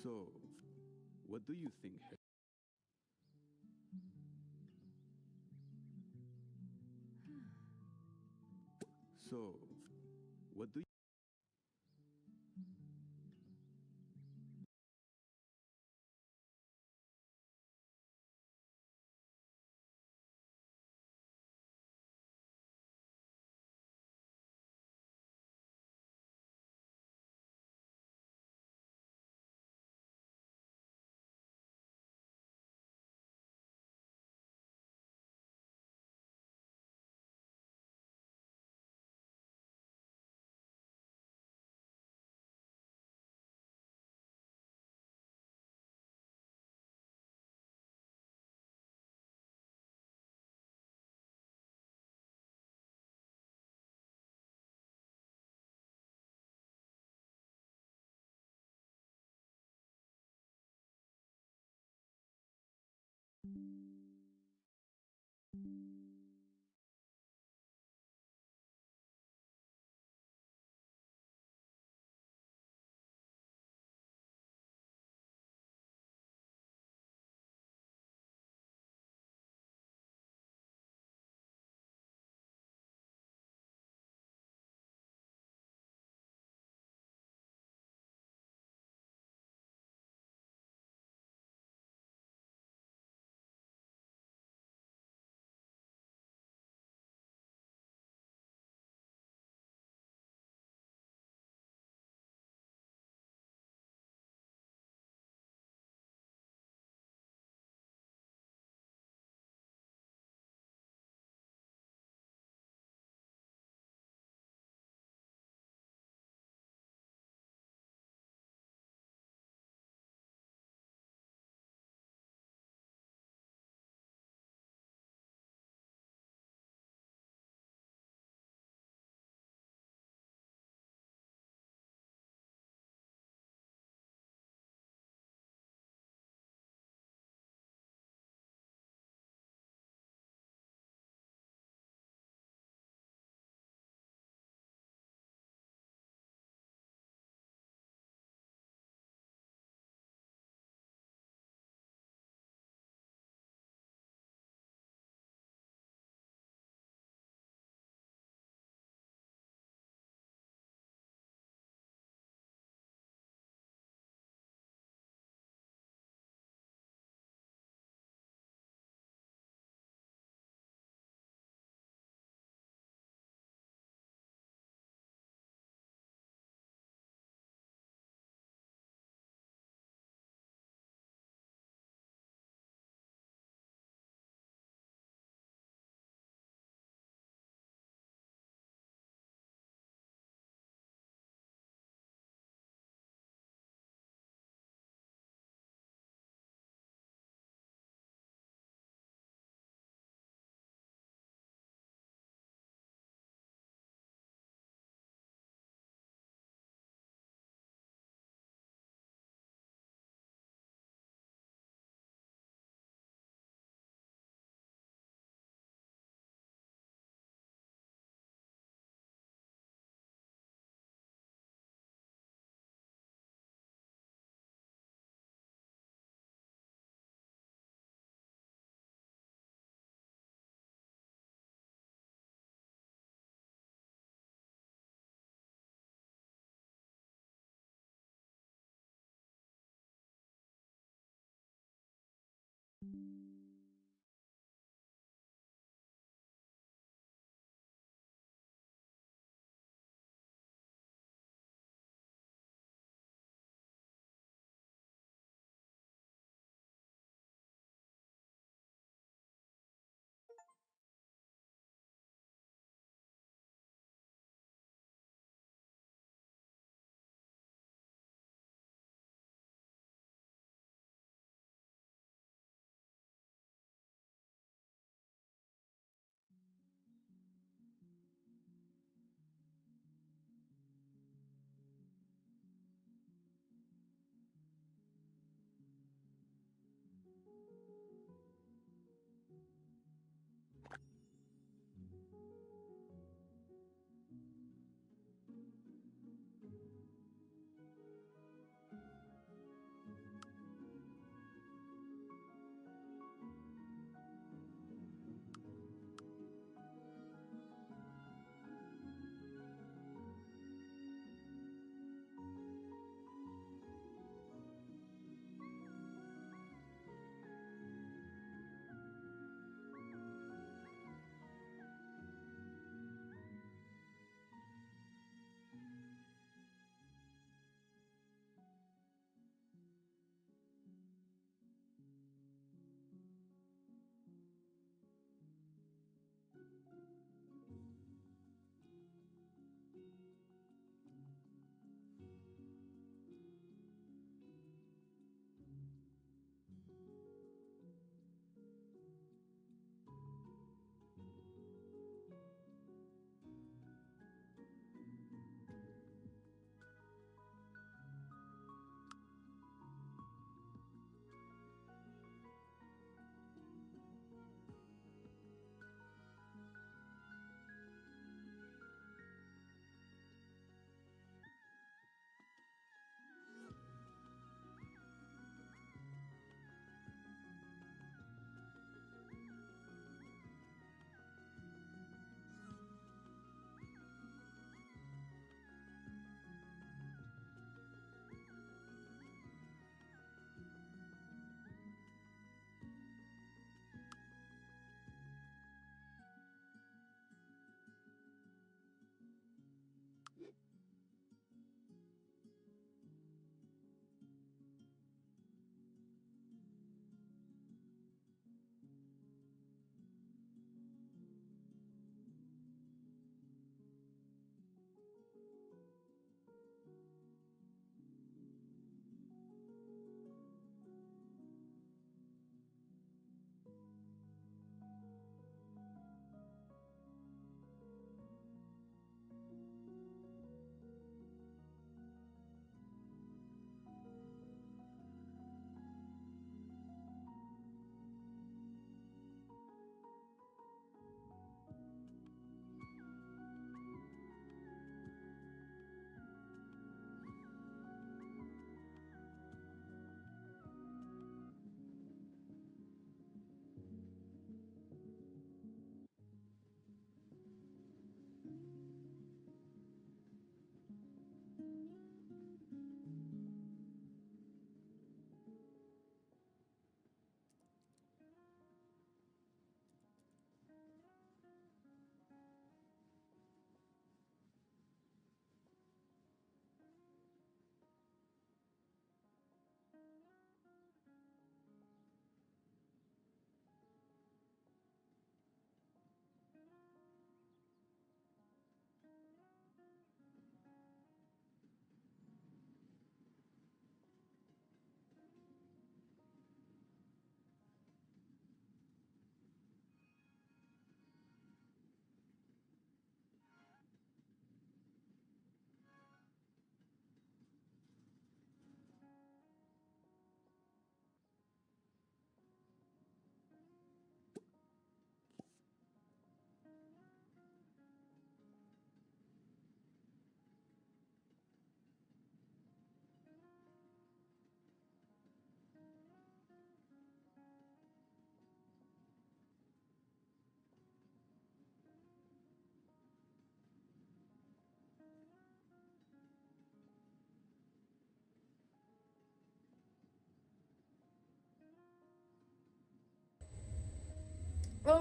So, what do you think? So, what do you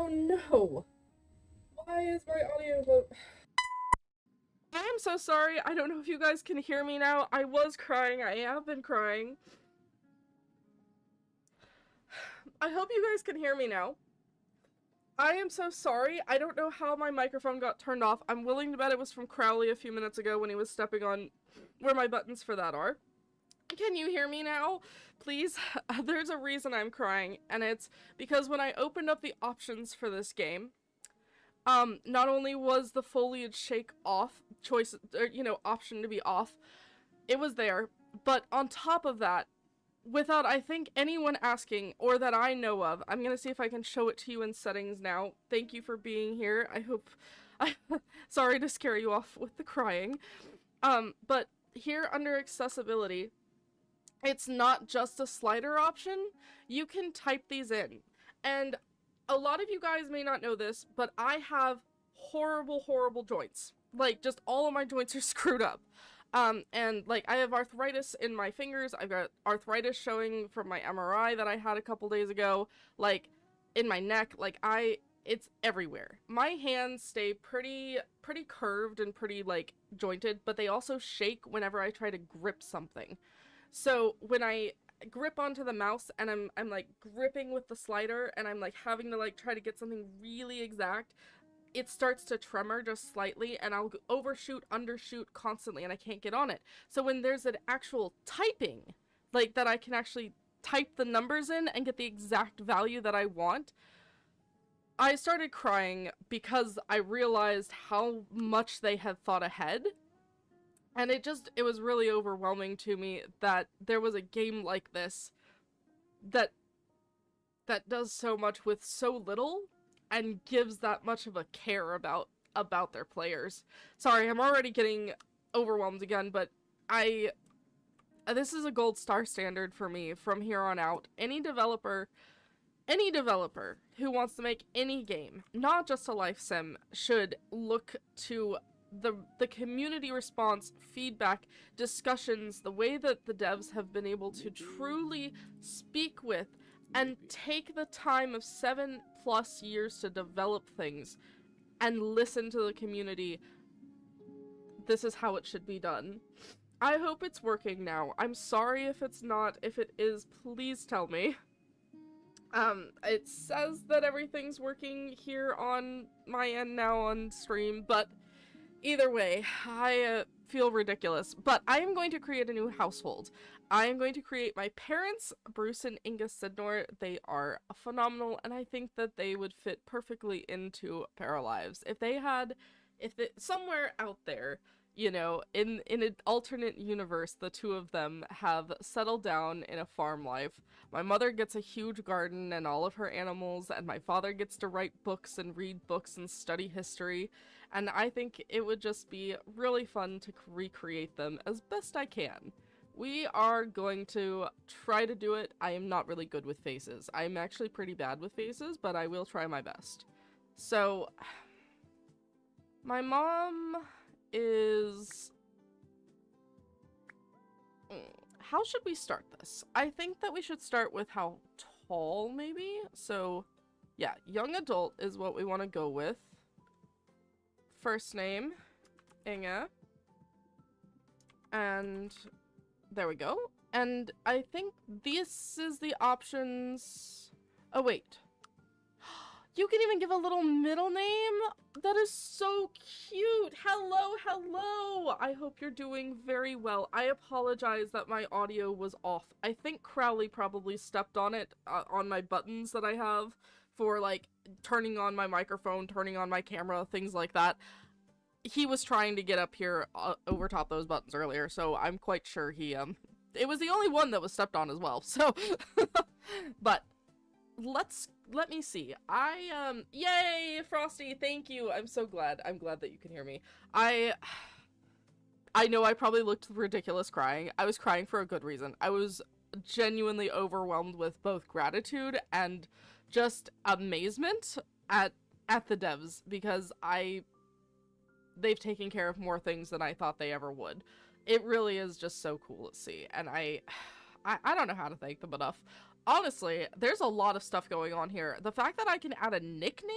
Oh no! Why is my audio I am so sorry. I don't know if you guys can hear me now. I was crying. I have been crying. I hope you guys can hear me now. I am so sorry. I don't know how my microphone got turned off. I'm willing to bet it was from Crowley a few minutes ago when he was stepping on where my buttons for that are. Can you hear me now? Please? There's a reason I'm crying, and it's because when I opened up the options for this game, not only was the foliage shake off, option to be off, it was there, but on top of that, without, I think, anyone asking, or that I know of, I'm gonna see if I can show it to you in settings now. Thank you for being here. I hope, sorry to scare you off with the crying. But here under accessibility, it's not just a slider option. You can type these in. And a lot of you guys may not know this, but I have horrible, horrible joints. Like, just all of my joints are screwed up. And like, I have arthritis in my fingers. I've got arthritis showing from my MRI that I had a couple days ago. Like, in my neck, like, it's everywhere. My hands stay pretty curved and pretty, like, jointed, but they also shake whenever I try to grip something. So, when I grip onto the mouse and I'm like gripping with the slider and I'm like having to like try to get something really exact, it starts to tremor just slightly and I'll overshoot, undershoot constantly and I can't get on it. So when there's an actual typing, like that I can actually type the numbers in and get the exact value that I want, I started crying because I realized how much they had thought ahead. And it was really overwhelming to me that there was a game like this that does so much with so little and gives that much of a care about their players. Sorry, I'm already getting overwhelmed again, but this is a gold star standard for me from here on out. Any developer who wants to make any game, not just a life sim, should look to the community response, feedback, discussions, the way that the devs have been able to truly speak with and take the time of 7+ years to develop things and listen to the community. This is how it should be done. I hope it's working now. I'm sorry if it's not. If it is, please tell me. It says that everything's working here on my end now on stream, but either way, I feel ridiculous. But I am going to create a new household. I am going to create my parents, Bruce and Inga Sidnor. They are phenomenal, and I think that they would fit perfectly into Paralives. If somewhere out there, you know, in an alternate universe, the two of them have settled down in a farm life. My mother gets a huge garden and all of her animals, and my father gets to write books and read books and study history. And I think it would just be really fun to recreate them as best I can. We are going to try to do it. I am not really good with faces. I'm actually pretty bad with faces, but I will try my best. So, my mom is... How should we start this? I think that we should start with how tall, maybe? So, yeah, young adult is what we want to go with. First name, Inga. And there we go. And I think this is the options... Oh, wait. You can even give a little middle name? That is so cute! Hello, hello! I hope you're doing very well. I apologize that my audio was off. I think Crowley probably stepped on it, on my buttons that I have for, like, turning on my microphone, turning on my camera, things like that. He was trying to get up here over top those buttons earlier, so I'm quite sure he, it was the only one that was stepped on as well, so... But, let me see. Yay, Frosty, thank you! I'm so glad. I'm glad that you can hear me. I know I probably looked ridiculous crying. I was crying for a good reason. I was genuinely overwhelmed with both gratitude and just amazement at the devs, because they've taken care of more things than I thought they ever would. It really is just so cool to see, and I don't know how to thank them enough. Honestly, there's a lot of stuff going on here. The fact that I can add a nickname,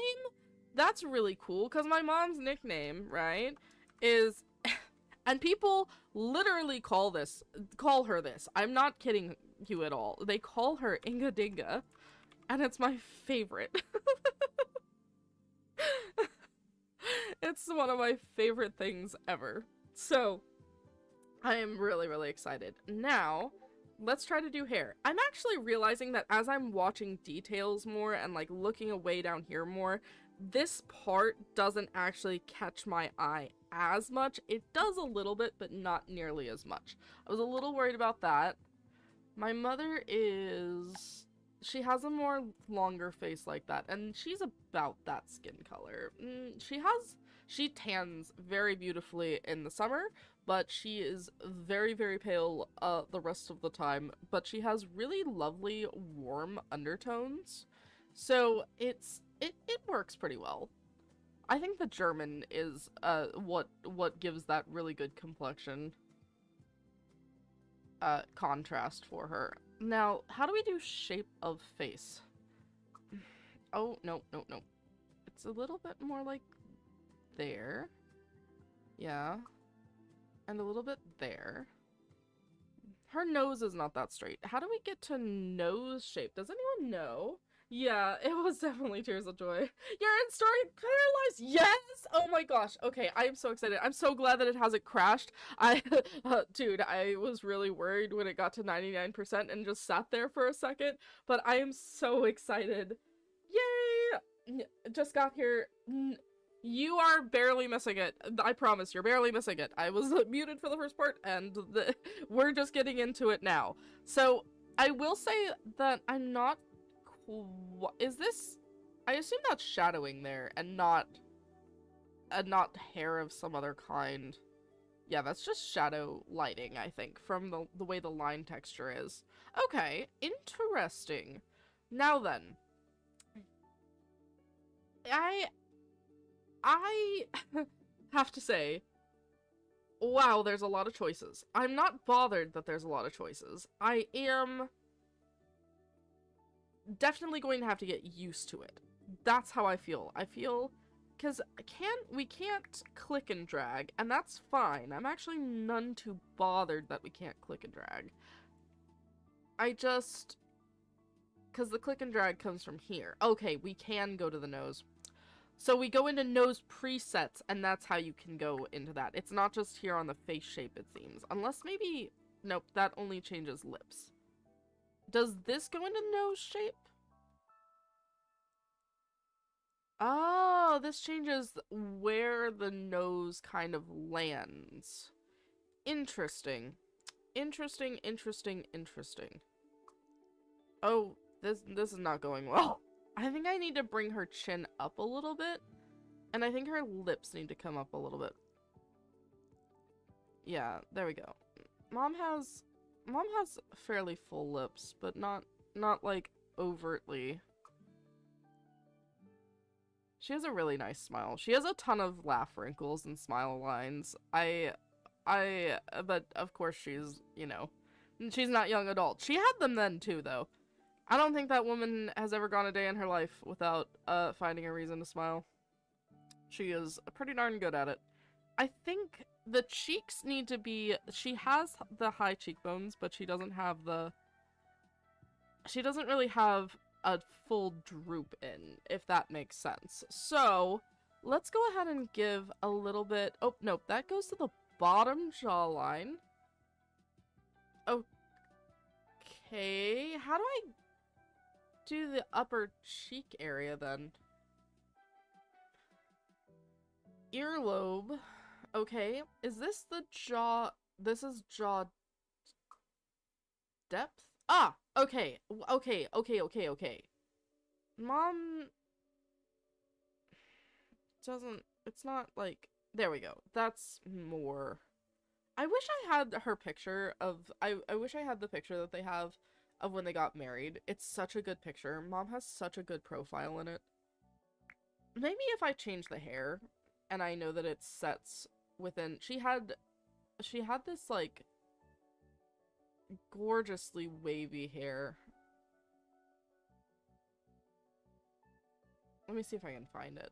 that's really cool, because my mom's nickname, right, is, and people literally call her this. I'm not kidding you at all. They call her Inga Dinga, and it's my favorite. It's one of my favorite things ever. So, I am really, really excited. Now, let's try to do hair. I'm actually realizing that as I'm watching details more and like looking away down here more, this part doesn't actually catch my eye as much. It does a little bit, but not nearly as much. I was a little worried about that. My mother she has a more longer face like that, and she's about that skin color. She tans very beautifully in the summer, but she is very, very pale the rest of the time, but she has really lovely warm undertones, so it works pretty well. I think the German is what gives that really good complexion contrast for her. Now, how do we do shape of face? Oh, no. It's a little bit more like there. Yeah. And a little bit there. Her nose is not that straight. How do we get to nose shape? Does anyone know? Yeah, it was definitely tears of joy. You're in Starry Paralyzed! Yes! Oh my gosh. Okay, I am so excited. I'm so glad that it hasn't crashed. Dude, I was really worried when it got to 99% and just sat there for a second, but I am so excited. Yay! Just got here. You are barely missing it. I promise, you're barely missing it. I was muted for the first part, and we're just getting into it now. So, I will say that I'm not... Is this... I assume that's shadowing there, and not hair of some other kind. Yeah, that's just shadow lighting, I think, from the way the line texture is. Okay, interesting. Now then. I have to say, wow, there's a lot of choices. I'm not bothered that there's a lot of choices. I am definitely going to have to get used to it. That's how I feel. I feel, because we can't click and drag, and that's fine. I'm actually none too bothered that we can't click and drag. I just, because the click and drag comes from here. Okay, we can go to the nose. So we go into nose presets, and that's how you can go into that. It's not just here on the face shape, it seems. Unless maybe, nope, that only changes lips. Does this go into nose shape? Oh, this changes where the nose kind of lands. Interesting. Interesting. Oh, this is not going well. I think I need to bring her chin up a little bit, and I think her lips need to come up a little bit. Yeah, there we go. Mom has fairly full lips, but not like overtly. She has a really nice smile. She has a ton of laugh wrinkles and smile lines. But of course she's, you know, she's not young adult. She had them then too, though. I don't think that woman has ever gone a day in her life without finding a reason to smile. She is pretty darn good at it. I think the cheeks need to be... She has the high cheekbones, but she doesn't have the... She doesn't really have a full droop in, if that makes sense. So, let's go ahead and give a little bit... Oh, no, that goes to the bottom jawline. Okay, how do I do the upper cheek area then? Earlobe. Okay, is this the jaw? This is jaw depth? Ah, okay. Mom doesn't, it's not like, there we go. That's more. I wish I had her picture of, I wish I had the picture that they have of when they got married. It's such a good picture. Mom has such a good profile in it. Maybe if I change the hair and I know that it sets within, she had this like gorgeously wavy hair Let me see if I can find it.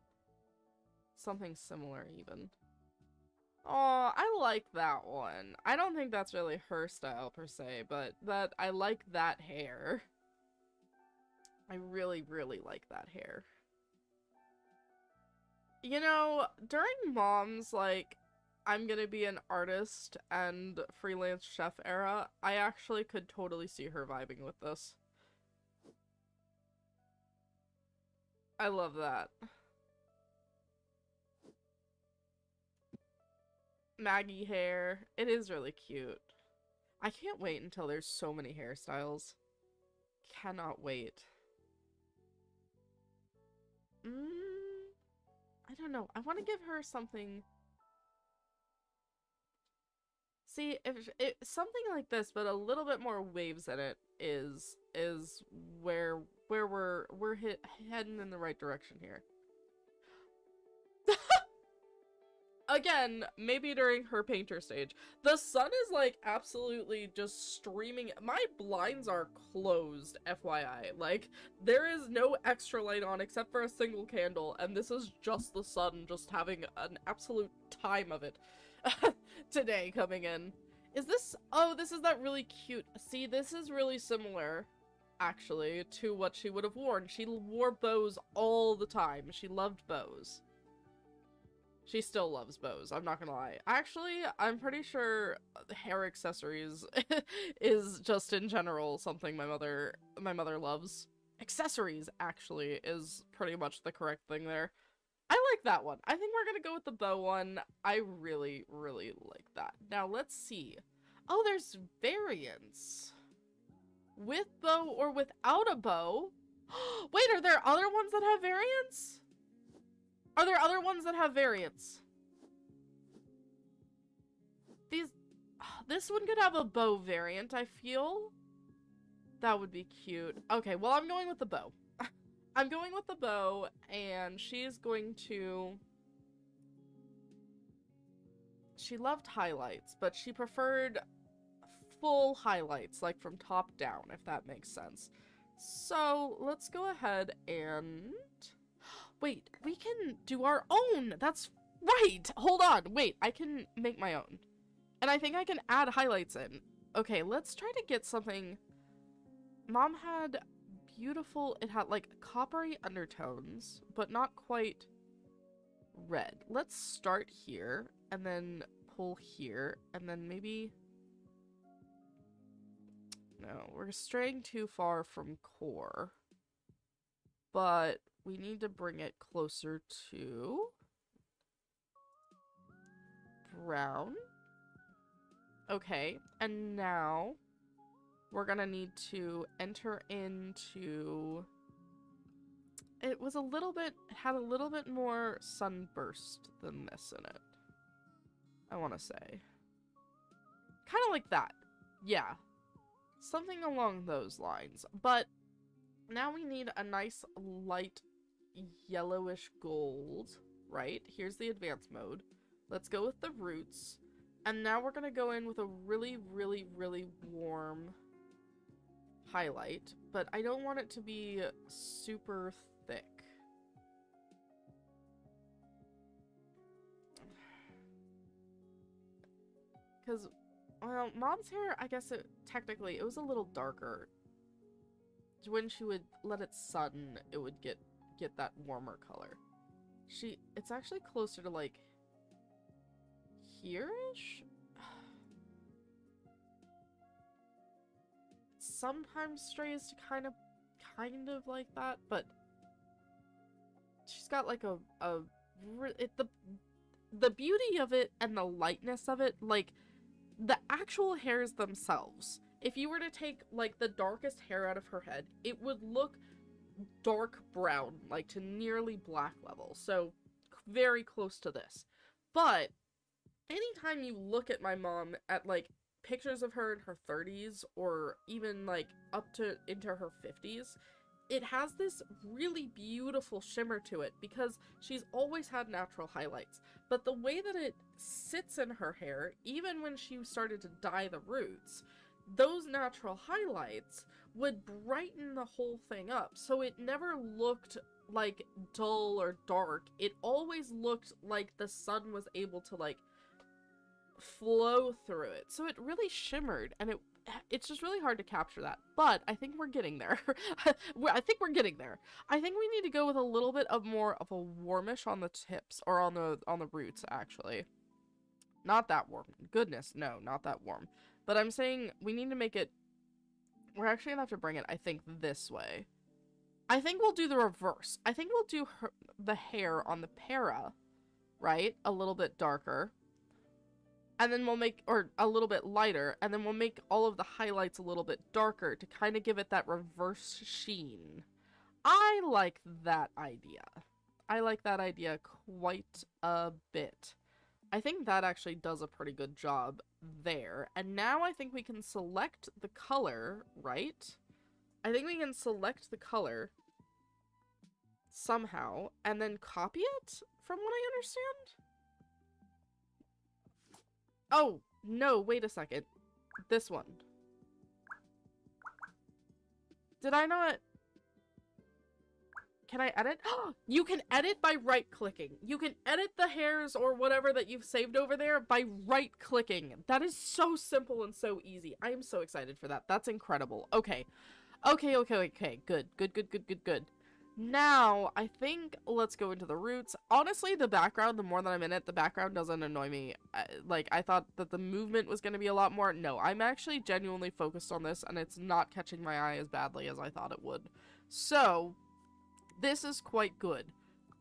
Something similar, even. Oh, I like that one. I don't think that's really her style, per se, but I like that hair. I really, really like that hair. You know, during Mom's, like, I'm gonna be an artist and freelance chef era, I actually could totally see her vibing with this. I love that. Maggie hair. It is really cute. I can't wait until there's so many hairstyles. Cannot wait. I don't know. I want to give her something. See, if something like this, but a little bit more waves in it is where we're heading in the right direction here. Again, maybe during her painter stage. The sun is like absolutely just streaming. My blinds are closed, FYI. Like, there is no extra light on except for a single candle, and this is just the sun just having an absolute time of it today coming in. Is this, oh, this is that really cute. See, this is really similar, actually, to what she would have worn. She wore bows all the time. She loved bows. She still loves bows, I'm not gonna lie. Actually, I'm pretty sure hair accessories is just in general something my mother loves. Accessories, actually, is pretty much the correct thing there. I like that one. I think we're gonna go with the bow one. I really, really like that. Now, let's see. Oh, there's variants. With bow or without a bow? Wait, are there other ones that have variants? Are there other ones that have variants? This one could have a bow variant, I feel. That would be cute. Okay, well, I'm going with the bow. I'm going with the bow, and she's going to... She loved highlights, but she preferred full highlights, like from top down, if that makes sense. So, let's go ahead and... Wait, we can do our own! That's right! Hold on, wait, I can make my own. And I think I can add highlights in. Okay, let's try to get something... Mom had beautiful... It had, like, coppery undertones, but not quite red. Let's start here, and then pull here, and then maybe... No, we're straying too far from core. But... we need to bring it closer to brown. Okay, and now we're gonna need to enter into... It was a little bit, it had a little bit more sunburst than this in it, I want to say. Kind of like that. Yeah. Something along those lines. But now we need a nice light yellowish gold, right? Here's the advanced mode. Let's go with the roots. And now we're gonna go in with a really, really, really warm highlight, but I don't want it to be super thick. Because, well, Mom's hair, I guess technically, it was a little darker. When she would let it sun, it would get that warmer color. It's actually closer to like here-ish? Sometimes strays to kind of like that, but she's got like the beauty of it and the lightness of it, like the actual hairs themselves. If you were to take like the darkest hair out of her head, it would look dark brown, like to nearly black level, so very close to this. But anytime you look at my mom at like pictures of her in her 30s or even like up to into her 50s, it has this really beautiful shimmer to it because she's always had natural highlights. But the way that it sits in her hair, even when she started to dye the roots, those natural highlights would brighten the whole thing up, so it never looked like dull or dark. It always looked like the sun was able to like flow through it. So it really shimmered, and it's just really hard to capture that. But I think we're getting there. I think we're getting there. I think we need to go with a little bit of more of a warmish on the tips, or on the roots actually. Not that warm. Goodness, no, not that warm. But I'm saying we need to make it, we're actually gonna have to bring it, I think, this way. I think we'll do the reverse. I think we'll do the hair on the para, right? A little bit darker. And then we'll make, or a little bit lighter, and then we'll make all of the highlights a little bit darker to kind of give it that reverse sheen. I like that idea. I like that idea quite a bit. I think that actually does a pretty good job there. And now I think we can select the color, right? I think we can select the color somehow and then copy it, from what I understand. Oh, no, wait a second. This one. Did I not... Can I edit? You can edit by right-clicking. You can edit the hairs or whatever that you've saved over there by right-clicking. That is so simple and so easy. I am so excited for that. That's incredible. Okay. Okay. Good. Now, I think let's go into the roots. Honestly, the background, the more that I'm in it, the background doesn't annoy me. Like, I thought that the movement was going to be a lot more. No, I'm actually genuinely focused on this, and it's not catching my eye as badly as I thought it would. So... this is quite good.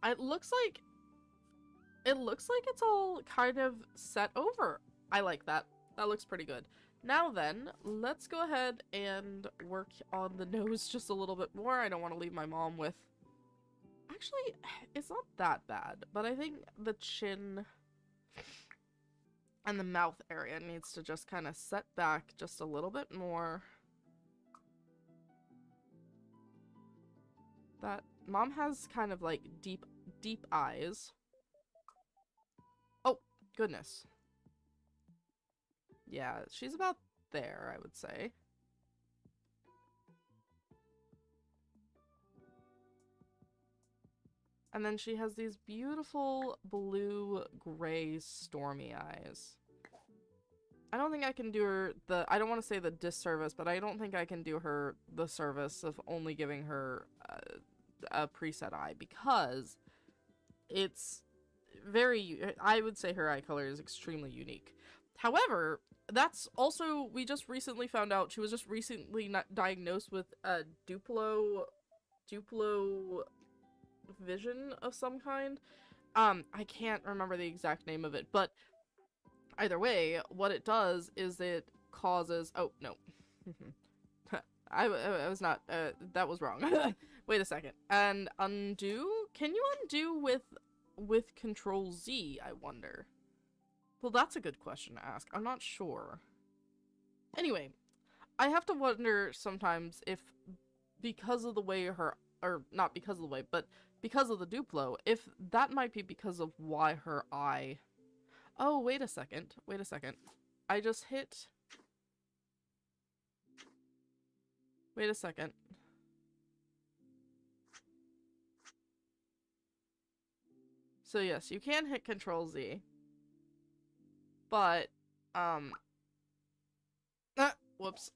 It looks like it's all kind of set over. I like that. That looks pretty good. Now then, let's go ahead and work on the nose just a little bit more. I don't want to leave my mom with... Actually, it's not that bad, but I think the chin and the mouth area needs to just kind of set back just a little bit more. That... Mom has kind of like deep eyes. Oh, goodness. Yeah, she's about there, I would say. And then she has these beautiful blue-gray stormy eyes. I don't think I can do her the... I don't want to say the disservice, but I don't think I can do her the service of only giving her... a preset eye, because it's very... I would say her eye color is extremely unique. However, that's also... we just recently found out she was just recently diagnosed with a duplo vision of some kind. I can't remember the exact name of it, but either way, what it does is it causes... oh, no. I was not... that was wrong. Wait a second. And undo? Can you undo with Control Z, I wonder? Well, that's a good question to ask. I'm not sure. Anyway, I have to wonder sometimes if, because of the way her... or, not because of the way, but because of the Duplo, if that might be because of why her eye... oh, wait a second. Wait a second. I just hit... wait a second. So yes, you can hit Control Z. But, whoops.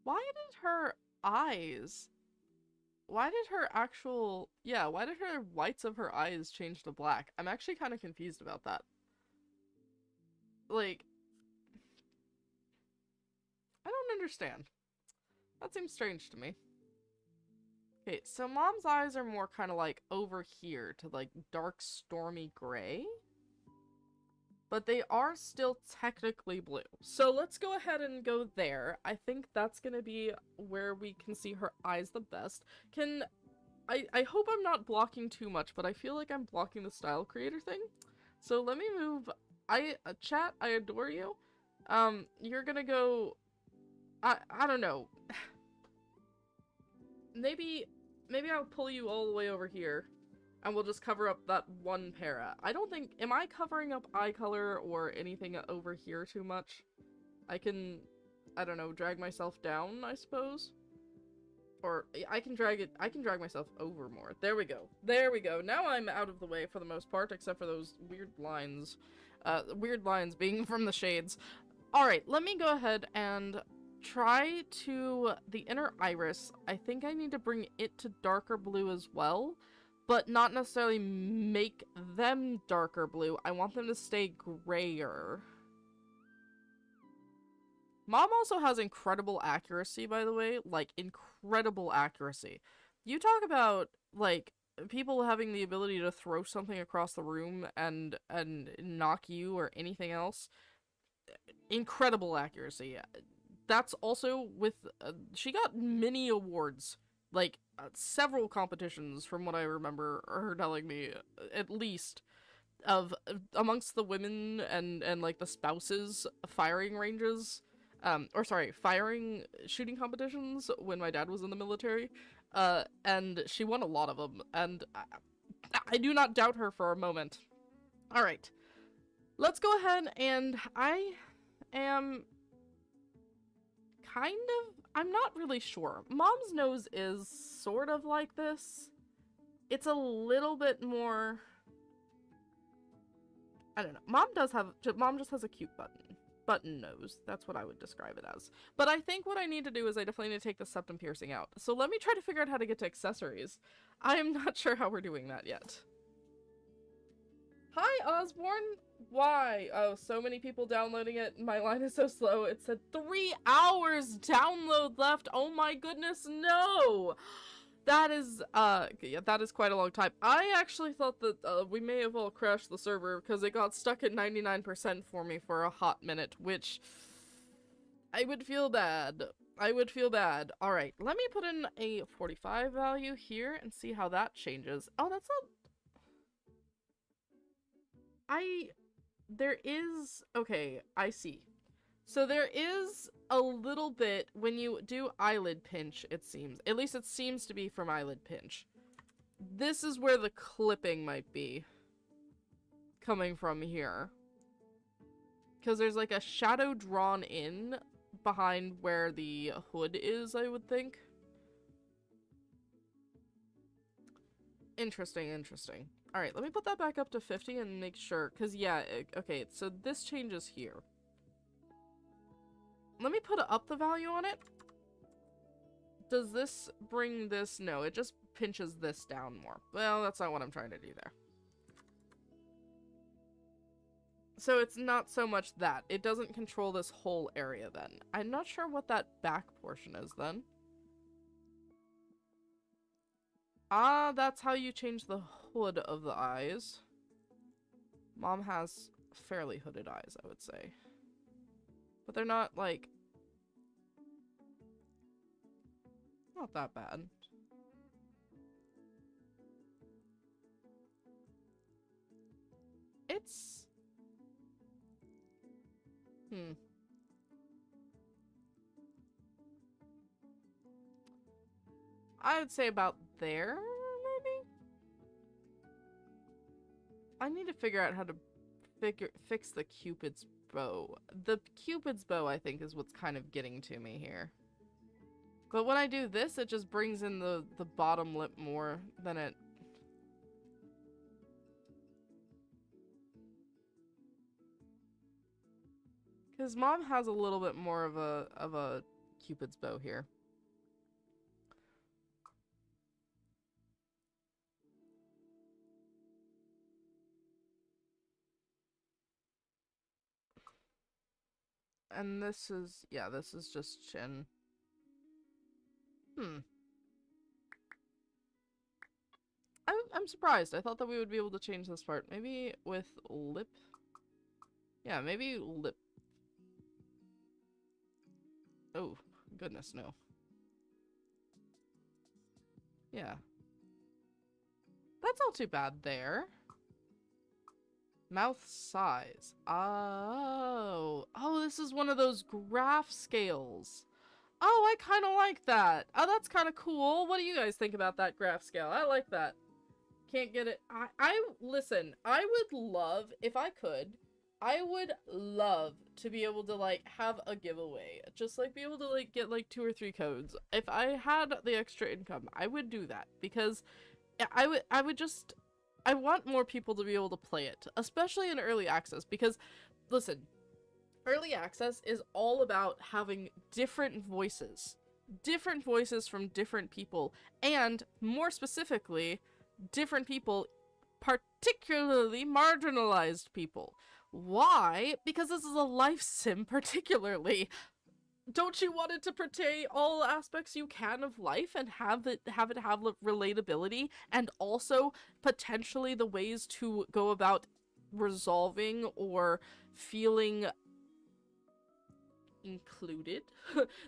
Why did her eyes... why did her actual... yeah, why did her whites of her eyes change to black? I'm actually kind of confused about that. Like... I don't understand. That seems strange to me. Okay, so Mom's eyes are more kind of like over here to like dark stormy gray. But they are still technically blue. So let's go ahead and go there. I think that's gonna be where we can see her eyes the best. I hope I'm not blocking too much, but I feel like I'm blocking the style creator thing. So let me move. Chat, I adore you. You're gonna go... I don't know. Maybe I'll pull you all the way over here, and we'll just cover up that one para. I don't think... am I covering up eye color or anything over here too much? I can I don't know, drag myself down, I suppose. Or I can drag myself over more. There we go. There we go. Now I'm out of the way for the most part, except for those weird lines. Weird lines being from the shades. Alright, let me go ahead and try to the inner iris. I think I need to bring it to darker blue as well, but not necessarily make them darker blue. I want them to stay grayer. Mom also has incredible accuracy, by the way. Like, incredible accuracy. You talk about, like, people having the ability to throw something across the room and knock you or anything else. Incredible accuracy. That's also with... she got many awards. Like, several competitions, from what I remember her telling me, at least, of amongst the women and like, the spouses' firing ranges. Firing shooting competitions when my dad was in the military, and she won a lot of them, and I do not doubt her for a moment. Alright, let's go ahead, and I am I'm not really sure. Mom's nose is sort of like this. It's a little bit more, I don't know. Mom just has a cute button nose. That's what I would describe it as. But I think what I need to do is I definitely need to take the septum piercing out. So let me try to figure out how to get to accessories. I am not sure how we're doing that yet. Hi, Osborne. Why? Oh, so many people downloading it. My line is so slow. It said 3 hours download left. Oh my goodness, no! That is, yeah, that is quite a long time. I actually thought that, we may have all crashed the server because it got stuck at 99% for me for a hot minute, which I would feel bad. I would feel bad. Alright, let me put in a 45 value here and see how that changes. Oh, that's not... there is... Okay, I see. So there is a little bit when you do eyelid pinch, it seems. At least it seems to be from eyelid pinch. This is where the clipping might be coming from here. Because there's like a shadow drawn in behind where the hood is, I would think. Interesting, interesting. Alright, let me put that back up to 50 and make sure. Because, yeah, okay, so this changes here. Let me put up the value on it. Does this bring this? No, it just pinches this down more. Well, that's not what I'm trying to do there. So it's not so much that. It doesn't control this whole area then. I'm not sure what that back portion is then. Ah, that's how you change the hood of the eyes. Mom has fairly hooded eyes, I would say. But they're not, like... not that bad. It's... I would say about there, maybe? I need to figure out how to fix the Cupid's bow. The Cupid's bow, I think, is what's kind of getting to me here. But when I do this, it just brings in the bottom lip more than it... Because Mom has a little bit more of a Cupid's bow here. And this is, yeah, this is just chin. I'm surprised. I thought that we would be able to change this part. Maybe with lip? Yeah, maybe lip. Oh, goodness, no. Yeah. That's not too bad there. Mouth size. Oh. Oh, this is one of those graph scales. Oh, I kind of like that. Oh, that's kind of cool. What do you guys think about that graph scale? I like that. Can't get it. Listen, I would love, if I could, I would love to be able to, like, have a giveaway. Just, like, be able to, like, get, like, 2 or 3 codes. If I had the extra income, I would do that. Because I would just... I want more people to be able to play it. Especially in early access. Because, listen, early access is all about having different voices. Different voices from different people. And, more specifically, different people, particularly marginalized people. Why? Because this is a life sim, particularly. Don't you want it to portray all aspects you can of life and have it have relatability, and also potentially the ways to go about resolving or feeling included?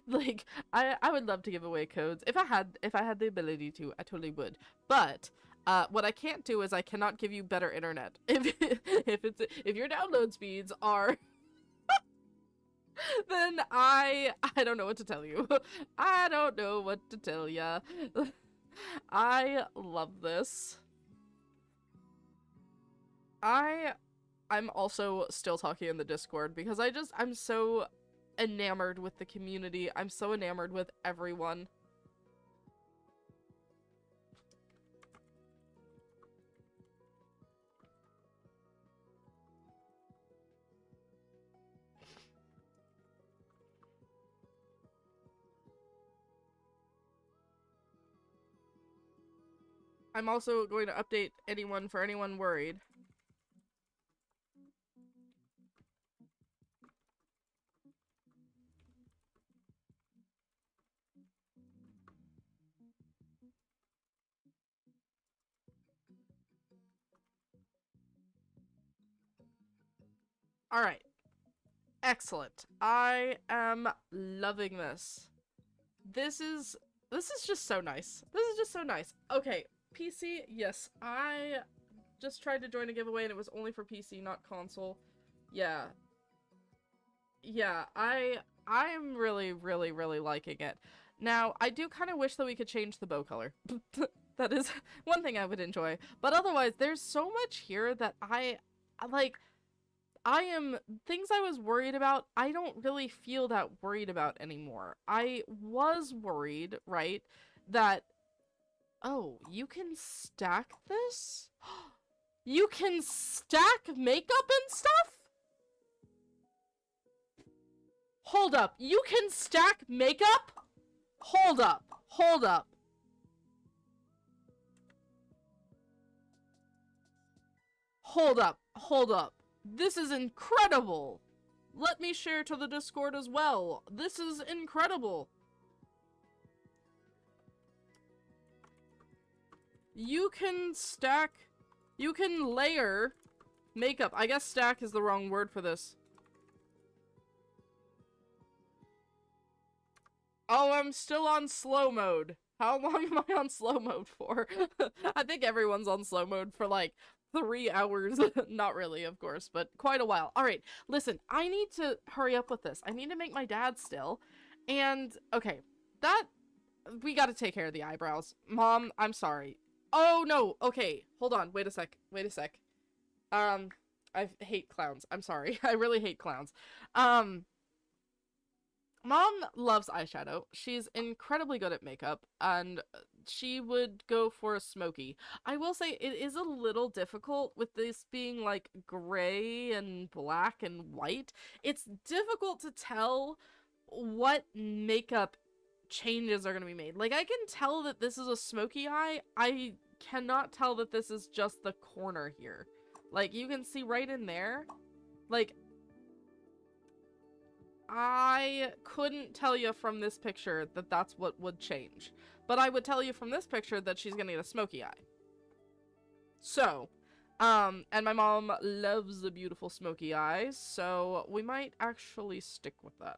Like, I would love to give away codes. If I had the ability to, I totally would. But what I can't do is I cannot give you better internet. If your download speeds are then I don't know what to tell you. I don't know what to tell ya. I love this. I'm also still talking in the Discord because I'm so enamored with the community. I'm so enamored with everyone. I'm also going to update anyone for anyone worried. Alright. Excellent. I am loving this. This is just so nice. This is just so nice. Okay, PC, yes, I just tried to join a giveaway and it was only for PC, not console. Yeah. Yeah, I'm really, really, really liking it. Now, I do kind of wish that we could change the bow color. That is one thing I would enjoy. But otherwise, there's so much here that things I was worried about, I don't really feel that worried about anymore. I was worried, right, that, oh, you can stack this? You can stack makeup and stuff? Hold up, you can stack makeup? Hold up, hold up. Hold up, hold up. This is incredible! Let me share to the Discord as well. This is incredible. You can layer makeup. I guess stack is the wrong word for this. Oh, I'm still on slow mode. How long am I on slow mode for? I think everyone's on slow mode for like 3 hours. Not really, of course, but quite a while. Alright, listen, I need to hurry up with this. I need to make my dad still. And, okay, we gotta take care of the eyebrows. Mom, I'm sorry. Oh, no, okay, hold on, wait a sec. I hate clowns. I'm sorry. I really hate clowns. Mom loves eyeshadow. She's incredibly good at makeup, and she would go for a smoky. I will say it is a little difficult with this being like gray and black and white. It's difficult to tell what makeup changes are going to be made. Like, I can tell that this is a smoky eye. I cannot tell that this is just the corner here. Like, you can see right in there. Like, I couldn't tell you from this picture that that's what would change. But I would tell you from this picture that she's gonna get a smoky eye. So, and my mom loves the beautiful smoky eyes, so we might actually stick with that.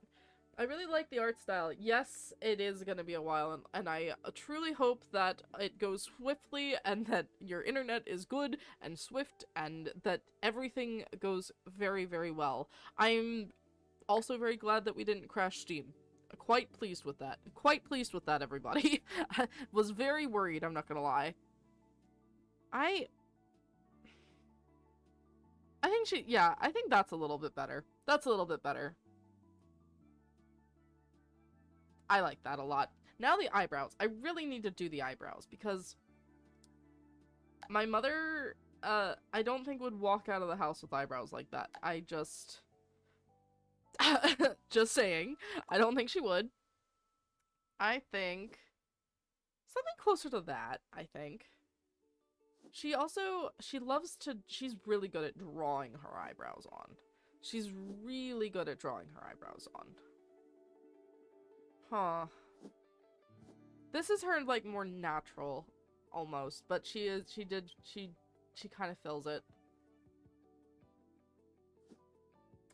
I really like the art style. Yes, it is gonna be a while, and I truly hope that it goes swiftly, and that your internet is good and swift, and that everything goes very, very well. I'm also very glad that we didn't crash Steam. Quite pleased with that. Quite pleased with that, everybody. I was very worried, I'm not gonna lie. I think think I think that's a little bit better. That's a little bit better. I like that a lot. Now the eyebrows. I really need to do the eyebrows because my mother, I don't think would walk out of the house with eyebrows like that. I just... just saying. I don't think she would. I think something closer to that, I think. She's really good at drawing her eyebrows on. She's really good at drawing her eyebrows on. Huh. This is her, like, more natural, almost, but she kind of fills it.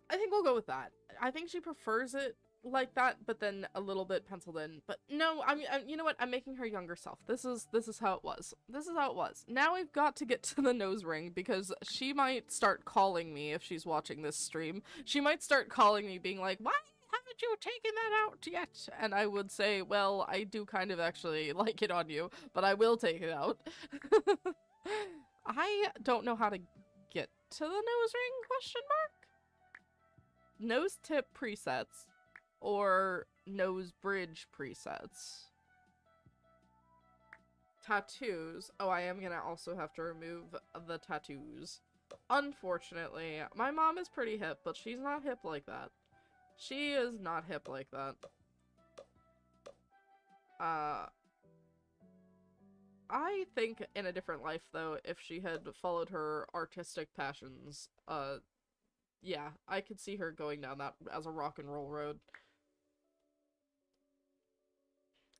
I think we'll go with that. I think she prefers it like that, but then a little bit penciled in. But no, I mean, you know what? I'm making her younger self. This is how it was. This is how it was. Now we've got to get to the nose ring because she might start calling me if she's watching this stream. She might start calling me being like, "Why haven't you taken that out yet?" And I would say, well, I do kind of actually like it on you, but I will take it out. I don't know how to get to the nose ring, question mark? Nose tip presets or nose bridge presets. Tattoos. Oh, I am gonna also have to remove the tattoos. Unfortunately, my mom is pretty hip, but she's not hip like that. She is not hip like that. I think in a different life, though, if she had followed her artistic passions, yeah, I could see her going down that as a rock and roll road.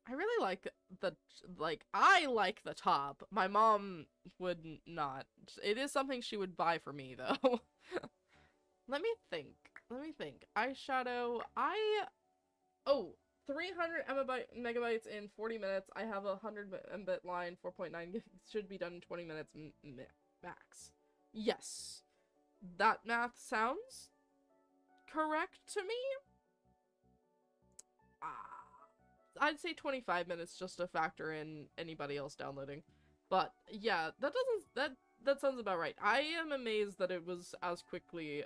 I really like I like the top. My mom would not. It is something she would buy for me, though. Let me think. Eyeshadow, oh, 300 megabytes in 40 minutes. I have a 100 mbit line, 4.9 gigs. Should be done in 20 minutes max. Yes. That math sounds correct to me. I'd say 25 minutes just to factor in anybody else downloading. But yeah, that sounds about right. I am amazed that it was as quickly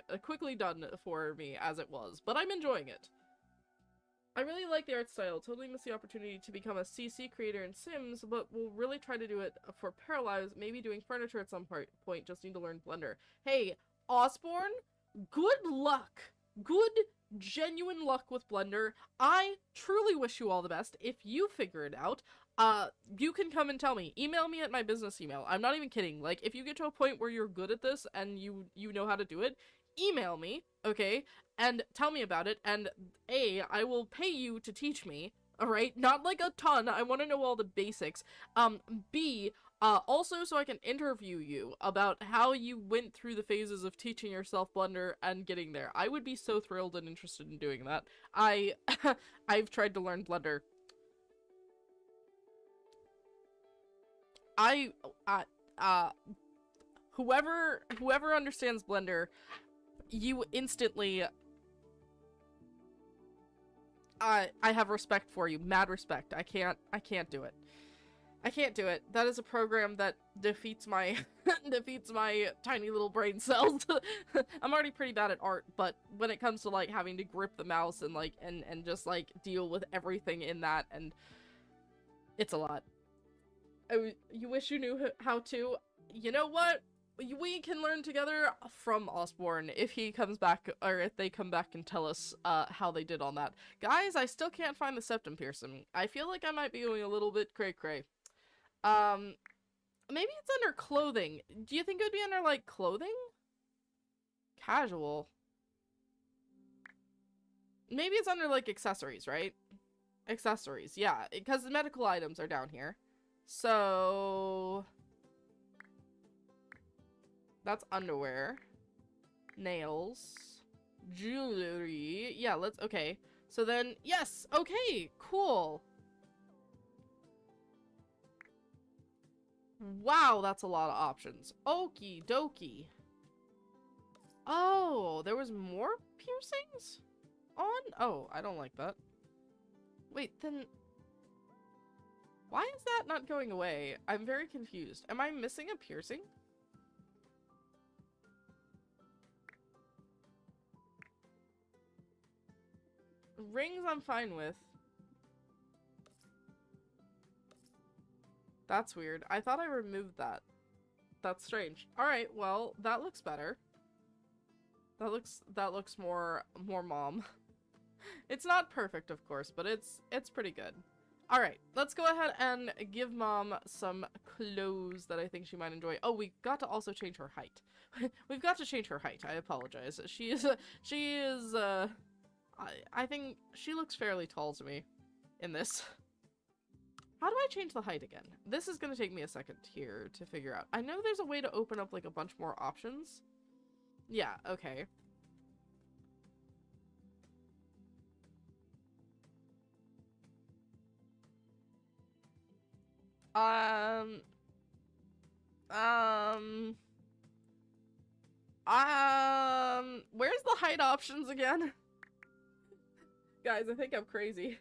done for me as it was, but I'm enjoying it. I really like the art style. Totally missed the opportunity to become a CC creator in Sims, but we'll really try to do it for Paralives, maybe doing furniture at some point. Just need to learn Blender. Hey, Osborne, good luck. Good, genuine luck with Blender. I truly wish you all the best. If you figure it out, you can come and tell me. Email me at my business email. I'm not even kidding. Like, if you get to a point where you're good at this and you know how to do it, email me, okay? And tell me about it, and A, I will pay you to teach me, alright? Not like a ton, I want to know all the basics. B, also so I can interview you about how you went through the phases of teaching yourself Blender and getting there. I would be so thrilled and interested in doing that. I've tried to learn Blender. Whoever understands Blender, you instantly, I have respect for you. Mad respect. I can't do it. I can't do it. That is a program that defeats my defeats my tiny little brain cells. I'm already pretty bad at art, but when it comes to like having to grip the mouse and like and just like deal with everything in that, and it's a lot. You wish you knew how to. You know what? We can learn together from Osborne if he comes back, or if they come back and tell us how they did on that. Guys, I still can't find the septum piercing. I feel like I might be going a little bit cray-cray. Maybe it's under clothing. Do you think it would be under, like, clothing? Casual. Maybe it's under, like, accessories, right? Accessories, yeah, because the medical items are down here. So... that's underwear. Nails. Jewelry. Yeah, okay. So then, yes! Okay! Cool! Wow, that's a lot of options. Okie dokie. Oh, there was more piercings? On? Oh, I don't like that. Wait, then... why is that not going away? I'm very confused. Am I missing a piercing? rings I'm fine with. That's weird. I thought I removed that. That's strange. Alright, well, that looks better. That looks more mom. It's not perfect, of course, but it's pretty good. Alright, let's go ahead and give Mom some clothes that I think she might enjoy. Oh, we got to also change her height. We've got to change her height. I apologize. She is, I think she looks fairly tall to me in this. How do I change the height again? This is gonna take me a second here to figure out. I know there's a way to open up, like, a bunch more options. Yeah, okay. Where's the height options again? Guys, I think I'm crazy.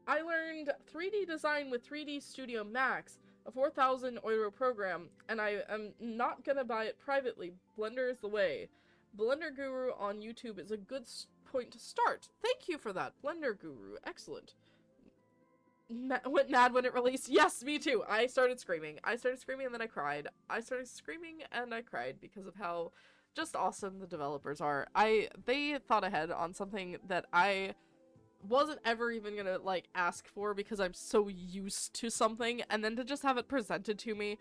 I learned 3D design with 3D Studio Max, a 4,000 euro program, and I am not gonna buy it privately. Blender is the way. Blender Guru on YouTube is a good point to start. Thank you for that, Blender Guru. Excellent. Went mad when it released. Yes, me too. I started screaming. I started screaming and then I cried. I started screaming and I cried because of how just awesome the developers are. They thought ahead on something that I wasn't ever even gonna, like, ask for because I'm so used to something, and then to just have it presented to me,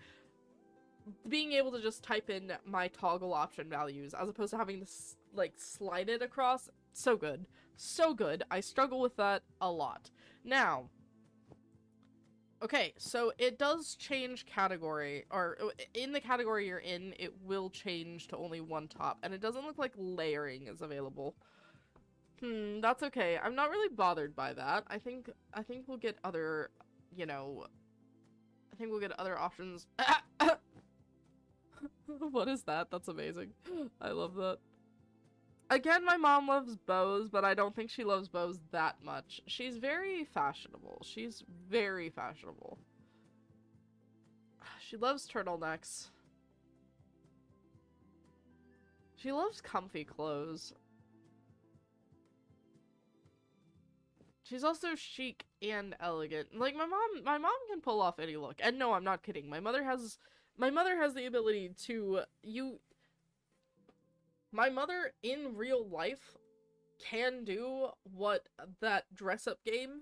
being able to just type in my toggle option values as opposed to having to, like, slide it across, so good. So good. I struggle with that a lot. Now, okay, so it does change category, or in the category you're in, it will change to only one top, and it doesn't look like layering is available. That's okay. I'm not really bothered by that. I think we'll get other, you know, I think we'll get other options. What is that? That's amazing. I love that. Again, my mom loves bows, but I don't think she loves bows that much. She's very fashionable. She's very fashionable. She loves turtlenecks. She loves comfy clothes. She's also chic and elegant. Like, my mom can pull off any look. And no, I'm not kidding. My mother has the ability to, my mother in real life can do what that dress-up game,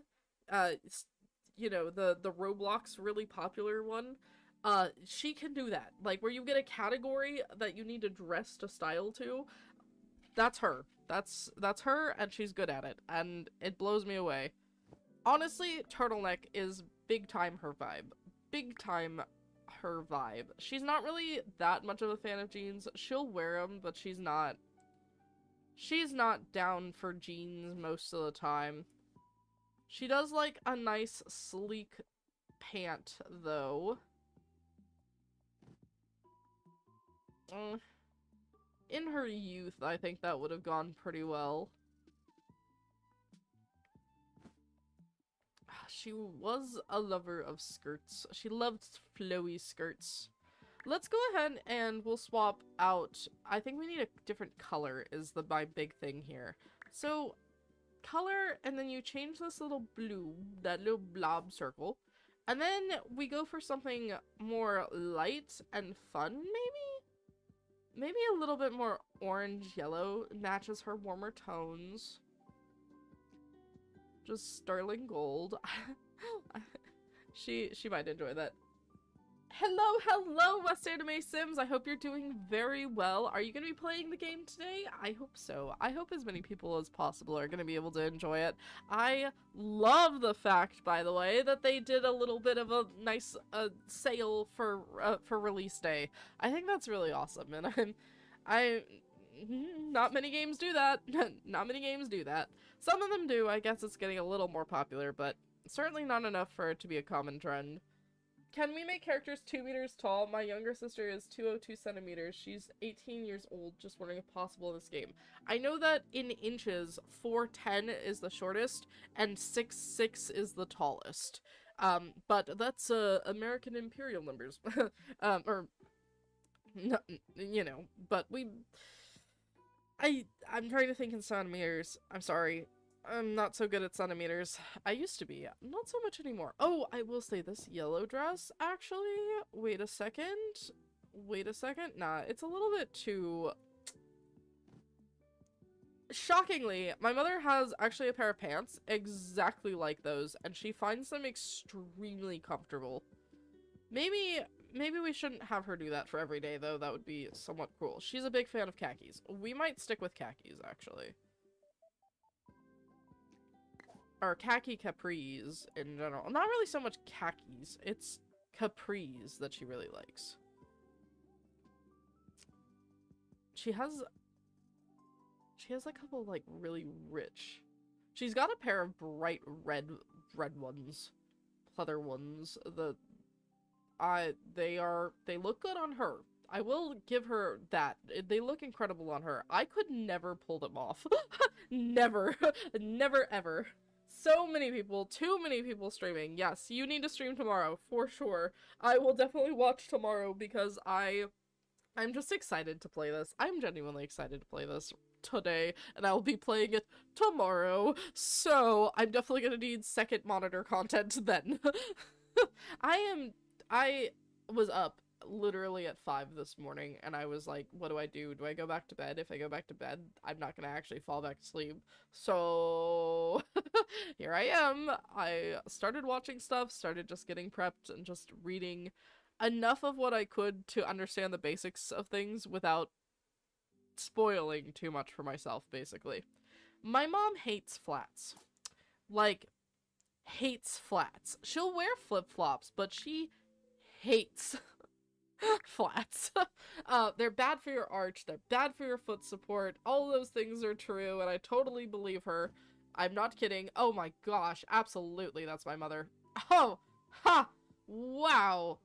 you know, the Roblox really popular one, she can do that. Like, where you get a category that you need to dress to style to, that's her. That's her, and she's good at it, and it blows me away. Honestly, turtleneck is big time her vibe. Big time her vibe. She's not really that much of a fan of jeans. She'll wear them, but she's not down for jeans most of the time. She does like a nice sleek pant, though. In her youth, I think that would have gone pretty well. She was a lover of skirts. She loved flowy skirts. Let's go ahead and we'll swap out. I think we need a different color is my big thing here. So, color, and then you change this little blue, that little blob circle. And then we go for something more light and fun, maybe? Maybe a little bit more orange-yellow matches her warmer tones. Just sterling gold. She might enjoy that. Hello, West Anime Sims. I hope you're doing very well. Are you going to be playing the game today? I hope so. I hope as many people as possible are going to be able to enjoy it. I love the fact, by the way, that they did a little bit of a nice sale for release day. I think that's really awesome, and not many games do that. Not many games do that. Some of them do. I guess it's getting a little more popular, but certainly not enough for it to be a common trend. Can we make characters 2 meters tall? My younger sister is 202 centimeters. She's 18 years old. Just wondering if possible in this game. I know that in inches, 4'10" is the shortest, and 6'6" is the tallest. But that's American Imperial numbers. Or, no, you know, but I'm trying to think in centimeters. I'm sorry. I'm not so good at centimeters. I used to be. Not so much anymore. Oh, I will say this yellow dress, actually. Wait a second. Wait a second. Nah, it's a little bit too... Shockingly, my mother has actually a pair of pants exactly like those, and she finds them extremely comfortable. Maybe we shouldn't have her do that for every day, though. That would be somewhat cruel. She's a big fan of khakis. We might stick with khakis, actually. Or khaki capris in general. Not really so much khakis. It's capris that she really likes. She has a couple, like, really rich. She's got a pair of bright red ones. Pleather ones. They look good on her. I will give her that. They look incredible on her. I could never pull them off. Never. Never ever. So many people, too many people streaming. Yes, you need to stream tomorrow, for sure. I will definitely watch tomorrow because I'm just excited to play this. I'm genuinely excited to play this today, and I'll be playing it tomorrow. So, I'm definitely gonna need second monitor content then. I was up literally at 5 this morning, and I was like, what do I do? Do I go back to bed? If I go back to bed, I'm not gonna actually fall back to sleep. So, here I am. I started watching stuff, started just getting prepped, and just reading enough of what I could to understand the basics of things without spoiling too much for myself, basically. My mom hates flats. Like, hates flats. She'll wear flip-flops, but she hates flats. They're bad for your arch, they're bad for your foot support, all those things are true, and I totally believe her. I'm not kidding. Oh my gosh, absolutely, that's my mother. Oh, ha, wow.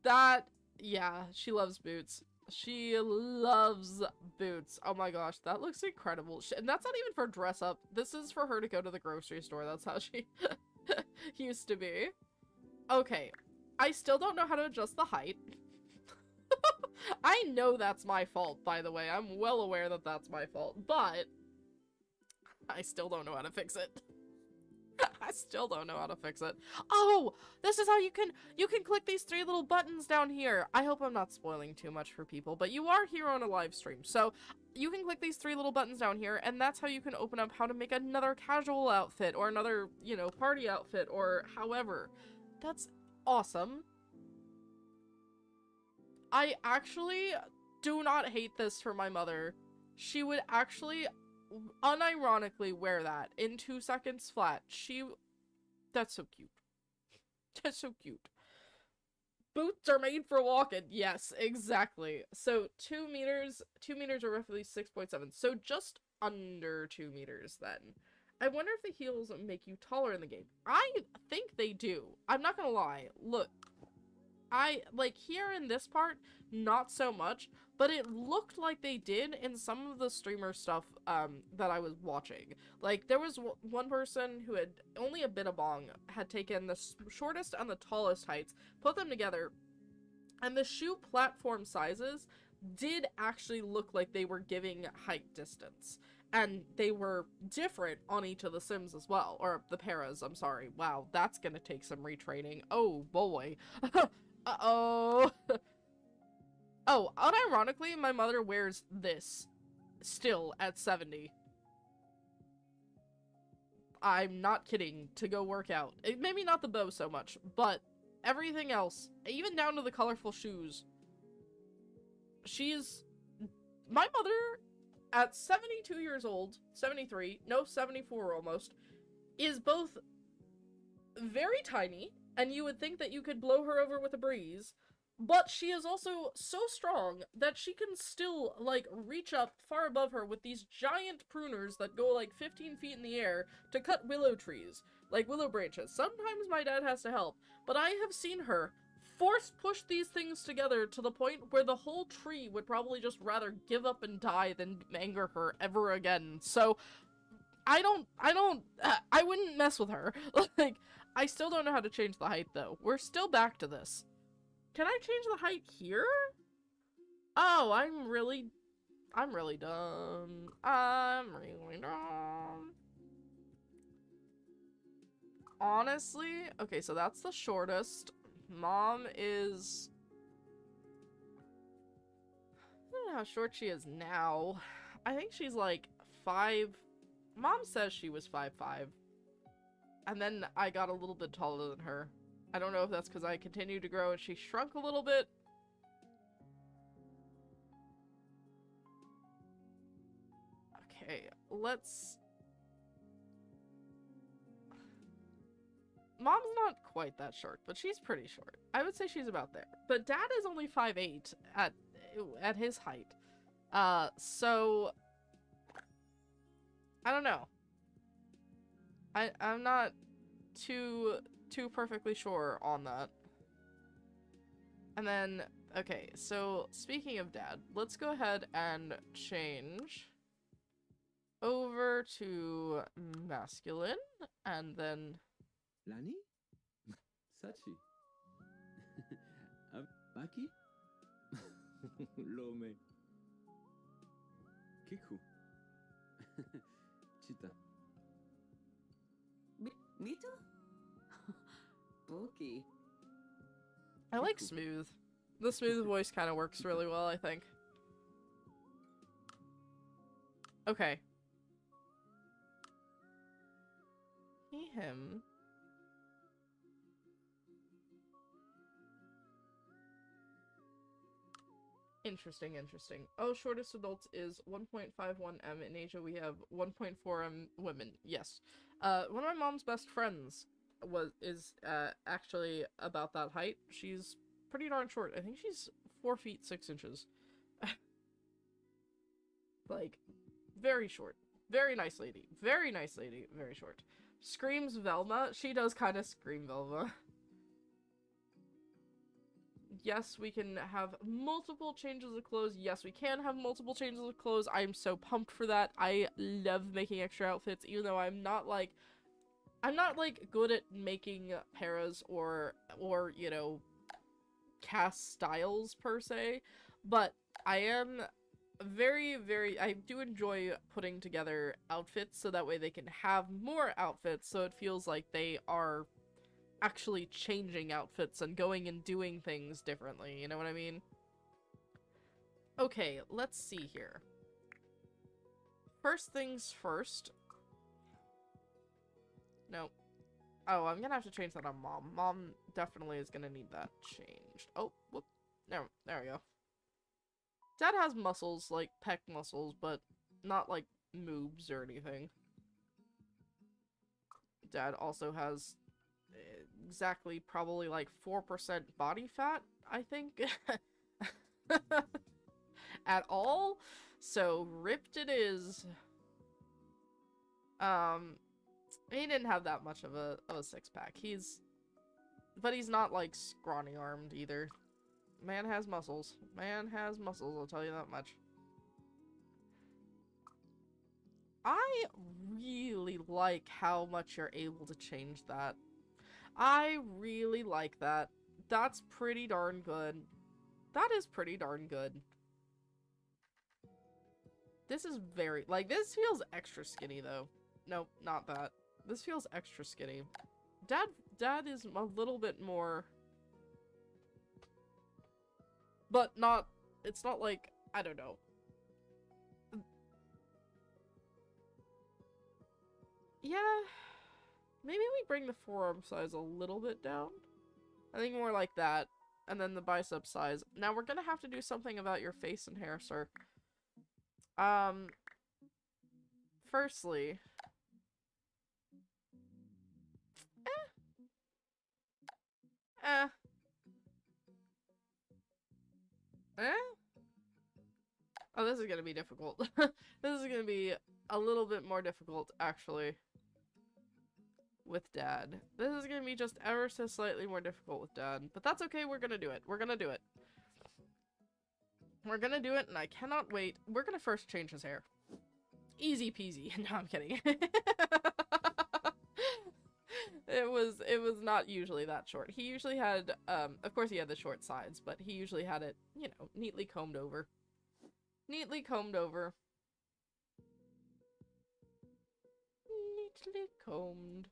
That, yeah, she loves boots. She loves boots. Oh my gosh, that looks incredible. And that's not even for dress up. This is for her to go to the grocery store. That's how she used to be. Okay, I still don't know how to adjust the height. I know that's my fault, by the way. I'm well aware that that's my fault, but I still don't know how to fix it. I still don't know how to fix it. Oh, this is how you can click these 3 little buttons down here. I hope I'm not spoiling too much for people, but you are here on a live stream. So you can click these 3 little buttons down here, and that's how you can open up how to make another casual outfit or another, you know, party outfit or however. That's awesome. I actually do not hate this for my mother. She would actually unironically wear that in 2 seconds flat. That's so cute. That's so cute. Boots are made for walking. Yes, exactly. So 2 meters are roughly 6.7. So just under 2 meters then. I wonder if the heels make you taller in the game. I think they do. I'm not gonna lie. Look. Like, here in this part, not so much, but it looked like they did in some of the streamer stuff, that I was watching. Like, there was one person who had only a bit of bong, had taken the shortest and the tallest heights, put them together, and the shoe platform sizes did actually look like they were giving height distance. And they were different on each of the Sims as well, or the paras, I'm sorry. Wow, that's gonna take some retraining. Oh, boy. Uh-oh. Oh, unironically, my mother wears this still at 70. I'm not kidding, to go work out. Maybe not the bow so much, but everything else, even down to the colorful shoes. My mother, at 72 years old, 73, no, 74 almost, is both very tiny, and you would think that you could blow her over with a breeze, but she is also so strong that she can still, like, reach up far above her with these giant pruners that go, like, 15 feet in the air to cut willow trees, like willow branches. Sometimes my dad has to help, but I have seen her force push these things together to the point where the whole tree would probably just rather give up and die than anger her ever again. So, I wouldn't mess with her. Like, I still don't know how to change the height, though. We're still back to this. Can I change the height here? Oh, I'm really I'm really dumb. I'm really dumb. Honestly, okay, so that's the shortest. Mom is... I don't know how short she is now. I think she's like 5... Mom says she was 5'5". And then I got a little bit taller than her. I don't know if that's because I continued to grow and she shrunk a little bit. Okay, let's... Mom's not quite that short, but she's pretty short. I would say she's about there. But Dad is only 5'8" at his height. So... I don't know. I'm not too perfectly sure on that. And then, okay, so speaking of Dad, let's go ahead and change over to masculine, and then... Lani? Sachi? Baki? Lome. Kiku. Chita. Mito? Boki. I like smooth. The smooth voice kind of works really well, I think. Okay. He, him. Interesting, interesting. Oh, shortest adults is 1.51 m. In Asia, we have 1.4 m women. Yes. One of my mom's best friends is actually about that height. She's pretty darn short. I think she's 4 feet 6 inches. Like, very short. Very nice lady. Very nice lady. Very short. Screams Velma. She does kind of scream Velma. Yes, we can have multiple changes of clothes. Yes, we can have multiple changes of clothes. I'm so pumped for that. I love making extra outfits, even though I'm not good at making paras or you know, cast styles per se, but I am I do enjoy putting together outfits so that way they can have more outfits, so it feels like they are actually changing outfits and going and doing things differently, you know what I mean? Okay, let's see here. First things first. No. Oh, I'm gonna have to change that on Mom. Mom definitely is gonna need that changed. Oh, whoop. There we go. Dad has muscles, like pec muscles, but not like moobs or anything. Dad also has exactly probably like 4% body fat, I think. At all. So ripped it is. He didn't have that much of a six-pack. But he's not like scrawny armed either. Man has muscles. Man has muscles, I'll tell you that much. I really like how much you're able to change that. I really like that. That's pretty darn good. That is pretty darn good. This is very, like, this feels extra skinny though. Nope, not that. This feels extra skinny. Dad is a little bit more, but not, it's not like, I don't know. Yeah, maybe we bring the forearm size a little bit down. I think more like that. And then the bicep size. Now we're gonna have to do something about your face and hair, sir. Firstly, oh, this is gonna be difficult. This is gonna be a little bit more difficult, actually, with Dad. This is gonna be just ever so slightly more difficult with Dad. But that's okay, we're gonna do it. We're gonna do it. We're gonna do it, and I cannot wait. We're gonna first change his hair. Easy peasy. No, I'm kidding. It was not usually that short. He usually had, of course he had the short sides, but he usually had it, you know, neatly combed over. Neatly combed over. Neatly combed.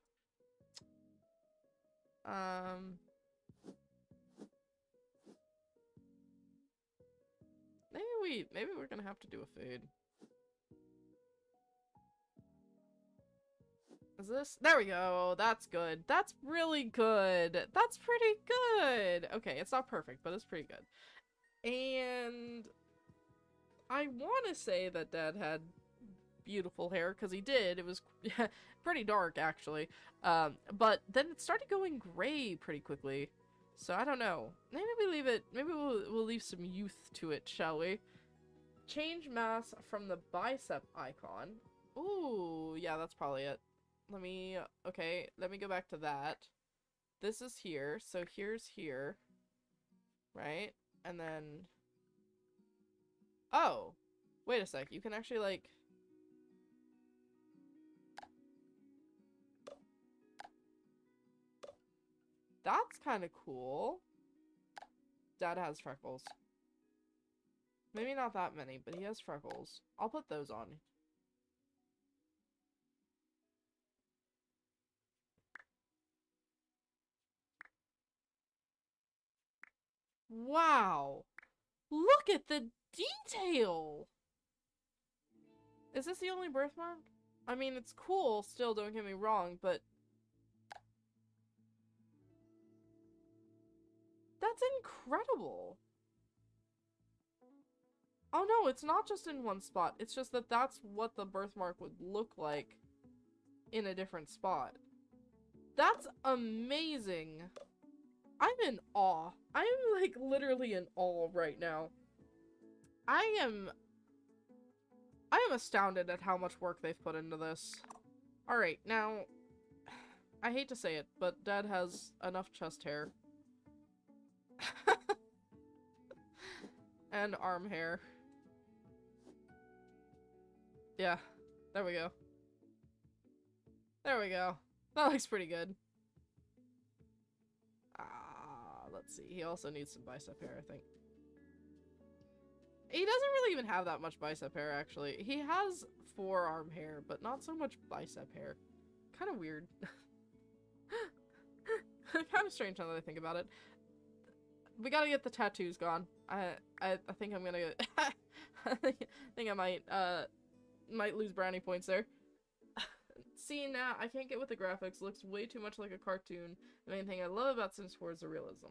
Maybe we're gonna have to do a fade. Is this? There we go. That's good. That's really good. That's pretty good. Okay, it's not perfect, but it's pretty good. And I want to say that Dad had beautiful hair, because he did. It was pretty dark, actually. But then it started going gray pretty quickly. So I don't know. Maybe we leave it. Maybe we'll leave some youth to it, shall we? Change mass from the bicep icon. Ooh, yeah, that's probably it. Let me go back to that. This is here, so here's here. Right? And then... Oh! Wait a sec, you can actually, like... That's kind of cool. Dad has freckles. Maybe not that many, but he has freckles. I'll put those on. Wow! Look at the detail! Is this the only birthmark? I mean, it's cool still, don't get me wrong, but... That's incredible! Oh no, it's not just in one spot. It's just that that's what the birthmark would look like in a different spot. That's amazing! I'm in awe. I'm like literally in awe right now. I am astounded at how much work they've put into this. Alright, now, I hate to say it, but Dad has enough chest hair. And arm hair. Yeah, there we go. There we go. That looks pretty good. Let's see. He also needs some bicep hair, I think. He doesn't really even have that much bicep hair, actually. He has forearm hair, but not so much bicep hair. Kind of weird. Kind of strange now that I think about it. We gotta get the tattoos gone. I think I'm gonna I think I might lose brownie points there. See, now I can't get with the graphics. Looks way too much like a cartoon. The main thing I love about Sims 4 is the realism.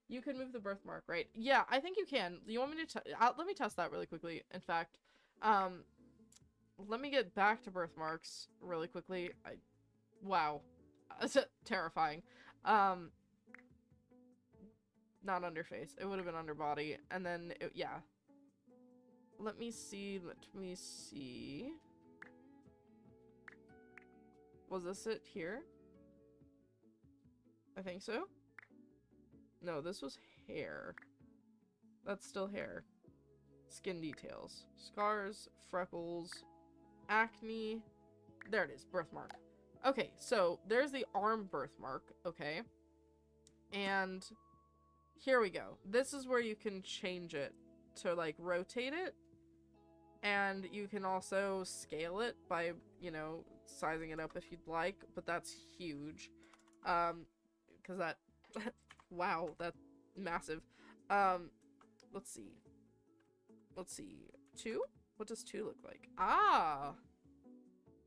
You can move the birthmark, right? Yeah, I think you can. You want me to let me test that really quickly. In fact, let me get back to birthmarks really quickly. Wow. That's terrifying. Not under face. It would have been under body. And then, yeah. Let me see. Was this it here? I think so. No, this was hair. That's still hair. Skin details. Scars, freckles, acne. There it is, birthmark. Okay, so there's the arm birthmark, okay? And here we go. This is where you can change it to, like, rotate it. And you can also scale it by, you know, sizing it up if you'd like, but that's huge. Because that... wow, that's massive. Let's see. 2? What does 2 look like? Ah!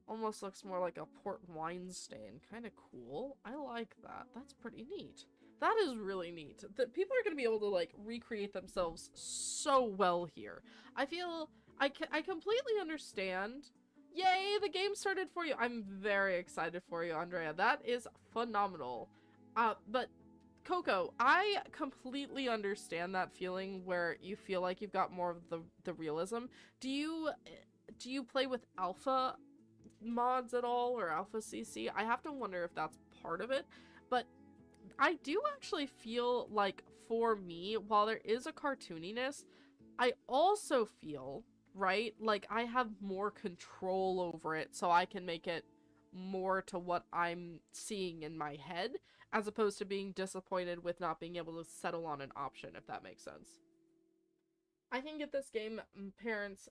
Almost looks more like a port wine stain. Kind of cool. I like that. That's pretty neat. That is really neat. That people are going to be able to, like, recreate themselves so well here. I feel... I completely understand. Yay, the game started for you. I'm very excited for you, Andrea. That is phenomenal. But Coco, I completely understand that feeling where you feel like you've got more of the realism. Do you play with alpha mods at all, or alpha CC? I have to wonder if that's part of it. But I do actually feel like, for me, while there is a cartooniness, I also feel, right, like I have more control over it, so I can make it more to what I'm seeing in my head, as opposed to being disappointed with not being able to settle on an option, if that makes sense. I can get this game, parents,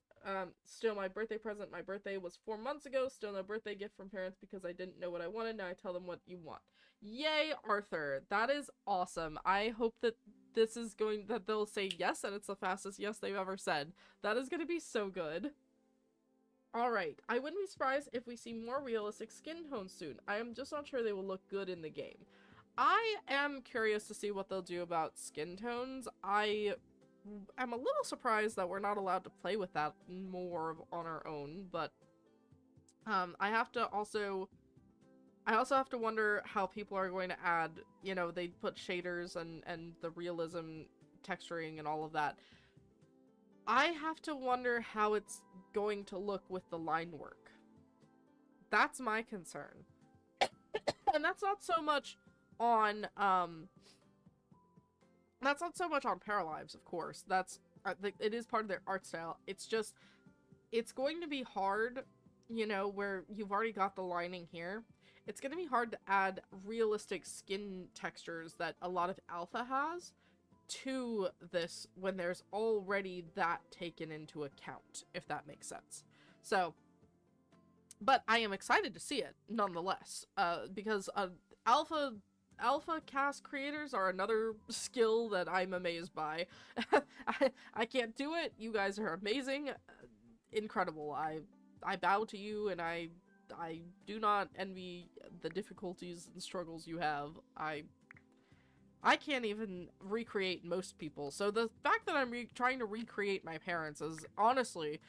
still my birthday present. My birthday was 4 months ago, still no birthday gift from parents because I didn't know what I wanted. Now I tell them what you want. Yay, Arthur. That is awesome. I hope that that they'll say yes, and it's the fastest yes they've ever said. That is going to be so good. Alright, I wouldn't be surprised if we see more realistic skin tones soon. I am just not sure they will look good in the game. I am curious to see what they'll do about skin tones. I'm a little surprised that we're not allowed to play with that more on our own, but I also have to wonder how people are going to add, you know, they put shaders and the realism texturing and all of that. I have to wonder how it's going to look with the line work. That's my concern. And that's not so much on Paralives, of course. That's it is part of their art style. It's just, it's going to be hard, you know, where you've already got the lining here. It's going to be hard to add realistic skin textures that a lot of alpha has to this when there's already that taken into account, if that makes sense. So, but I am excited to see it nonetheless, because alpha cast creators are another skill that I'm amazed by. I can't do it. You guys are amazing, incredible. I bow to you, and I do not envy the difficulties and struggles you have. I can't even recreate most people, so the fact that I'm trying to recreate my parents is honestly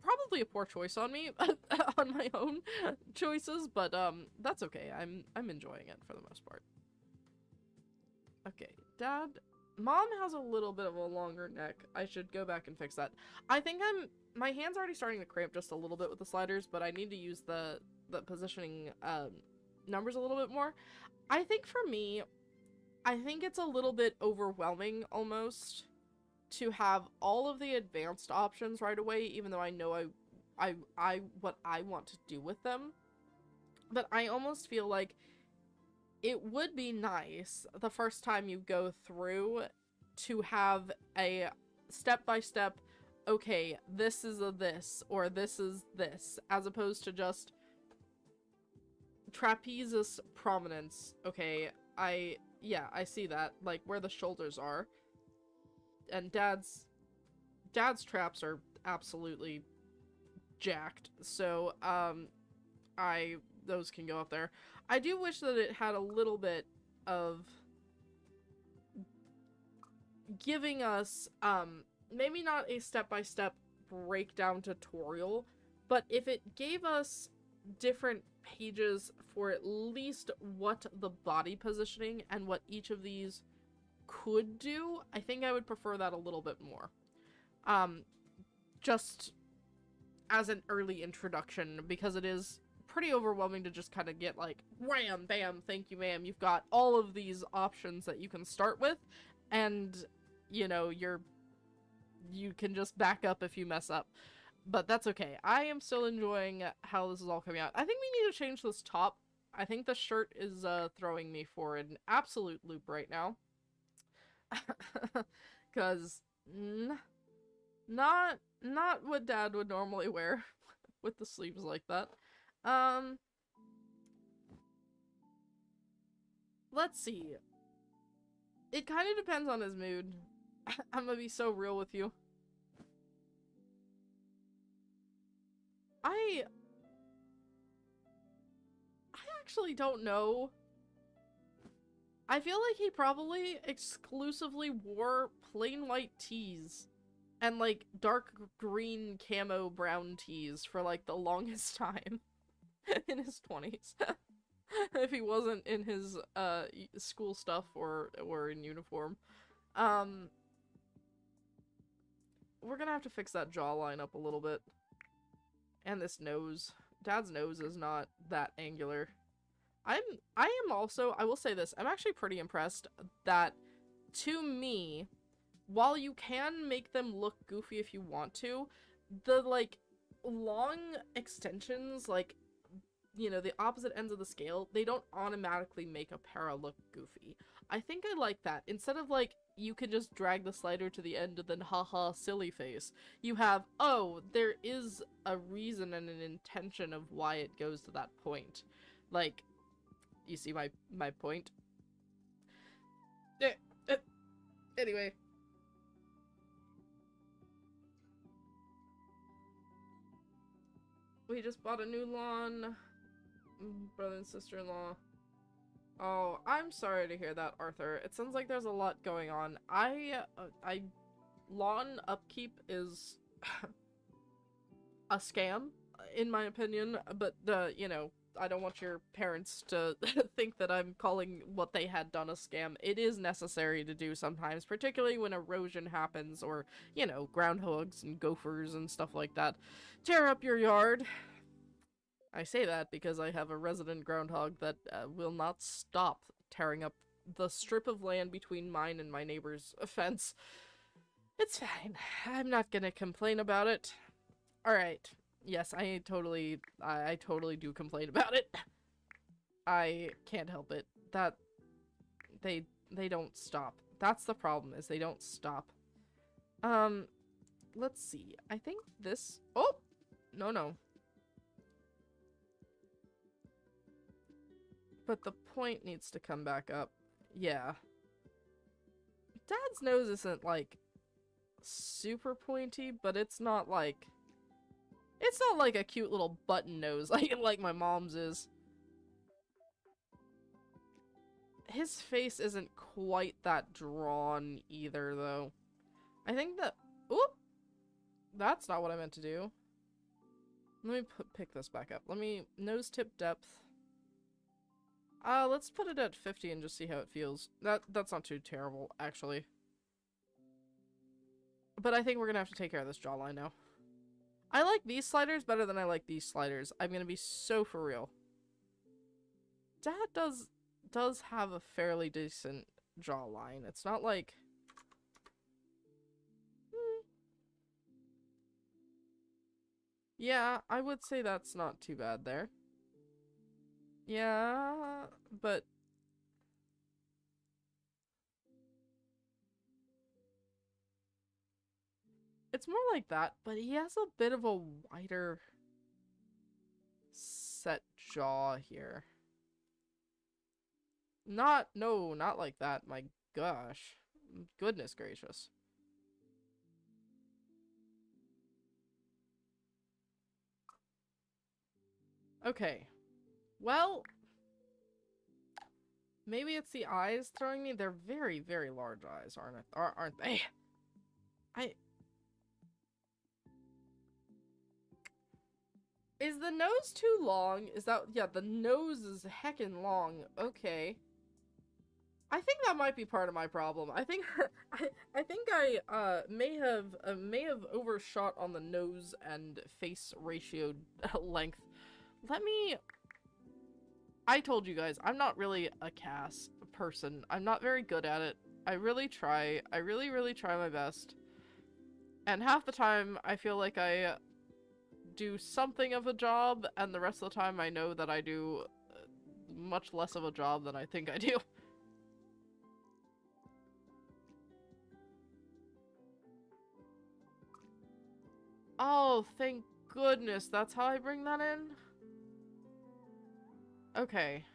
probably a poor choice on me, on my own choices, but that's okay. I'm enjoying it for the most part. Okay, Mom has a little bit of a longer neck. I should go back and fix that. I think my hand's already starting to cramp just a little bit with the sliders, but I need to use the positioning numbers a little bit more. I think for me, I think it's a little bit overwhelming almost to have all of the advanced options right away, even though I know what I want to do with them. But I almost feel like it would be nice the first time you go through to have a step-by-step, okay, this is a this, or this is this, as opposed to just trapezius prominence. Okay, yeah, I see that, like where the shoulders are. And Dad's traps are absolutely jacked, so those can go up there. I do wish that it had a little bit of giving us maybe not a step-by-step breakdown tutorial, but if it gave us different pages for at least what the body positioning and what each of these could do, I think I would prefer that a little bit more. Just as an early introduction, because it is pretty overwhelming to just kind of get like, wham, bam, thank you, ma'am, you've got all of these options that you can start with, and, you know, you can just back up if you mess up. But that's okay. I am still enjoying how this is all coming out. I think we need to change this top. I think the shirt is throwing me for an absolute loop right now. Because not what Dad would normally wear with the sleeves like that. Let's see. It kind of depends on his mood. I'm gonna be so real with you. I actually don't know. I feel like he probably exclusively wore plain white tees and like dark green camo brown tees for like the longest time in his 20s. If he wasn't in his school stuff or in uniform. We're gonna have to fix that jawline up a little bit. And this nose. Dad's nose is not that angular. I am also, I will say this, I'm actually pretty impressed that, to me, while you can make them look goofy if you want to, the, like, long extensions, like, you know, the opposite ends of the scale, they don't automatically make a para look goofy. I think I like that. Instead of, like, you can just drag the slider to the end and then haha silly face. You have, oh, there is a reason and an intention of why it goes to that point. Like, you see my point? Anyway. We just bought a new lawn. Brother and sister-in-law. Oh, I'm sorry to hear that, Arthur. It sounds like there's a lot going on. Lawn upkeep is a scam, in my opinion, but, you know, I don't want your parents to think that I'm calling what they had done a scam. It is necessary to do sometimes, particularly when erosion happens, or, you know, groundhogs and gophers and stuff like that. Tear up your yard. I say that because I have a resident groundhog that will not stop tearing up the strip of land between mine and my neighbor's fence. It's fine. I'm not gonna complain about it. Alright. Yes, I totally do complain about it. I can't help it. That they don't stop. That's the problem, is they don't stop. Let's see. I think this... Oh! No. But the point needs to come back up. Yeah. Dad's nose isn't, like, super pointy, but it's not like a cute little button nose like my mom's is. His face isn't quite that drawn either, though. I think that... Oop! That's not what I meant to do. Let me pick this back up. Let me... Nose tip depth. Let's put it at 50 and just see how it feels. That's not too terrible, actually. But I think we're gonna have to take care of this jawline now. I like these sliders better than I like these sliders. I'm gonna be so for real. Dad does have a fairly decent jawline. It's not like... Yeah, I would say that's not too bad there. Yeah, but... It's more like that, but he has a bit of a wider set jaw here. No, not like that, my gosh. Goodness gracious. Okay. Well, maybe it's the eyes throwing me. They're very, very large eyes, aren't they? Is the nose too long? Is that... Yeah, the nose is heckin' long. Okay. I think that might be part of my problem. I think I may have overshot on the nose and face ratio length. I told you guys, I'm not really a cast person. I'm not very good at it. I really try. I really try my best. And half the time, I feel like I do something of a job, and the rest of the time I know that I do much less of a job than I think I do. Oh, thank goodness, that's how I bring that in? Okay.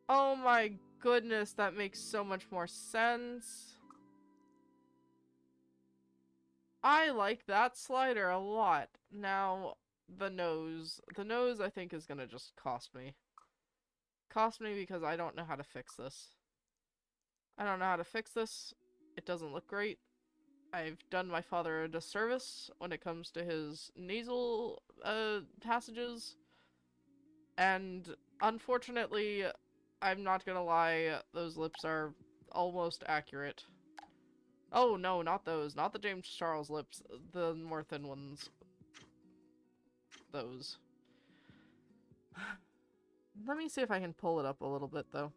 Oh my goodness, that makes so much more sense. I like that slider a lot. Now, the nose. The nose, I think, is gonna just cost me. Cost me because I don't know how to fix this. I don't know how to fix this. It doesn't look great. I've done my father a disservice when it comes to his nasal passages. And unfortunately, I'm not gonna lie, those lips are almost accurate. Oh no, not those. Not the James Charles lips. The more thin ones. Those. Let me see if I can pull it up a little bit, though.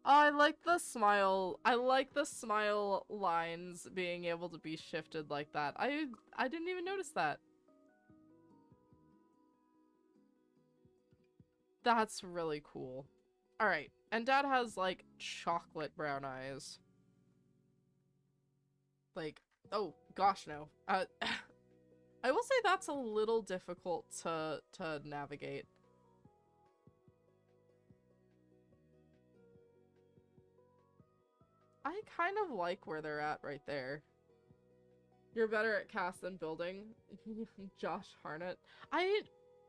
Oh, I like the smile. I like the smile lines being able to be shifted like that. I didn't even notice that. That's really cool. Alright, and Dad has, like, chocolate brown eyes. Like, oh, gosh, no. I will say that's a little difficult to navigate. I kind of like where they're at right there. You're better at cast than building. Josh Harnett. I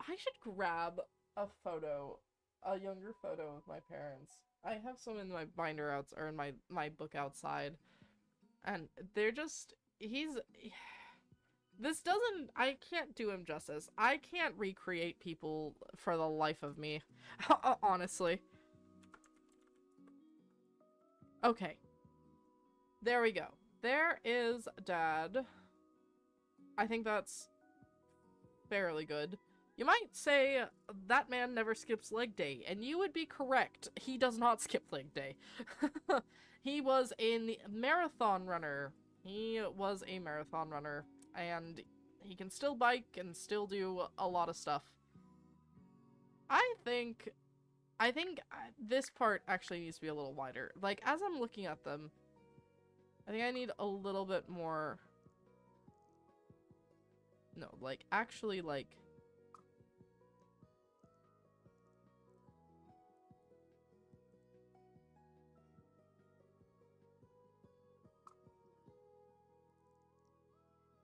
should grab a photo, a younger photo of my parents. I have some in my binder outs or in my book outside. And they're just this doesn't, I can't do him justice. I can't recreate people for the life of me. Honestly. Okay. There we go. There is Dad. I think that's fairly good. You might say that man never skips leg day, and you would be correct. He does not skip leg day. He was a marathon runner. He was a marathon runner, and he can still bike and still do a lot of stuff. I think this part actually needs to be a little wider. Like, as I'm looking at them, I think I need a little bit more... No, like, actually, like...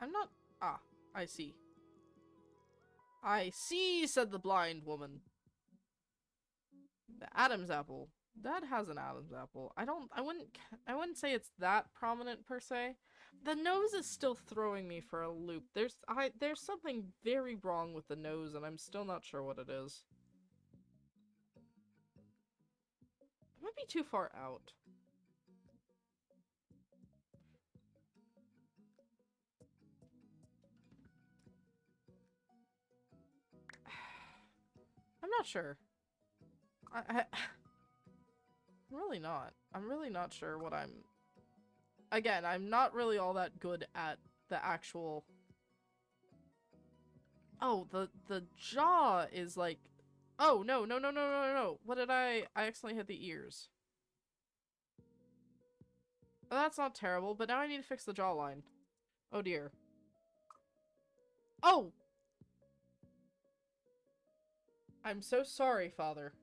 I'm not... Ah, I see. I see, said the blind woman. The Adam's apple. Dad has an Adam's apple. I wouldn't say it's that prominent per se. The nose is still throwing me for a loop. There's something very wrong with the nose, and I'm still not sure what it is. It might be too far out. I'm not sure. I'm really not. I'm really not sure what I'm... Again, I'm not really all that good at the actual... Oh, the jaw is like... Oh, no. What did I accidentally hit the ears. Oh, that's not terrible, but now I need to fix the jawline. Oh, dear. Oh! I'm so sorry, Father.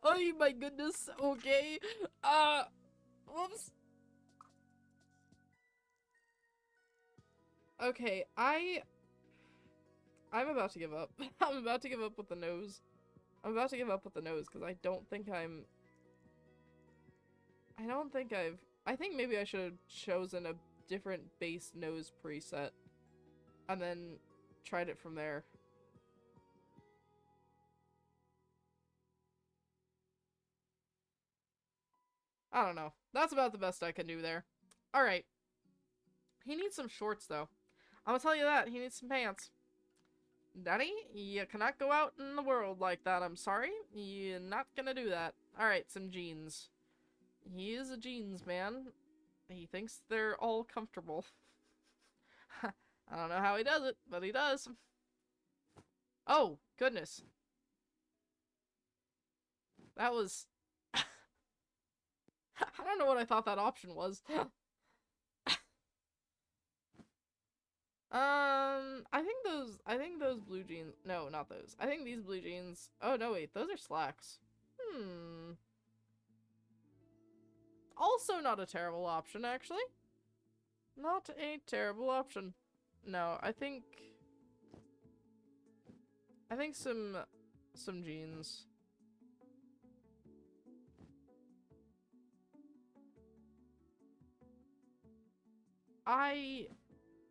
Oh my goodness, okay. Whoops. Okay, I'm about to give up. I'm about to give up with the nose. I'm about to give up with the nose because I think maybe I should have chosen a different base nose preset and then tried it from there. I don't know. That's about the best I can do there. Alright. He needs some shorts, though. I'm gonna tell you that. He needs some pants. Daddy, you cannot go out in the world like that. I'm sorry. You're not gonna do that. Alright, some jeans. He is a jeans man. He thinks they're all comfortable. I don't know how he does it, but he does. Oh, goodness. That was... I don't know what I thought that option was. I think those blue jeans, no, not those. I think these blue jeans, oh no wait, those are slacks. Also not a terrible option, actually. Not a terrible option. No, I think some jeans.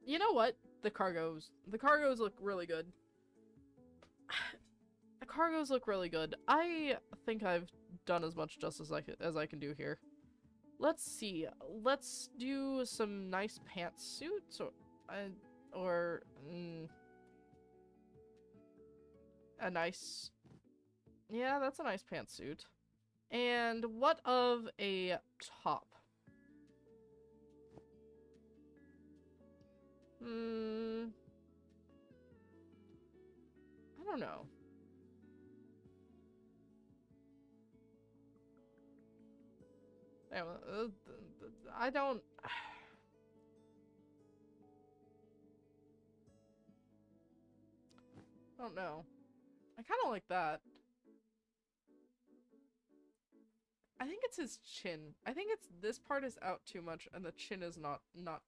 You know what? The cargos look really good. The cargos look really good. I think I've done as much justice as I can do here. Let's see. Let's do some nice pantsuits or a nice... Yeah, that's a nice pantsuit. And what of a top? don't know. I don't... I don't know. I kind of like that. I think it's his chin. I think it's this part is out too much and the chin is not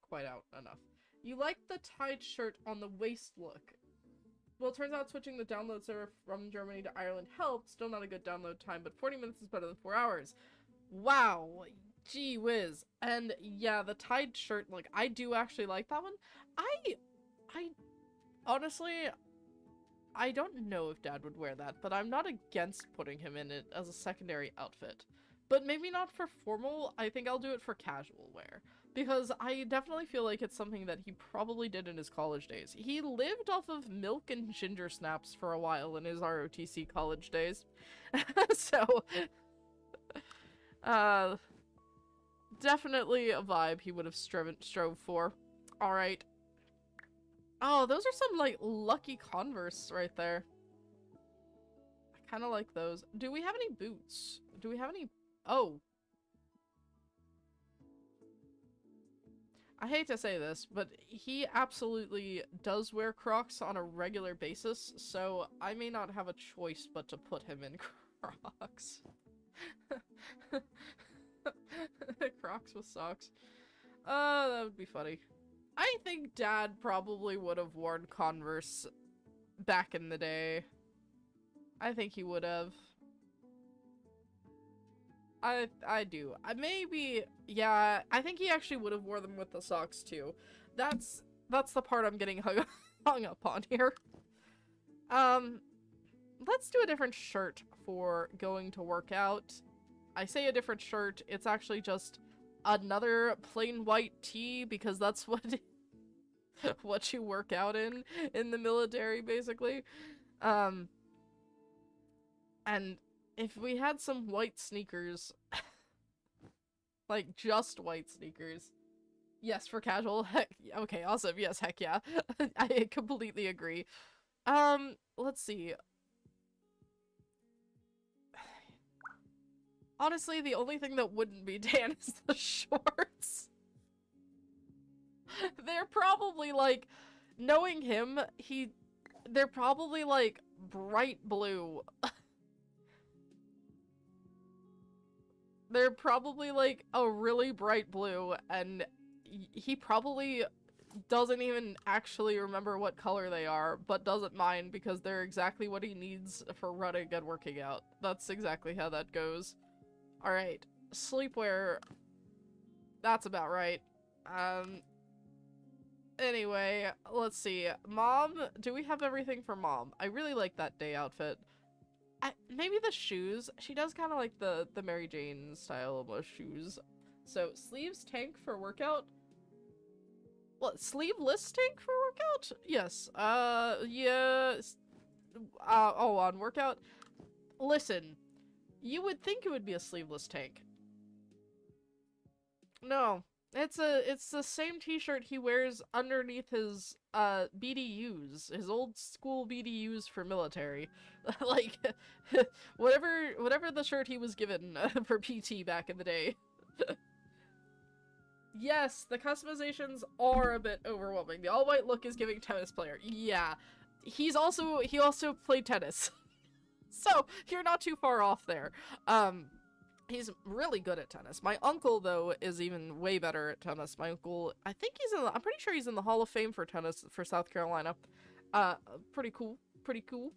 quite out enough. You like the tied shirt on the waist look. Well, it turns out switching the download server from Germany to Ireland helped. Still not a good download time, but 40 minutes is better than 4 hours. Wow. Gee whiz. And yeah, the tied shirt, like, I do actually like that one. I honestly, I don't know if Dad would wear that, but I'm not against putting him in it as a secondary outfit. But maybe not for formal. I think I'll do it for casual wear. Because I definitely feel like it's something that he probably did in his college days. He lived off of milk and ginger snaps for a while in his ROTC college days. So, definitely a vibe he would have strove for. Alright. Oh, those are some, like, lucky Converse right there. I kind of like those. Do we have any boots? Do we have any... Oh. I hate to say this, but he absolutely does wear Crocs on a regular basis, so I may not have a choice but to put him in Crocs. Crocs with socks. That would be funny. I think Dad probably would have worn Converse back in the day. I think he would have. I do. Maybe, yeah, I think he actually would have wore them with the socks too. That's the part I'm getting hung up on here. Let's do a different shirt for going to work out. I say a different shirt, it's actually just another plain white tee because that's what you work out in the military, basically. And if we had some white sneakers, like just white sneakers, yes, for casual, heck, okay, awesome, yes, heck yeah, I completely agree. Let's see. Honestly, the only thing that wouldn't be tan is the shorts. They're probably, like, knowing him, they're probably, like, bright blue. They're probably, like, a really bright blue, and he probably doesn't even actually remember what color they are, but doesn't mind because they're exactly what he needs for running and working out. That's exactly how that goes. Alright, sleepwear. That's about right. Anyway, let's see. Mom, do we have everything for Mom? I really like that day outfit. Maybe the shoes. She does kind of like the Mary Jane style of shoes. So, sleeves tank for workout? What, sleeveless tank for workout? Yes. Yes. Oh, on workout? Listen, you would think it would be a sleeveless tank. No. It's the same t-shirt he wears underneath his BDUs, his old school BDUs for military. Like whatever the shirt he was given for PT back in the day. Yes, the customizations are a bit overwhelming. The all-white look is giving tennis player. Yeah. He also played tennis. So, you're not too far off there. He's really good at tennis. My uncle, though, is even way better at tennis. My uncle, I'm pretty sure he's in the Hall of Fame for tennis for South Carolina. Pretty cool. Pretty cool.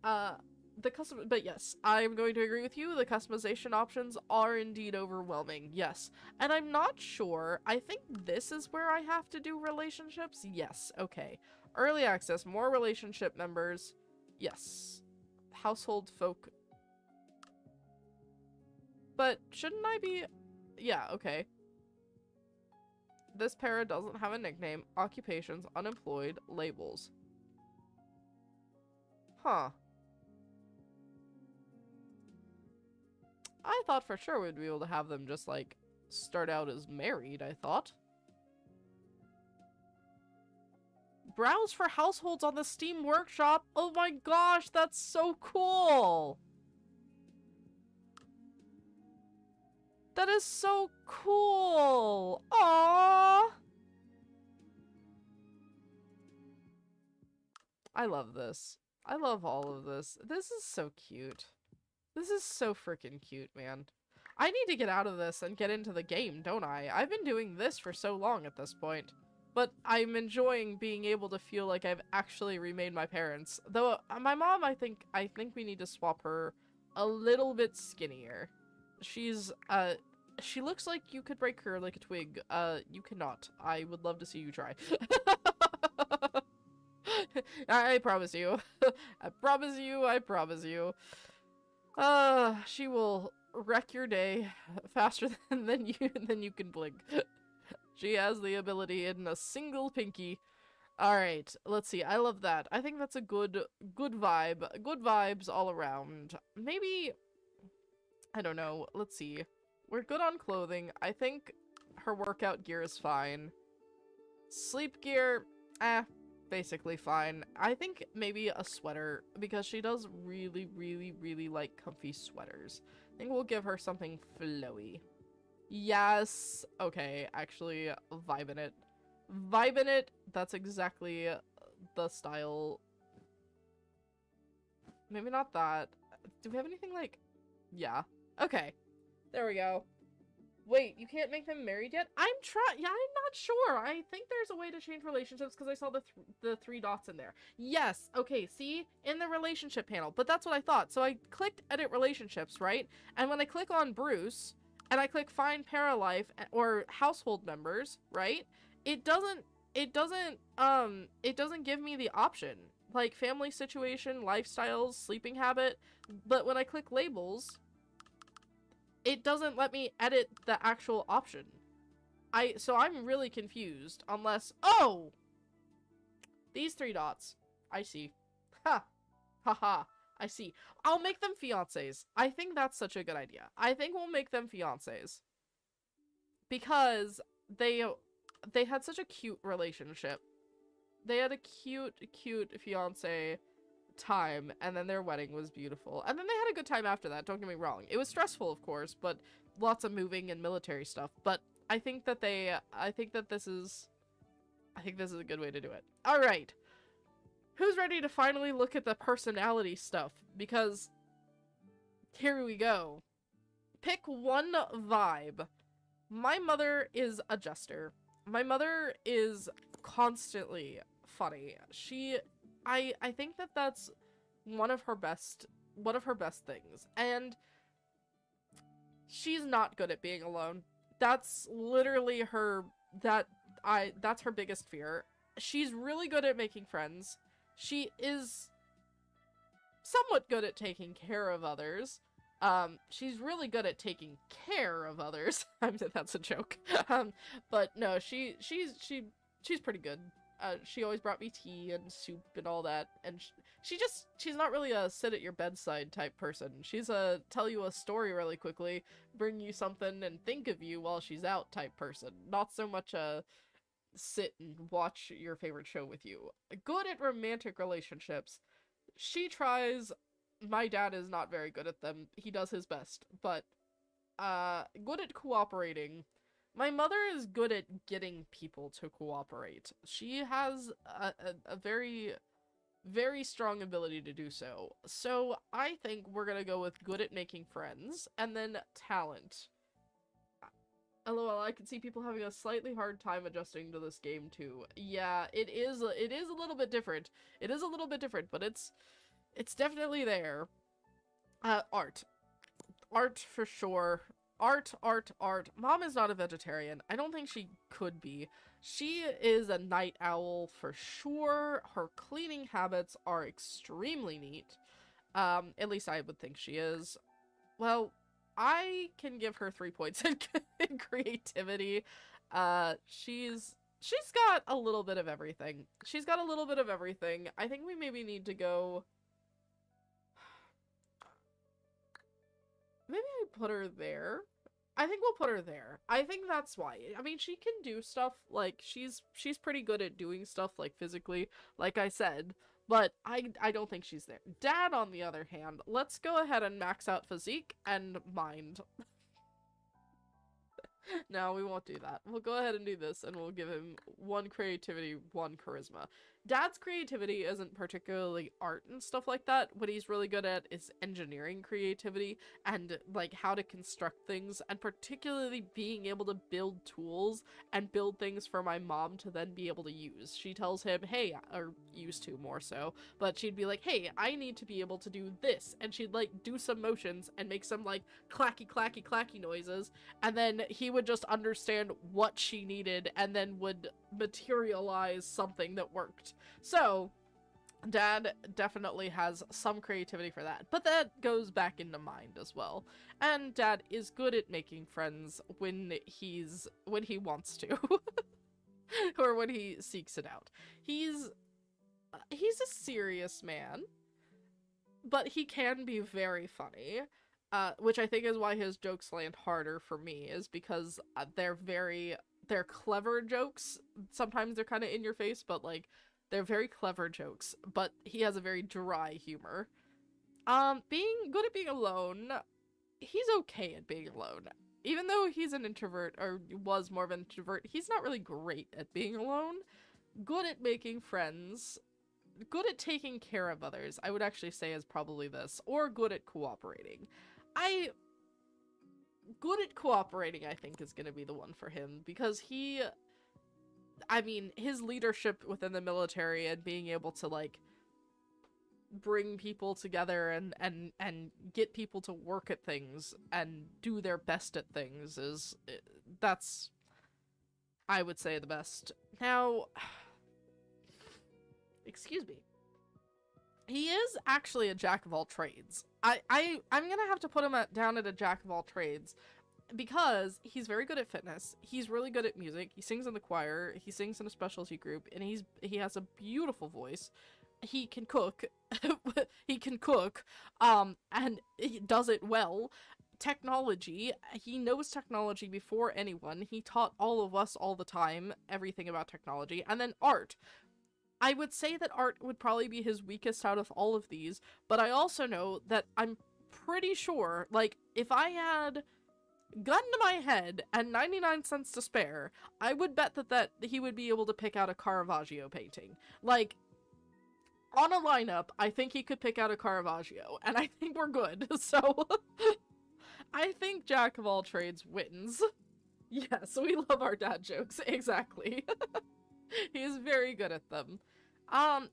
But yes, I'm going to agree with you. The customization options are indeed overwhelming. Yes. And I'm not sure. I think this is where I have to do relationships. Yes. Okay. Early access, more relationship members. Yes. Household folk. But shouldn't I be... Yeah, okay. This para doesn't have a nickname. Occupations, unemployed, labels. Huh. I thought for sure we'd be able to have them just, like, start out as married, I thought. browse for households on the Steam Workshop. Oh my gosh, that's so cool. That is so cool. Aww. I love this. I love all of this. This is so cute. This is so freaking cute, man. I need to get out of this and get into the game, don't I? I've been doing this for so long at this point. But I'm enjoying being able to feel like I've actually remade my parents. Though, my mom, I think we need to swap her a little bit skinnier. She's, she looks like you could break her like a twig. You cannot. I would love to see you try. I promise you. I promise you, I promise you. She will wreck your day faster than you can blink. She has the ability in a single pinky. Alright, let's see. I love that. I think that's a good vibe. Good vibes all around. Maybe, I don't know. Let's see. We're good on clothing. I think her workout gear is fine. Sleep gear, basically fine. I think maybe a sweater, because she does really, really, really like comfy sweaters. I think we'll give her something flowy. Yes. Okay, actually, vibe in it. Vibe in it. That's exactly the style. Maybe not that. Do we have anything like... Yeah. Okay. There we go. Wait, you can't make them married yet? Yeah, I'm not sure. I think there's a way to change relationships because I saw the three dots in there. Yes, okay, see? In the relationship panel. But that's what I thought. So I clicked edit relationships, right? And when I click on Bruce, and I click find Paralife or household members, right? It doesn't give me the option. Like family situation, lifestyles, sleeping habit. But when I click labels, it doesn't let me edit the actual option. So I'm really confused, unless, oh! These three dots. I see. Ha! Haha. I see. I'll make them fiancés. I think that's such a good idea. I think we'll make them fiancés. Because they had such a cute relationship. They had a cute fiancé time, and then their wedding was beautiful. And then they had a good time after that, don't get me wrong. It was stressful, of course, but lots of moving and military stuff. But I think that this is a good way to do it. Alright. Who's ready to finally look at the personality stuff? Because here we go. Pick one vibe. My mother is a jester. My mother is constantly funny. I think that that's one of her best things. And she's not good at being alone. That's literally that's her biggest fear. She's really good at making friends. She is somewhat good at taking care of others. She's really good at taking care of others. That's a joke. But no, she's pretty good. She always brought me tea and soup and all that, and she's not really a sit at your bedside type person. She's a tell you a story really quickly, bring you something and think of you while she's out type person. Not so much a sit and watch your favorite show with you. Good at romantic relationships. She tries. My dad is not very good at them. He does his best, but good at cooperating. My mother is good at getting people to cooperate. She has a very, very strong ability to do so. So I think we're gonna go with good at making friends, and then talent. LOL, I can see people having a slightly hard time adjusting to this game too. Yeah, it is a little bit different. It is a little bit different, but it's definitely there. Art. Art for sure. Art. Mom is not a vegetarian. I don't think she could be. She is a night owl for sure. Her cleaning habits are extremely neat. At least I would think she is. Well, I can give her 3 points in creativity. She's got a little bit of everything. She's got a little bit of everything. I think we maybe need to go... Maybe I put her there. I think we'll put her there. I think that's why. I mean, she can do stuff, like, she's pretty good at doing stuff, like, physically, like I said, but I don't think she's there. Dad, on the other hand, let's go ahead and max out physique and mind. No, we won't do that. We'll go ahead and do this, and we'll give him 1 creativity, 1 charisma. Dad's creativity isn't particularly art and stuff like that. What he's really good at is engineering creativity and, like, how to construct things, and particularly being able to build tools and build things for my mom to then be able to use. She tells him, hey, or used to more so, but she'd be like, hey, I need to be able to do this, and she'd, like, do some motions and make some, like, clacky, clacky, clacky noises, and then he would just understand what she needed and then would materialize something that worked. So, Dad definitely has some creativity for that, but that goes back into mind as well. And Dad is good at making friends when he wants to, or when he seeks it out. He's a serious man, but he can be very funny. Which I think is why his jokes land harder for me, is because they're clever jokes. Sometimes they're kind of in your face, but, like, they're very clever jokes, but he has a very dry humor. Being good at being alone, he's okay at being alone. Even though he's an introvert, or was more of an introvert, he's not really great at being alone. Good at making friends. Good at taking care of others, I would actually say, is probably this. Or good at cooperating. Good at cooperating, I think, is gonna be the one for him, because I mean, his leadership within the military and being able to, like, bring people together and get people to work at things and do their best at things that's, I would say, the best. Now, excuse me. He is actually a jack of all trades. I'm gonna have to put him down at a jack of all trades, because he's very good at fitness. He's really good at music. He sings in the choir. He sings in a specialty group, and he has a beautiful voice. He can cook. He can cook, and he does it well. Technology. He knows technology before anyone. He taught all of us all the time everything about technology. And then art. I would say that art would probably be his weakest out of all of these, but I also know that I'm pretty sure, like, if I had gun to my head and 99 cents to spare, I would bet that he would be able to pick out a Caravaggio painting. Like, on a lineup, I think he could pick out a Caravaggio, and I think we're good. So, I think Jack of all trades wins. Yes, we love our dad jokes. Exactly. He is very good at them.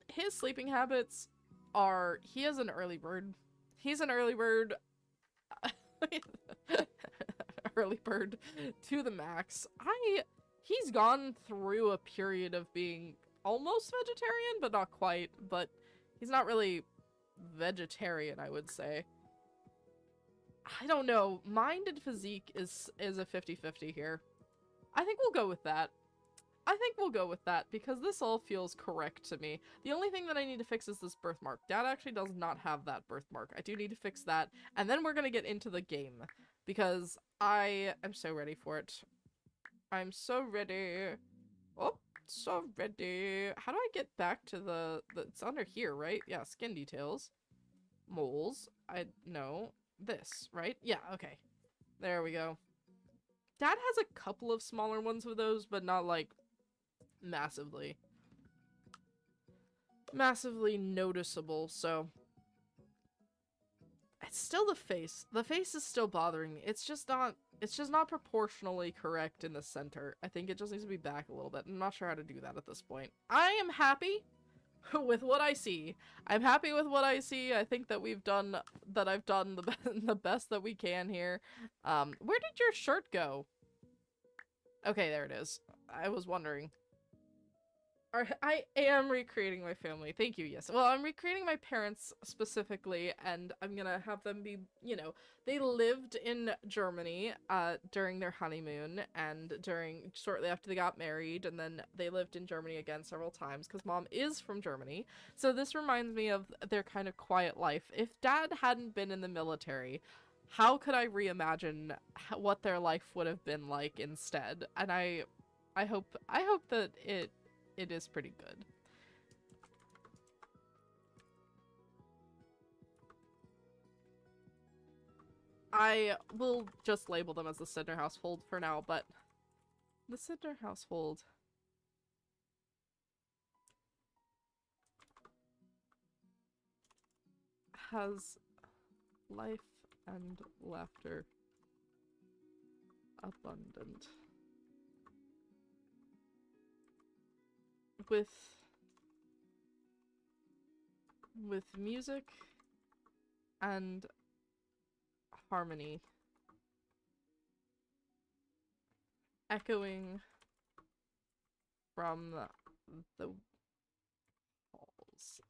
His sleeping habits are, he is an early bird. He's an early bird. Early bird to the max. He's gone through a period of being almost vegetarian, but not quite, but he's not really vegetarian, I would say. I don't know. Mind and physique is a 50-50 here. I think we'll go with that. Because this all feels correct to me. The only thing that I need to fix is this birthmark. Dad actually does not have that birthmark. I do need to fix that, and then we're gonna get into the game, because I am so ready for it. I'm so ready. Oh, so ready. How do I get back to the it's under here, right? Yeah, skin details. Moles. No. This, right? Yeah, okay. There we go. Dad has a couple of smaller ones of those, but not, like, massively noticeable. So it's still the face. The face is still bothering me. It's just not proportionally correct in the center. I think it just needs to be back a little bit. I'm not sure how to do that at this point. I am happy with what I see. I'm happy with what I see. I think that I've done the best that we can here. Where did your shirt go? Okay, there it is. I was wondering. I am recreating my family. Thank you, yes. Well, I'm recreating my parents specifically, and I'm gonna have them be, you know, they lived in Germany during their honeymoon, and shortly after they got married, and then they lived in Germany again several times, because Mom is from Germany. So this reminds me of their kind of quiet life. If Dad hadn't been in the military, how could I reimagine what their life would have been like instead? And I hope that it is pretty good. I will just label them as the Sidner household for now, but the Sidner household has life and laughter abundant. With music and harmony echoing from the halls,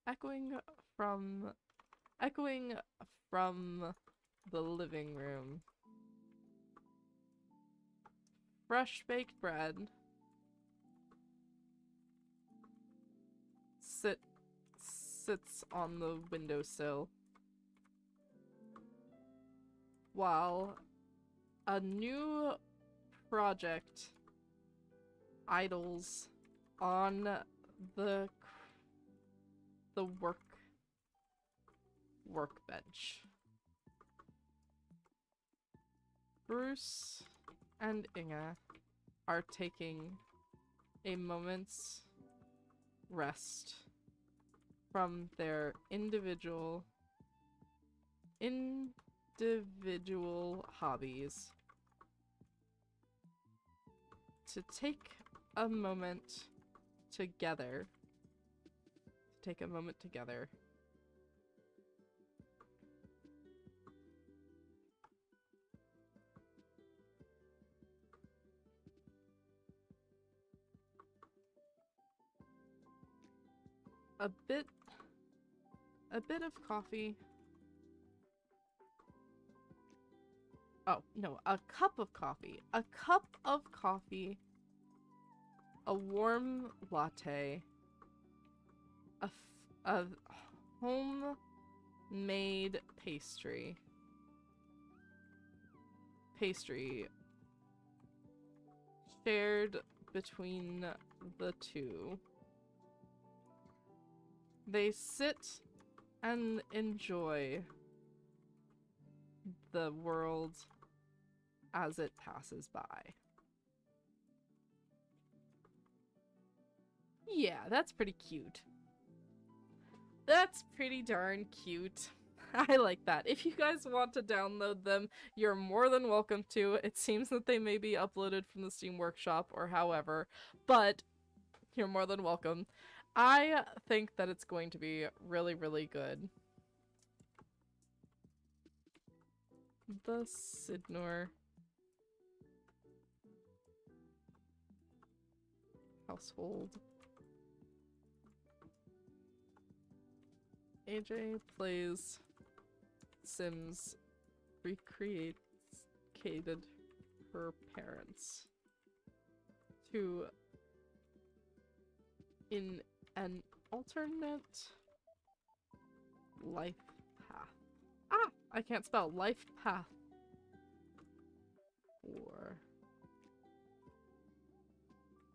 echoing from the living room. Fresh baked bread sits on the windowsill, while a new project idles on the workbench. Bruce and Inga are taking a moment's rest from their individual hobbies to take a moment together. A bit of coffee. Oh, no, a cup of coffee. A cup of coffee. A warm latte. A homemade pastry. Shared between the two. They sit and enjoy the world as it passes by. Yeah, that's pretty cute. That's pretty darn cute. I like that. If you guys want to download them, you're more than welcome to. It seems that they may be uploaded from the Steam Workshop or however, but you're more than welcome. I think that it's going to be really, really good. The Sidnor household. AJ plays Sims, recreated her parents to in an alternate life path. Ah! I can't spell. Life path. Or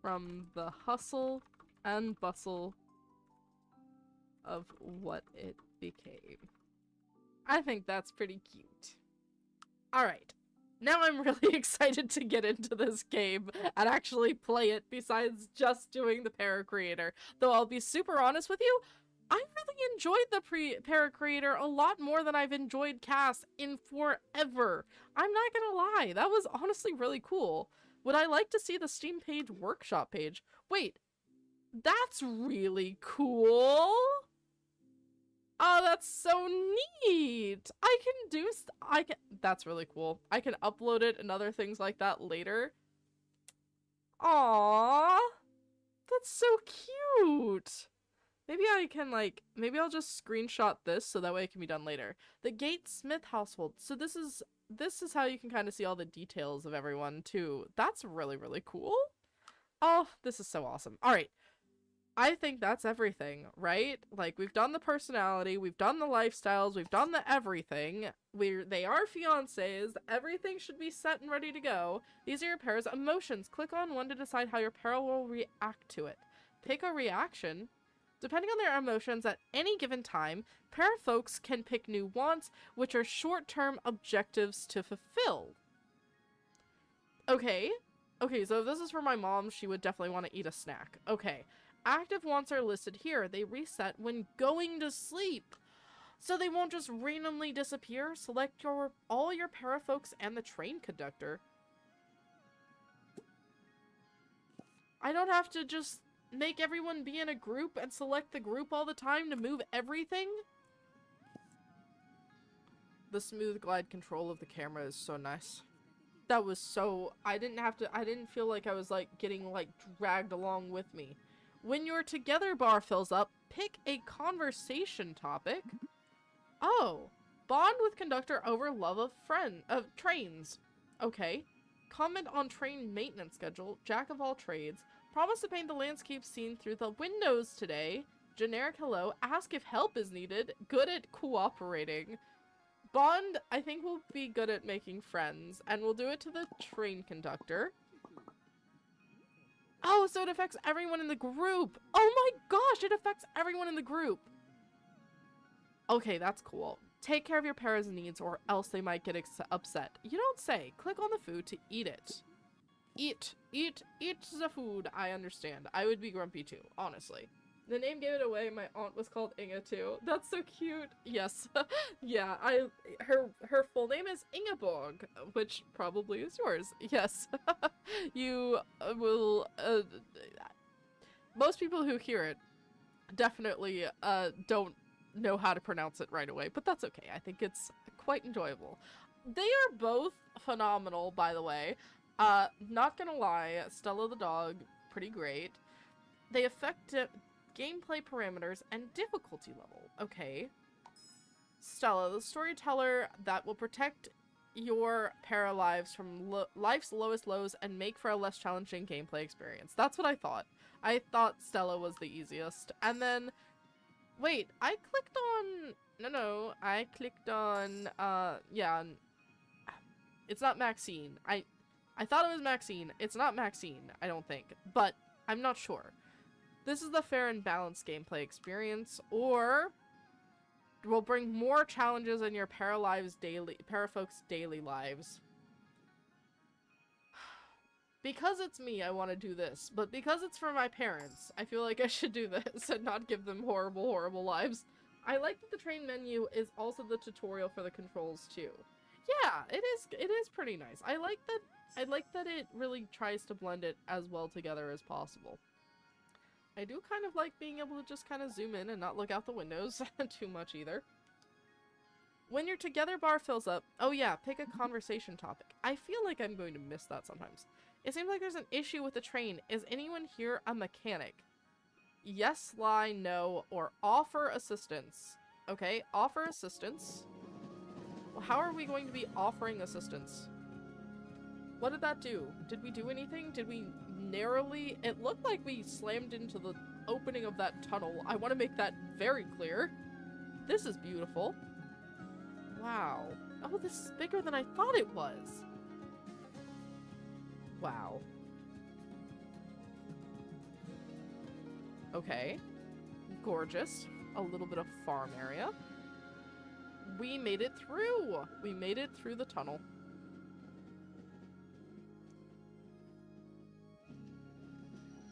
from the hustle and bustle of what it became. I think that's pretty cute. Alright. Now I'm really excited to get into this game and actually play it besides just doing the Para Creator. Though I'll be super honest with you, I really enjoyed the Para Creator a lot more than I've enjoyed Cast in forever. I'm not gonna lie, that was honestly really cool. Would I like to see the Steam page workshop page? Wait, that's really cool! Oh, that's so neat! That's really cool. I can upload it and other things like that later. Aww! That's so cute! Maybe I'll just screenshot this so that way it can be done later. The Gates Smith household. So this is how you can kind of see all the details of everyone too. That's really, really cool. Oh, this is so awesome. Alright. I think that's everything, right? Like, we've done the personality, we've done the lifestyles, we've done the everything. They are fiancés. Everything should be set and ready to go. These are your pair's emotions. Click on one to decide how your pair will react to it. Pick a reaction. Depending on their emotions at any given time, pair folks can pick new wants, which are short-term objectives to fulfill. Okay. Okay, so if this is for my mom, she would definitely want to eat a snack. Okay. Active wants are listed here. They reset when going to sleep. So they won't just randomly disappear. Select all your parafolks and the train conductor. I don't have to just make everyone be in a group and select the group all the time to move everything. The smooth glide control of the camera is so nice. That was so... I didn't feel like I was like getting like dragged along with me. When your together bar fills up, pick a conversation topic. Oh, bond with conductor over love of trains. Okay. Comment on train maintenance schedule, jack of all trades. Promise to paint the landscape scene through the windows today. Generic hello, ask if help is needed. Good at cooperating. Bond, I think we'll be good at making friends, and we'll do it to the train conductor. Oh, so it affects everyone in the group. Oh my gosh, it affects everyone in the group. Okay, that's cool. Take care of your pair's needs or else they might get upset. You don't say. Click on the food to eat it. Eat the food. I understand. I would be grumpy too, honestly. The name gave it away. My aunt was called Inga too. That's so cute. Yes. Yeah, her full name is Ingeborg, which probably is yours. Yes. You will most people who hear it definitely don't know how to pronounce it right away, but that's okay. I think it's quite enjoyable. They are both phenomenal, by the way. Not gonna lie, Stella the dog, pretty great. They affect gameplay parameters and difficulty level. Okay. Stella, the storyteller that will protect your paralives from life's lowest lows and make for a less challenging gameplay experience. That's what I thought. I thought Stella was the easiest. And then, wait, I clicked on, no, I clicked on, yeah, it's not Maxine. I thought it was Maxine. It's not Maxine, I don't think, but I'm not sure. This is the fair and balanced gameplay experience, or will bring more challenges in your parafolks' daily lives. Because it's me, I want to do this, but because it's for my parents, I feel like I should do this and not give them horrible, horrible lives. I like that the train menu is also the tutorial for the controls too. Yeah, it is pretty nice. I like that it really tries to blend it as well together as possible. I do kind of like being able to just kind of zoom in and not look out the windows too much either. When your together bar fills up, oh yeah, pick a conversation topic. I feel like I'm going to miss that sometimes. It seems like there's an issue with the train. Is anyone here a mechanic? Yes, lie, no, or offer assistance. Okay, offer assistance. Well, how are we going to be offering assistance? What did that do? Did we do anything? Did we narrowly... It looked like we slammed into the opening of that tunnel. I want to make that very clear. This is beautiful. Wow. Oh, this is bigger than I thought it was. Wow. Okay. Gorgeous. A little bit of farm area. We made it through. We made it through the tunnel.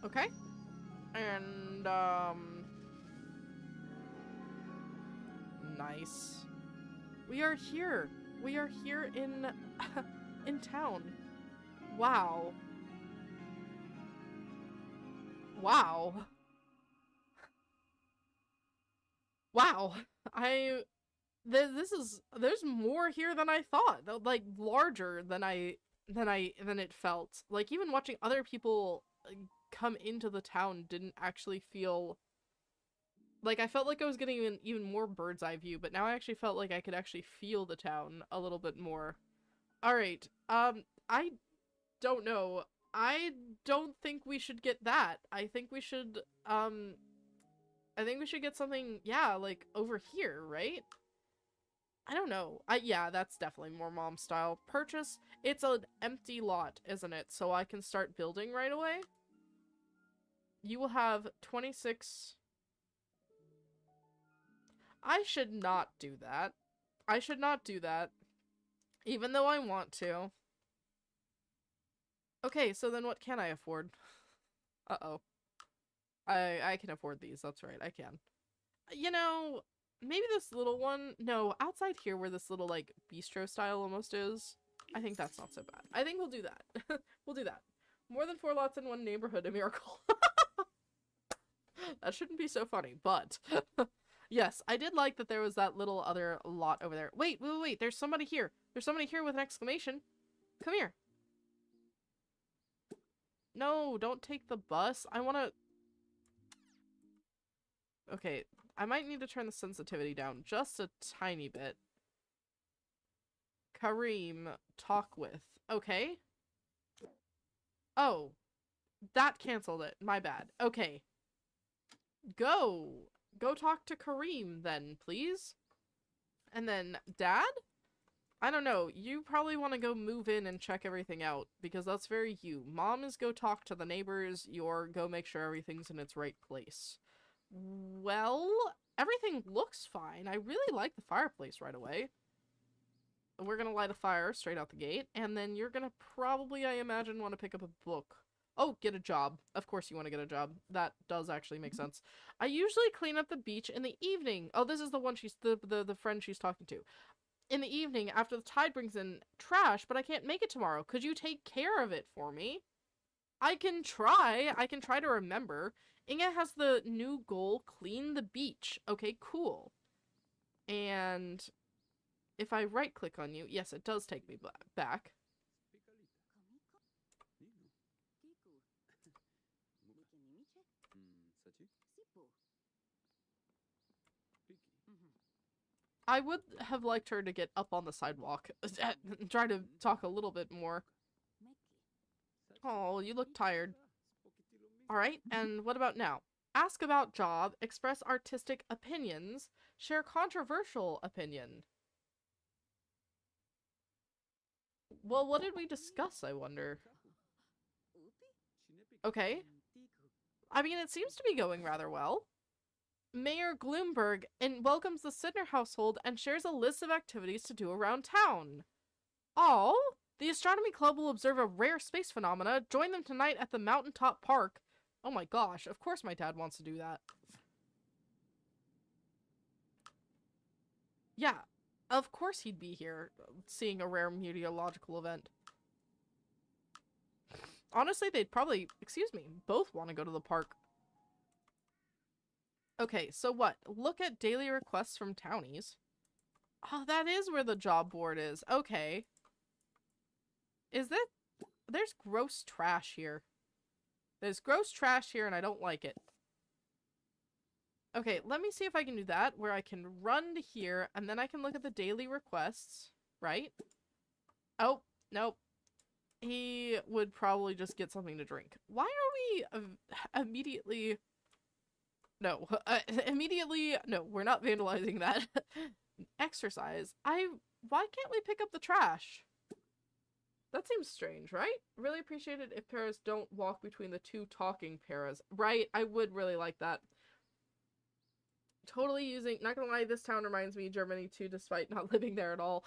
Okay. And, nice. We are here. We are here in, in town. Wow. Wow. Wow. There's more here than I thought. Like, larger than it felt. Like, even watching other people come into the town didn't actually feel... Like, I felt like I was getting an even more bird's eye view, but now I actually felt like I could actually feel the town a little bit more. Alright, I don't know I don't think we should get that. I think we should get something, yeah, like over here, right? I don't know. Yeah, that's definitely more mom style. Purchase. It's an empty lot, isn't it? So I can start building right away. You will have 26. I should not do that. I should not do that. Even though I want to. Okay, so then what can I afford? Uh-oh. I can afford these. That's right, I can. You know, maybe this little one. No, outside here where this little, like, bistro style almost is. I think that's not so bad. I think we'll do that. We'll do that. More than 4 lots in one neighborhood, a miracle. That shouldn't be so funny, but... Yes, I did like that there was that little other lot over there. Wait, wait, wait, there's somebody here. There's somebody here with an exclamation. Come here. No, don't take the bus. I want to... Okay, I might need to turn the sensitivity down just a tiny bit. Kareem, talk with. Okay. Oh, that canceled it. My bad. Okay. Go. Go talk to Kareem then, please. And then, Dad? I don't know. You probably want to go move in and check everything out, because that's very you. Mom is go talk to the neighbors. You're go make sure everything's in its right place. Well, everything looks fine. I really like the fireplace right away. We're gonna light a fire straight out the gate, and then you're gonna probably, I imagine, want to pick up a book. Oh, get a job. Of course you want to get a job. That does actually make sense. I usually clean up the beach in the evening. Oh, this is the one she's, the friend she's talking to. In the evening, after the tide brings in trash, but I can't make it tomorrow. Could you take care of it for me? I can try. I can try to remember. Inga has the new goal, clean the beach. Okay, cool. And if I right-click on you, yes, it does take me back. I would have liked her to get up on the sidewalk and try to talk a little bit more. Oh, you look tired. Alright, and what about now? Ask about job, express artistic opinions, share controversial opinion. Well, what did we discuss, I wonder? Okay. I mean, it seems to be going rather well. Mayor Gloomberg welcomes the Sidner household and shares a list of activities to do around town. Oh, the astronomy club will observe a rare space phenomena. Join them tonight at the Mountaintop Park. Oh my gosh, of course my dad wants to do that. Yeah, of course he'd be here, seeing a rare meteorological event. Honestly, they'd probably, excuse me, both want to go to the park. Okay, so what? Look at daily requests from townies. Oh, that is where the job board is. Okay. Is that... There's gross trash here. There's gross trash here and I don't like it. Okay, let me see if I can do that, where I can run to here and then I can look at the daily requests, right? Oh, nope. He would probably just get something to drink. Why are we immediately... No, immediately, no, we're not vandalizing that. Exercise. Why can't we pick up the trash? That seems strange, right? Really appreciate it if paras don't walk between the two talking paras. Right, I would really like that. Totally using, not gonna lie, this town reminds me of Germany too, despite not living there at all.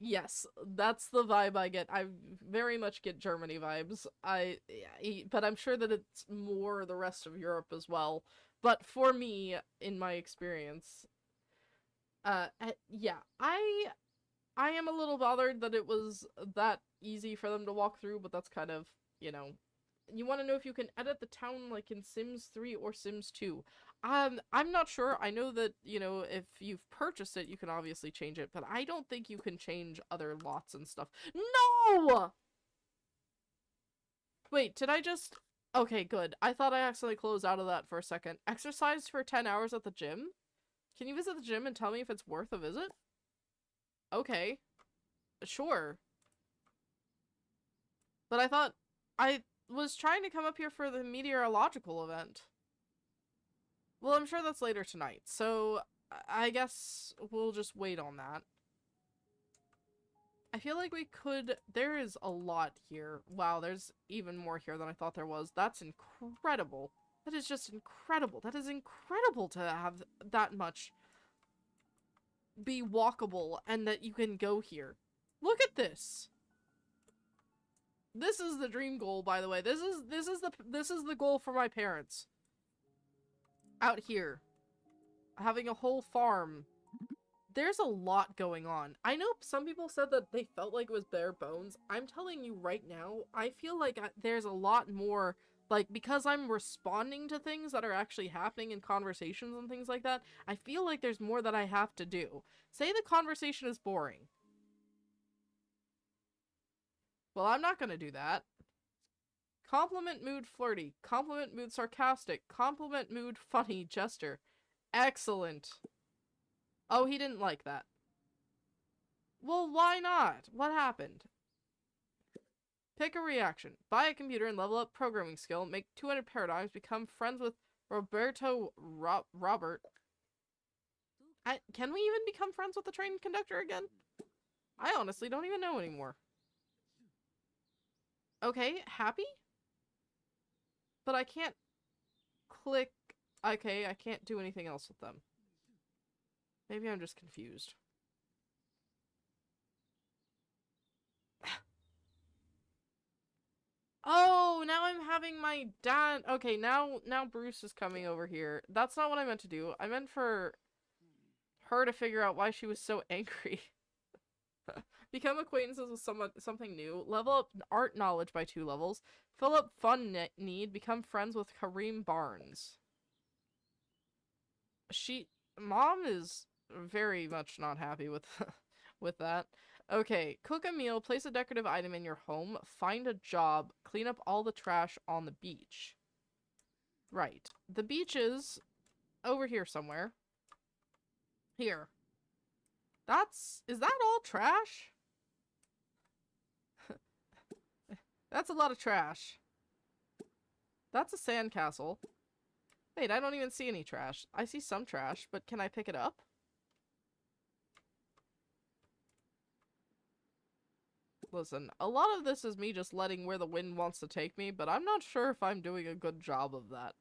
Yes, that's the vibe I get. I very much get Germany vibes. But I'm sure that it's more the rest of Europe as well. But for me, in my experience, yeah, I am a little bothered that it was that easy for them to walk through, but that's kind of, you know, you want to know if you can edit the town like in Sims 3 or Sims 2. I'm not sure. I know that, you know, if you've purchased it, you can obviously change it, but I don't think you can change other lots and stuff. No! Wait, did I just... Okay, good. I thought I accidentally closed out of that for a second. Exercise for 10 hours at the gym? Can you visit the gym and tell me if it's worth a visit? Okay. Sure. But I thought... I was trying to come up here for the meteorological event. Well, I'm sure that's later tonight, so I guess we'll just wait on that. I feel like we could... There is a lot here. Wow, there's even more here than I thought there was. That's incredible. That is just incredible. That is incredible to have that much be walkable and that you can go here. Look at this. This is the dream goal, by the way. This is the goal for my parents. Out here. Having a whole farm. There's a lot going on. I know some people said that they felt like it was bare bones. I'm telling you right now, I feel like there's a lot more, like, because I'm responding to things that are actually happening in conversations and things like that, I feel like there's more that I have to do. Say the conversation is boring. Well, I'm not gonna do that. Compliment mood flirty. Compliment mood sarcastic. Compliment mood funny jester. Excellent. Oh, he didn't like that. Well, why not? What happened? Pick a reaction. Buy a computer and level up programming skill. Make 200 paradigms. Become friends with Robert. Can we even become friends with the train conductor again? I honestly don't even know anymore. Okay, happy? But I can't click... Okay, I can't do anything else with them. Maybe I'm just confused. Oh, now I'm having my dad... Okay, now Bruce is coming over here. That's not what I meant to do. I meant for her to figure out why she was so angry. Become acquaintances with something new. Level up art knowledge by 2 levels. Fill up fun need. Become friends with Kareem Barnes. Mom is very much not happy with with that. Okay, cook a meal, place a decorative item in your home, find a job, clean up all the trash on the beach. Right. The beach is over here somewhere. Here. Is that all trash? That's a lot of trash. That's a sandcastle. Wait, I don't even see any trash. I see some trash, but can I pick it up? Listen, a lot of this is me just letting where the wind wants to take me, but I'm not sure if I'm doing a good job of that.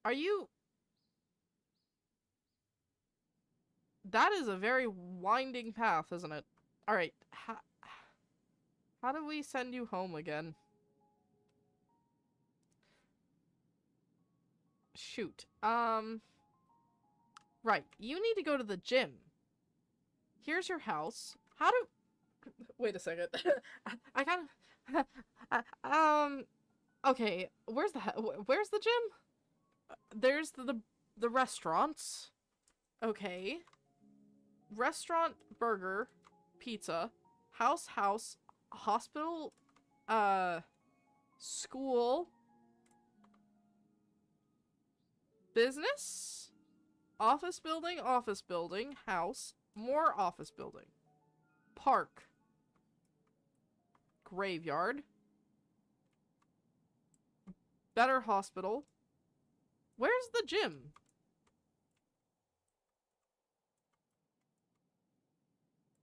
Are you... That is a very winding path, isn't it? Alright, how do we send you home again? Shoot. Right, you need to go to the gym. Here's your house. How do... Wait a second. I kind of... Okay, where's the gym? There's the restaurants. Okay. Restaurant, burger, pizza, house, hospital, school, business, office building, house, more office building, park, graveyard, better hospital. Where's the gym?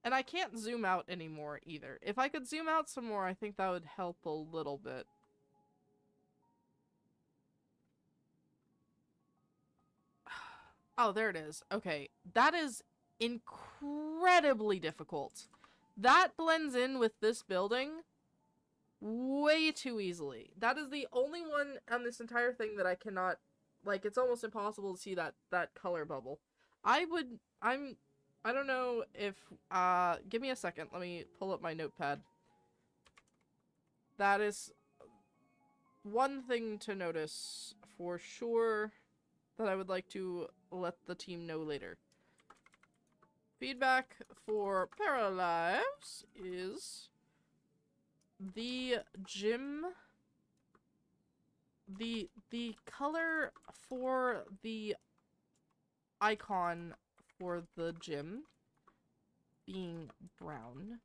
And I can't zoom out anymore either. If I could zoom out some more, I think that would help a little bit. Oh, there it is. Okay. That is incredibly difficult. That blends in with this building way too easily. That is the only one on this entire thing that I cannot... Like, it's almost impossible to see that color bubble. I don't know if, give me a second. Let me pull up my notepad. That is one thing to notice for sure that I would like to let the team know later. Feedback for Paralives is the gym, the color for the icon for the gym being brown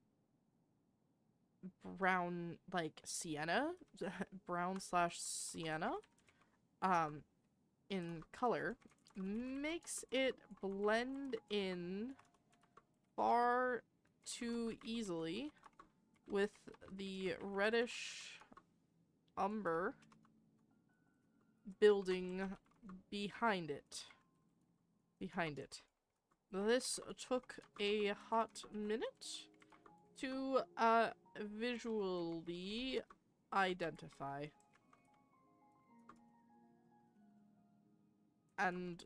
brown, like, sienna, brown/sienna, in color, makes it blend in far too easily with the reddish umber building behind it. This took a hot minute to visually identify. And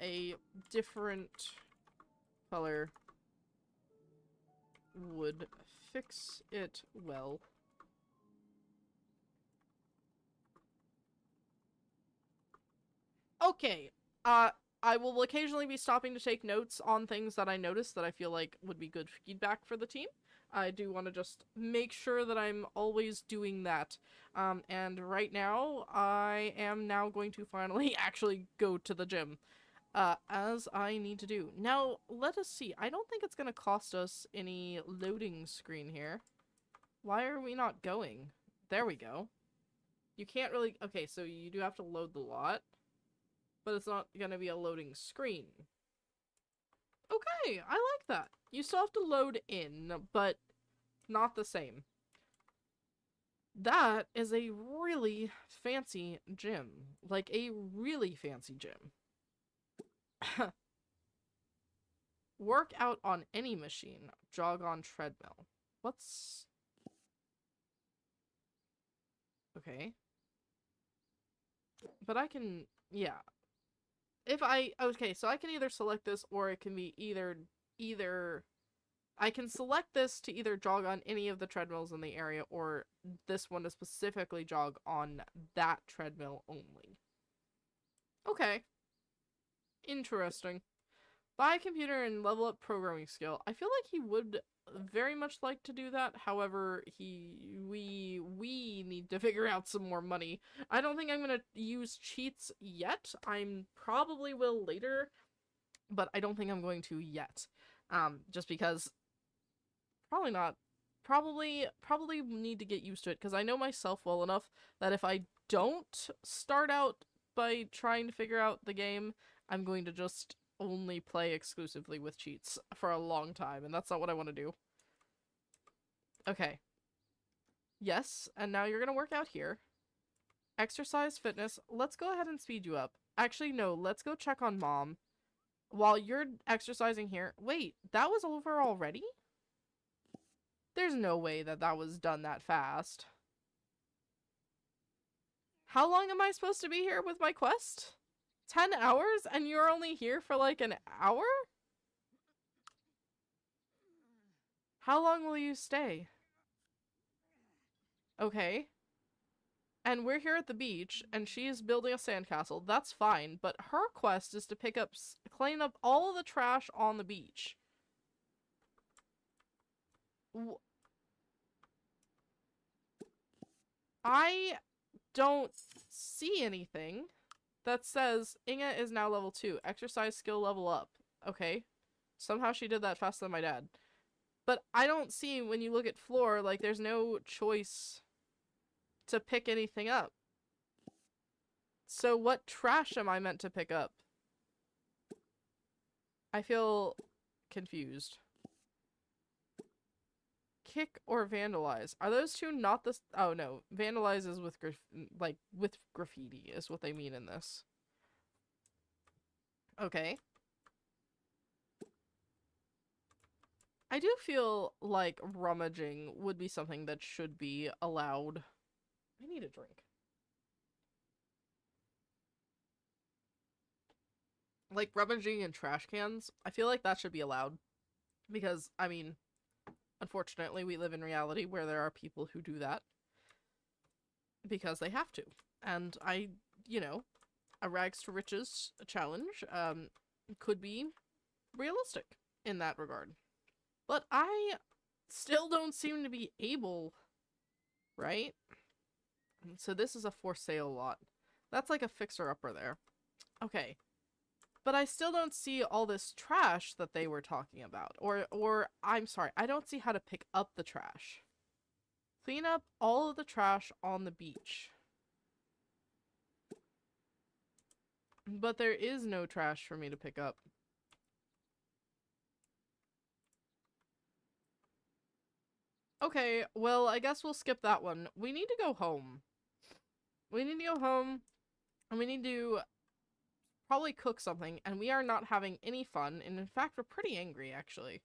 a different color would fix it well. Okay, I will occasionally be stopping to take notes on things that I notice that I feel like would be good feedback for the team. I do want to just make sure that I'm always doing that. And right now, I am now going to finally actually go to the gym. As I need to do. Now, let us see. I don't think it's going to cost us any loading screen here. Why are we not going? There we go. You can't really... Okay, so you do have to load the lot. But it's not going to be a loading screen. Okay, I like that. You still have to load in, but not the same. That is a really fancy gym. Like, a really fancy gym. Work out on any machine. Jog on treadmill. What's... Okay. But I can... Yeah. If I... Okay, so I can either select this or it can be either... I can select this to either jog on any of the treadmills in the area or this one to specifically jog on that treadmill only. Okay. Interesting. Buy a computer and level up programming skill. I feel like he would very much like to do that. However, we need to figure out some more money. I don't think I'm going to use cheats yet. I'm probably will later, but I don't think I'm going to yet. Just because probably not. Probably need to get used to it because I know myself well enough that if I don't start out by trying to figure out the game, I'm going to just only play exclusively with cheats for a long time, and that's not what I want to do. Okay. Yes, and now you're gonna work out here. Exercise, fitness. Let's go ahead and speed you up. Actually, no, let's go check on Mom. While you're exercising here. Wait, that was over already? There's no way that that was done that fast. How long am I supposed to be here with my quest? 10 hours? And you're only here for like an hour? How long will you stay? Okay. And we're here at the beach, and she is building a sandcastle. That's fine, but her quest is to clean up all of the trash on the beach. I don't see anything that says Inga is now level 2. Exercise skill level up. Okay. Somehow she did that faster than my dad. But I don't see, when you look at floor, like there's no choice to pick anything up. So what trash am I meant to pick up? I feel confused. Kick or vandalize. Are those two not the... Oh no, vandalize is with with graffiti is what they mean in this. Okay. I do feel like rummaging would be something that should be allowed. I need a drink. Like rummaging in trash cans, I feel like that should be allowed. Because, I mean, unfortunately, we live in reality where there are people who do that. Because they have to. And you know, a rags to riches challenge could be realistic in that regard. But I still don't seem to be able, right? So this is a for sale lot. That's like a fixer-upper there. Okay. But I still don't see all this trash that they were talking about. Or I'm sorry, I don't see how to pick up the trash. Clean up all of the trash on the beach. But there is no trash for me to pick up. Okay, well, I guess we'll skip that one. We need to go home. We need to go home, and we need to probably cook something, and we are not having any fun, and in fact, we're pretty angry, actually.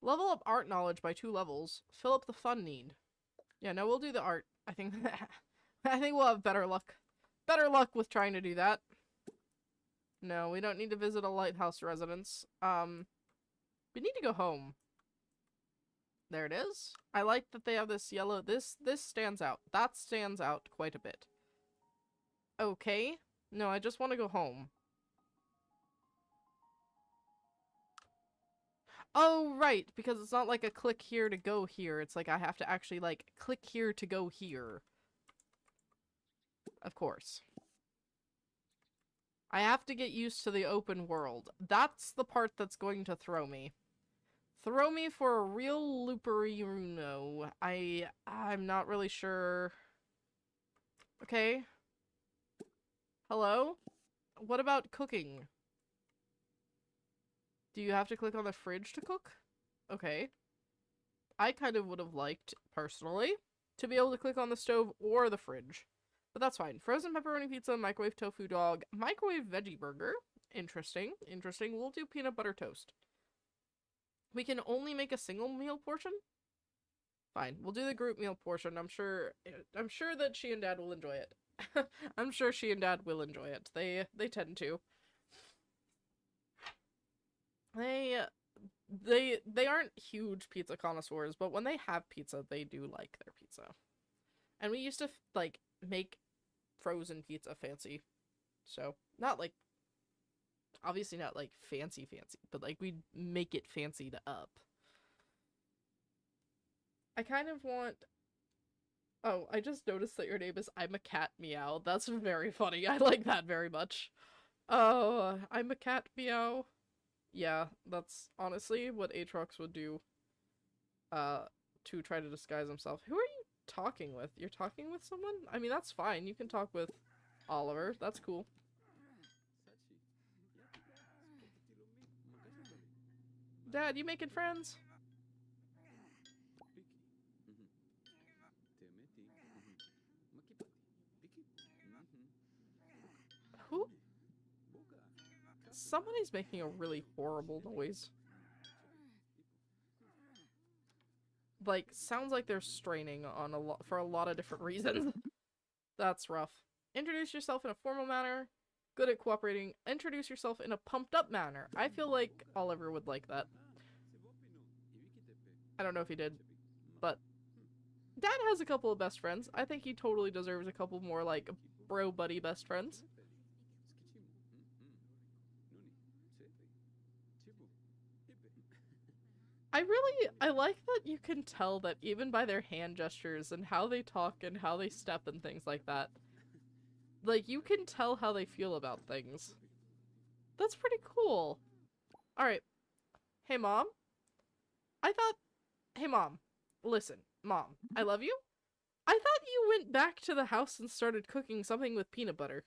Level up art knowledge by 2 levels. Fill up the fun need. Yeah, no, we'll do the art. I think I think we'll have better luck. Better luck with trying to do that. No, we don't need to visit a lighthouse residence. We need to go home. There it is. I like that they have this yellow. This stands out. That stands out quite a bit. Okay. No, I just want to go home. Oh, right, because it's not like a click here to go here. It's like I have to actually, like, click here to go here. Of course. I have to get used to the open world. That's the part that's going to throw me. Throw me for a real loopery-no. I'm not really sure. Okay. Hello? What about cooking? Do you have to click on the fridge to cook? Okay. I kind of would have liked, personally, to be able to click on the stove or the fridge. But that's fine. Frozen pepperoni pizza, microwave tofu dog, microwave veggie burger. Interesting. Interesting. We'll do peanut butter toast. We can only make a single meal portion? Fine. We'll do the group meal portion. I'm sure that she and Dad will enjoy it. I'm sure she and Dad will enjoy it. They tend to. They aren't huge pizza connoisseurs, but when they have pizza, they do like their pizza. And we used to, like, make frozen pizza fancy. So, not like, obviously not like fancy, but like we'd make it fancied up. I kind of want... Oh, I just noticed that your name is I'm a Cat Meow. That's very funny. I like that very much. Oh, I'm a Cat Meow. Yeah, that's honestly what Aatrox would do to try to disguise himself. Who are you talking with? You're talking with someone? I mean, that's fine. You can talk with Oliver. That's cool. Dad, you making friends? Who? Somebody's making a really horrible noise. Like, sounds like they're straining on for a lot of different reasons. That's rough. Introduce yourself in a formal manner. Good at cooperating. Introduce yourself in a pumped up manner. I feel like Oliver would like that. I don't know if he did, but Dad has a couple of best friends. I think he totally deserves a couple more, like, bro buddy best friends. I like that you can tell that even by their hand gestures and how they talk and how they step and things like that, like, you can tell how they feel about things. That's pretty cool. Alright. Hey, Mom? Hey, Mom. Listen, Mom, I love you. I thought you went back to the house and started cooking something with peanut butter.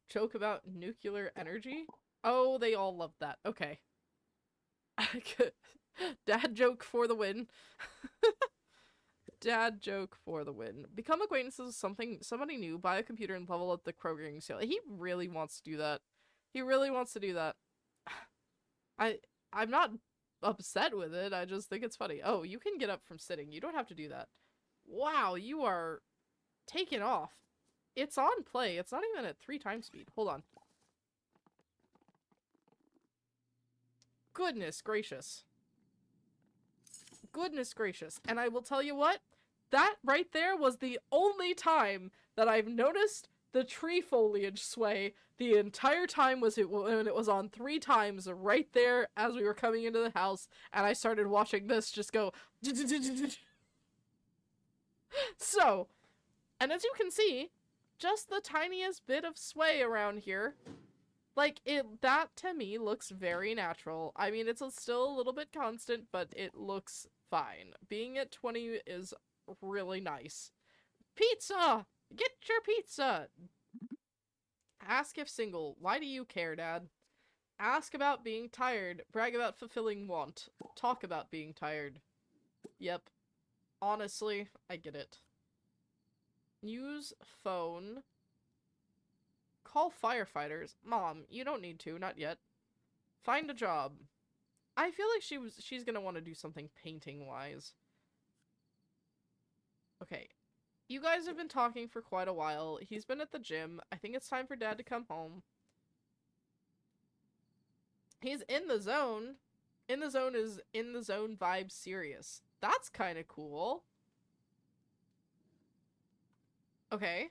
Joke about nuclear energy? Oh, they all love that. Okay. Dad joke for the win. Dad joke for the win. Become acquaintances with somebody new, buy a computer and level up the programming skill. He really wants to do that. He really wants to do that. I'm not upset with it. I just think it's funny. Oh, you can get up from sitting. You don't have to do that. Wow, you are taking off. It's on play. It's not even at 3 times speed. Hold on. Goodness gracious. Goodness gracious. And I will tell you what, that right there was the only time that I've noticed the tree foliage sway. The entire time was when it was on 3 times right there as we were coming into the house, and I started watching this just go. So, and as you can see, just the tiniest bit of sway around here. Like, that to me looks very natural. I mean, it's still a little bit constant, but it looks fine. Being at 20 is really nice. Pizza! Get your pizza! Ask if single. Why do you care, Dad? Ask about being tired. Brag about fulfilling want. Talk about being tired. Yep. Honestly, I get it. Use phone. Call firefighters. Mom, you don't need to, not yet. Find a job. I feel like she's gonna want to do something painting-wise. Okay. You guys have been talking for quite a while. He's been at the gym. I think it's time for Dad to come home. He's in the zone. In the zone is in the zone vibe serious. That's kind of cool. Okay.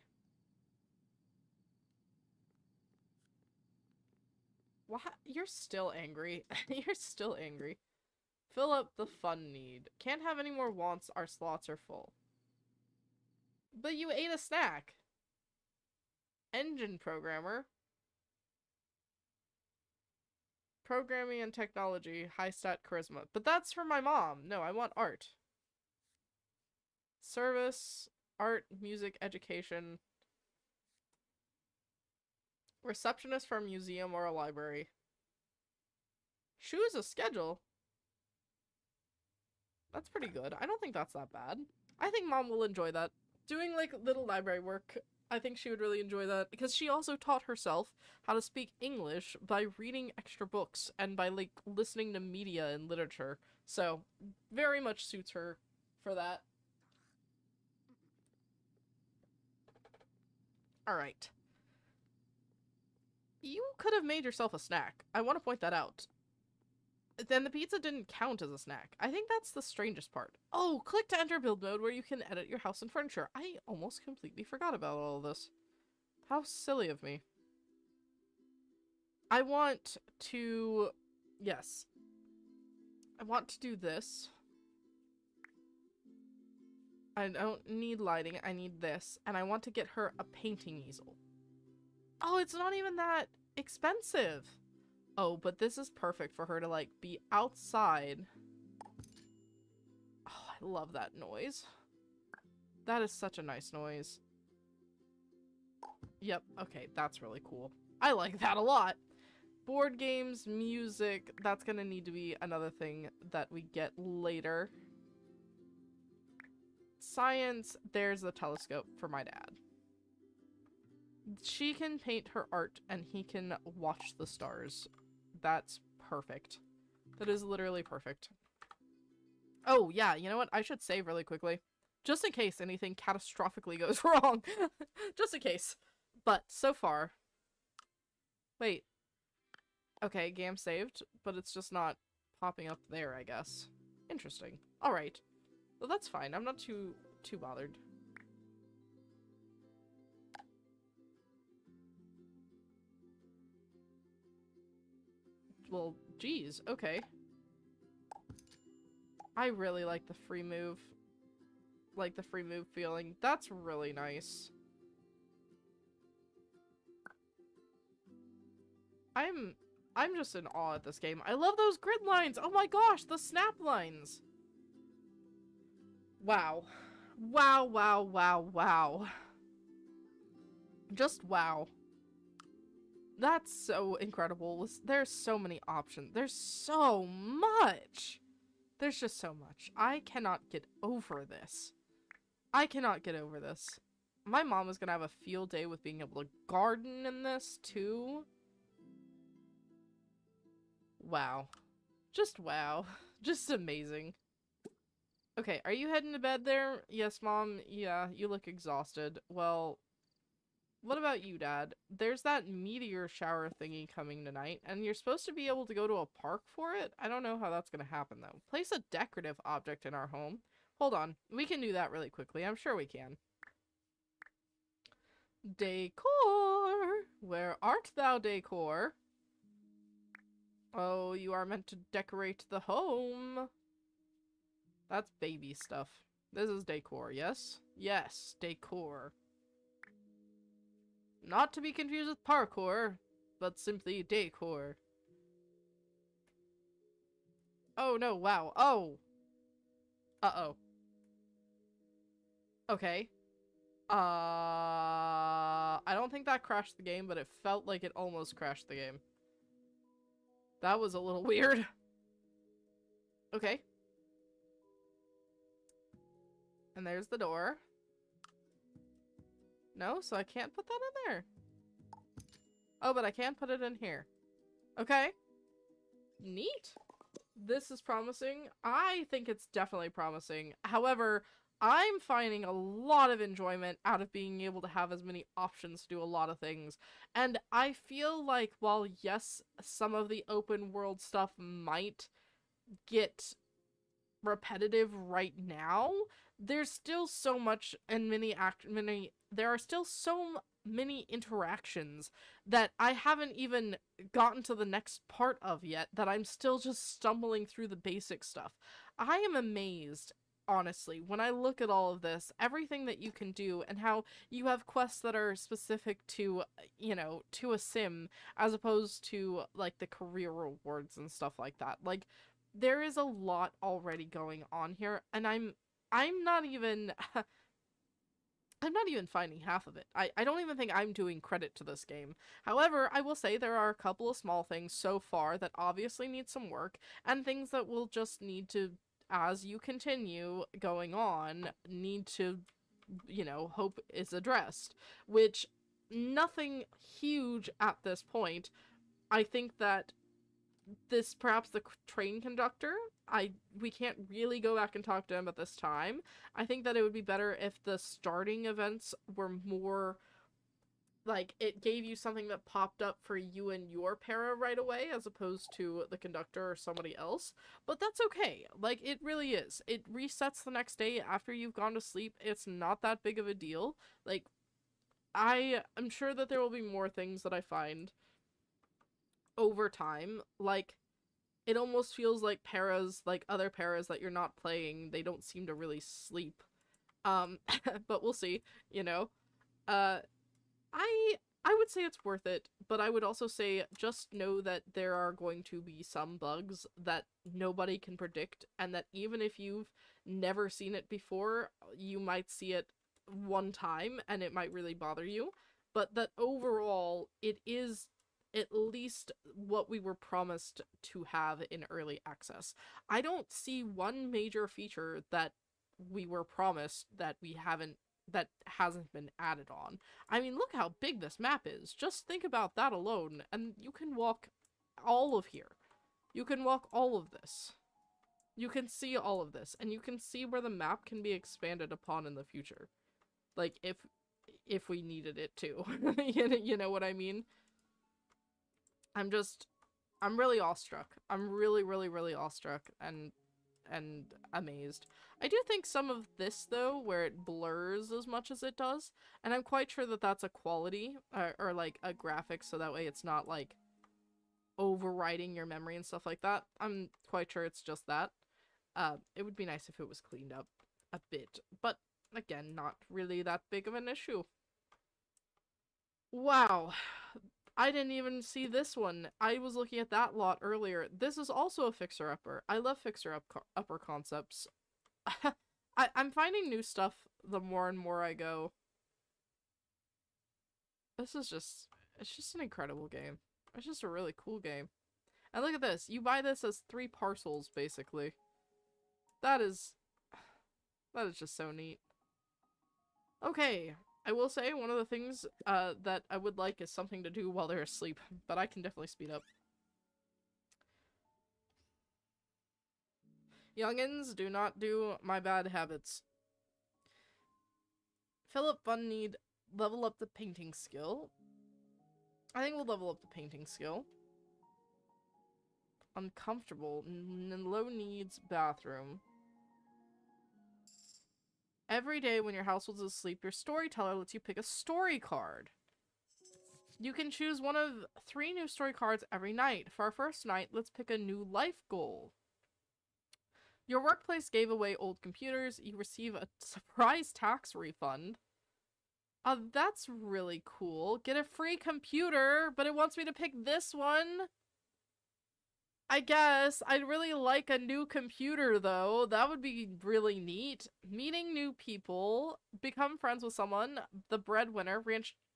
What? You're still angry. You're still angry. Fill up the fun need. Can't have any more wants. Our slots are full. But you ate a snack. Engine programmer. Programming and technology. High stat charisma. But that's for my mom. No, I want art. Service. Art. Music. Education. Receptionist for a museum or a library. Choose a schedule. That's pretty good. I don't think that's that bad. I think Mom will enjoy that. Doing, like, little library work, I think she would really enjoy that. Because she also taught herself how to speak English by reading extra books and by, like, listening to media and literature. So, very much suits her for that. Alright. You could have made yourself a snack. I want to point that out. Then the pizza didn't count as a snack. I think that's the strangest part. Oh, click to enter build mode where you can edit your house and furniture. I almost completely forgot about all of this. How silly of me. I want to... Yes. I want to do this. I don't need lighting. I need this. And I want to get her a painting easel. Oh, it's not even that expensive. Oh, but this is perfect for her to, like, be outside. Oh, I love that noise. That is such a nice noise. Yep, okay, that's really cool. I like that a lot. Board games, music, that's gonna need to be another thing that we get later. Science, there's the telescope for my dad. She can paint her art and he can watch the stars. That's perfect. That is literally perfect. Oh, yeah, you know what? I should save really quickly. Just in case anything catastrophically goes wrong. Just in case. But, so far... Wait. Okay, game saved, but it's just not popping up there, I guess. Interesting. Alright. Well, that's fine. I'm not too bothered. Well, geez, okay. I really like the free move. Like the free move feeling. That's really nice. I'm just in awe at this game. I love those grid lines! Oh my gosh, the snap lines! Wow. Wow, wow, wow, wow. Just wow. That's so incredible. There's so many options. There's so much. There's just so much. I cannot get over this. I cannot get over this. My mom is gonna have a field day with being able to garden in this, too. Wow. Just wow. Just amazing. Okay, are you heading to bed there? Yes, Mom. Yeah, you look exhausted. Well... What about you, Dad? There's that meteor shower thingy coming tonight, and you're supposed to be able to go to a park for it? I don't know how that's gonna happen, though. Place a decorative object in our home. Hold on. We can do that really quickly. I'm sure we can. Decor! Where art thou, decor? Oh, you are meant to decorate the home. That's baby stuff. This is decor, yes? Yes, decor. Not to be confused with parkour, but simply decor. Oh no, wow. Oh! Uh-oh. Okay. I don't think that crashed the game, but it felt like it almost crashed the game. That was a little weird. Okay. And there's the door. No, so I can't put that in there. Oh, but I can put it in here. Okay. Neat. This is promising. I think it's definitely promising. However, I'm finding a lot of enjoyment out of being able to have as many options to do a lot of things. And I feel like while, yes, some of the open world stuff might get repetitive right now, there's still so much and there are still so many interactions that I haven't even gotten to the next part of yet, that I'm still just stumbling through the basic stuff. I am amazed, honestly, when I look at all of this, everything that you can do, and how you have quests that are specific to, you know, to a sim, as opposed to, like, the career rewards and stuff like that. Like, there is a lot already going on here, and I'm not even I'm not even finding half of it. I don't even think I'm doing credit to this game. However, I will say there are a couple of small things so far that obviously need some work, and things that will just need to, as you continue going on, need to, you know, hope is addressed. Which, nothing huge at this point. I think that this, perhaps the train conductor, we can't really go back and talk to him at this time. I think that it would be better if the starting events were more like, it gave you something that popped up for you and your para right away, as opposed to the conductor or somebody else. But that's okay. Like, it really is. It resets the next day after you've gone to sleep. It's not that big of a deal. Like, I'm sure that there will be more things that I find over time. Like, it almost feels like paras, like other paras that you're not playing, they don't seem to really sleep. But we'll see, you know. Uh, I would say it's worth it, but I would also say just know that there are going to be some bugs that nobody can predict, and that even if you've never seen it before, you might see it one time and it might really bother you. But that overall, it is at least what we were promised to have in early access. I don't see one major feature that we were promised that hasn't been added on. I mean, look how big this map is. Just think about that alone, and you can walk all of here. You can walk all of this. You can see all of this, and you can see where the map can be expanded upon in the future. Like, if we needed it to. You know what I mean? I'm really awestruck. I'm really, really, really awestruck and amazed. I do think some of this, though, where it blurs as much as it does, and I'm quite sure that that's a quality, or like a graphic, so that way it's not like overriding your memory and stuff like that. I'm quite sure it's just that. It would be nice if it was cleaned up a bit, but again, not really that big of an issue. Wow. I didn't even see this one. I was looking at that lot earlier. This is also a fixer-upper. I love fixer-upper concepts. I'm finding new stuff the more and more I go. This is just... It's just an incredible game. It's just a really cool game. And look at this. You buy this as 3 parcels, basically. That is just so neat. Okay. I will say, one of the things that I would like is something to do while they're asleep, but I can definitely speed up. Youngins, do not do my bad habits. Philip Fun need level up the painting skill. I think we'll level up the painting skill. Uncomfortable. Low needs bathroom. Every day when your household is asleep, your storyteller lets you pick a story card. You can choose one of 3 new story cards every night. For our first night, let's pick a new life goal. Your workplace gave away old computers. You receive a surprise tax refund. That's really cool. Get a free computer, but it wants me to pick this one. I guess. I'd really like a new computer, though. That would be really neat. Meeting new people, become friends with someone, the breadwinner,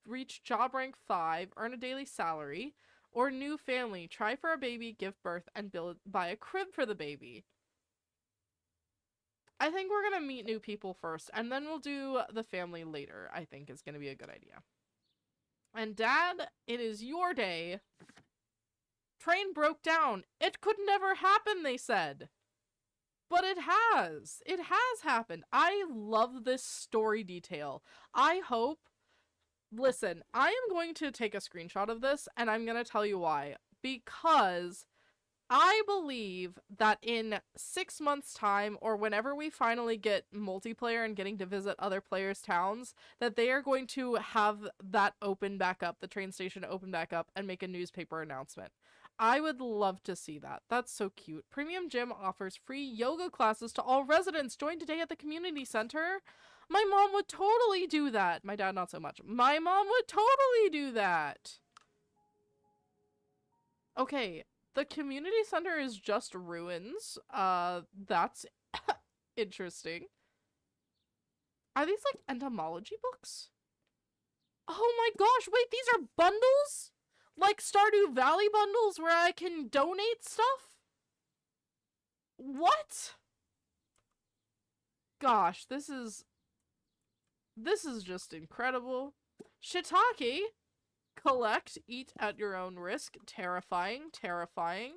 reach job rank 5, earn a daily salary, or new family, try for a baby, give birth, and buy a crib for the baby. I think we're gonna meet new people first, and then we'll do the family later, I think is gonna be a good idea. And Dad, it is your day. Train broke down. It could never happen, they said. But it has. It has happened. I love this story detail. I hope... Listen, I am going to take a screenshot of this, and I'm going to tell you why. Because I believe that in 6 months' time, or whenever we finally get multiplayer and getting to visit other players' towns, that they are going to have that open back up, the train station open back up, and make a newspaper announcement. I would love to see that. That's so cute. Premium Gym offers free yoga classes to all residents. Join today at the community center. My mom would totally do that. My dad, not so much. My mom would totally do that. Okay, the community center is just ruins. That's interesting. Are these like entomology books? Oh my gosh, wait, these are bundles? Like Stardew Valley bundles where I can donate stuff? What? Gosh, this is just incredible. Shiitake. Collect, eat at your own risk. Terrifying, terrifying.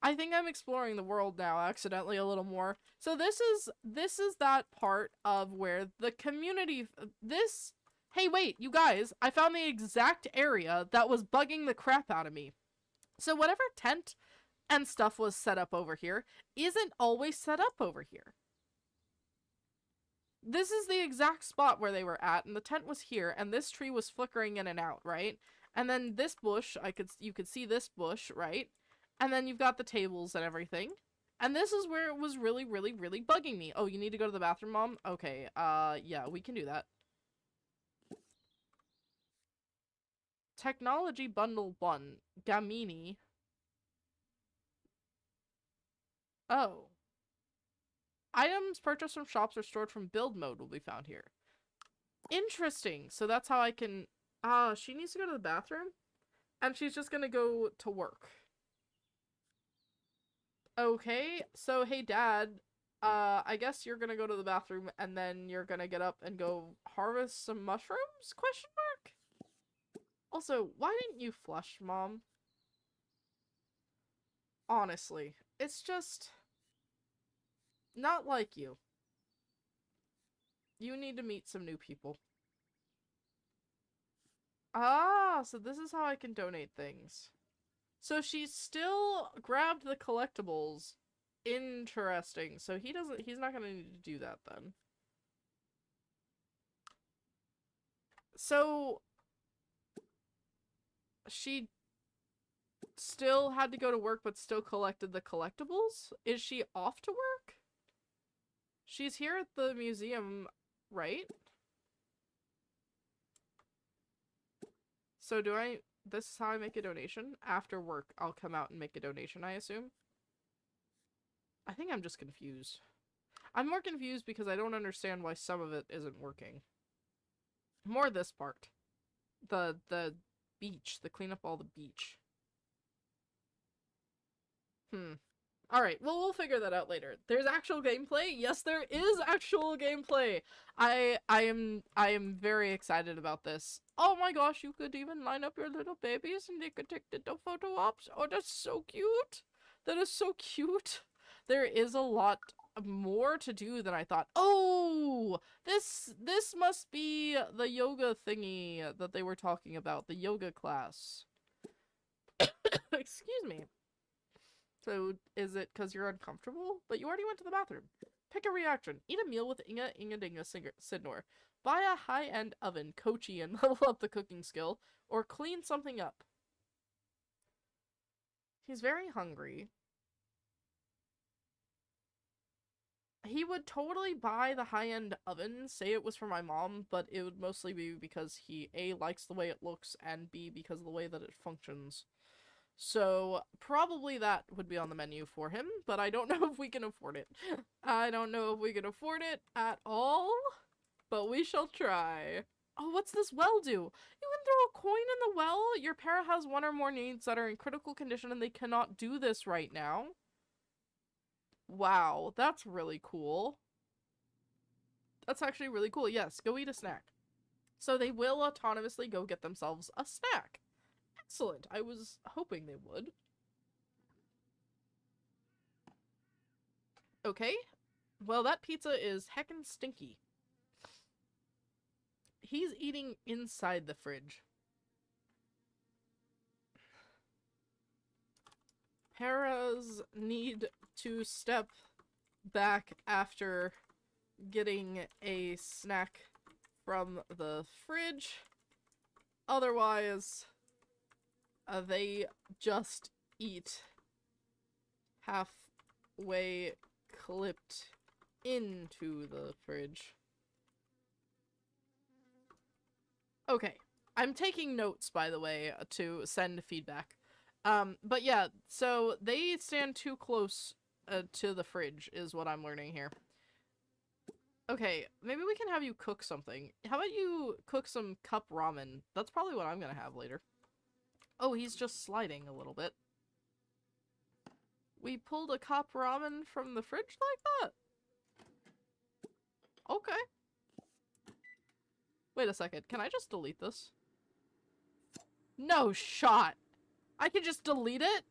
I think I'm exploring the world now accidentally a little more. So this is that part of where the community hey, wait, you guys, I found the exact area that was bugging the crap out of me. So whatever tent and stuff was set up over here isn't always set up over here. This is the exact spot where they were at, and the tent was here, and this tree was flickering in and out, right? And then this bush, you could see this bush, right? And then you've got the tables and everything. And this is where it was really, really, really bugging me. Oh, you need to go to the bathroom, Mom? Okay, yeah, we can do that. Technology Bundle 1. Gamini. Oh. Items purchased from shops or stored from build mode will be found here. Interesting. So that's how I can... she needs to go to the bathroom. And she's just gonna go to work. Okay. So, hey, Dad. I guess you're gonna go to the bathroom and then you're gonna get up and go harvest some mushrooms? Question mark? Also, why didn't you flush, Mom? Honestly, it's just not like you. You need to meet some new people. Ah, so this is how I can donate things. So she still grabbed the collectibles. Interesting. So he's not gonna need to do that then. So she still had to go to work but still collected the collectibles? Is she off to work? She's here at the museum, right? So this is how I make a donation? After work, I'll come out and make a donation, I assume? I think I'm just confused. I'm more confused because I don't understand why some of it isn't working. More this part. The beach. The clean up all the beach. Alright, well, we'll figure that out later. There's actual gameplay? Yes, there is actual gameplay! I am very excited about this. Oh my gosh, you could even line up your little babies and they could take little photo ops. Oh, that's so cute! That is so cute! There is a lot more to do than I thought. Oh! This must be the yoga thingy that they were talking about. The yoga class. Excuse me. So, is it because you're uncomfortable? But you already went to the bathroom. Pick a reaction. Eat a meal with Inga Dinga Sidnor. Buy a high-end oven, Kochi, and level up the cooking skill. Or clean something up. He's very hungry. he would totally buy the high-end oven, say it was for my mom, but it would mostly be because he A, likes the way it looks, and B, because of the way that it functions. So probably that would be on the menu for him, but I don't know if we can afford it. I don't know if we can afford it at all, but we shall try. Oh, what's this well do? You can throw a coin in the well? Your para has one or more needs that are in critical condition and they cannot do this right now. Wow, that's really cool. That's actually really cool. Yes, go eat a snack. So they will autonomously go get themselves a snack. Excellent. I was hoping they would. Okay. Well, that pizza is heckin' stinky. He's eating inside the fridge. Paras need to step back after getting a snack from the fridge. Otherwise, they just eat halfway clipped into the fridge. Okay, I'm taking notes, by the way, to send feedback. But yeah, so they stand too close to the fridge, is what I'm learning here. Okay, maybe we can have you cook something. How about you cook some cup ramen? That's probably what I'm gonna have later. Oh, he's just sliding a little bit. We pulled a cup ramen from the fridge like that? Okay. Wait a second, can I just delete this? No shot! I can just delete it?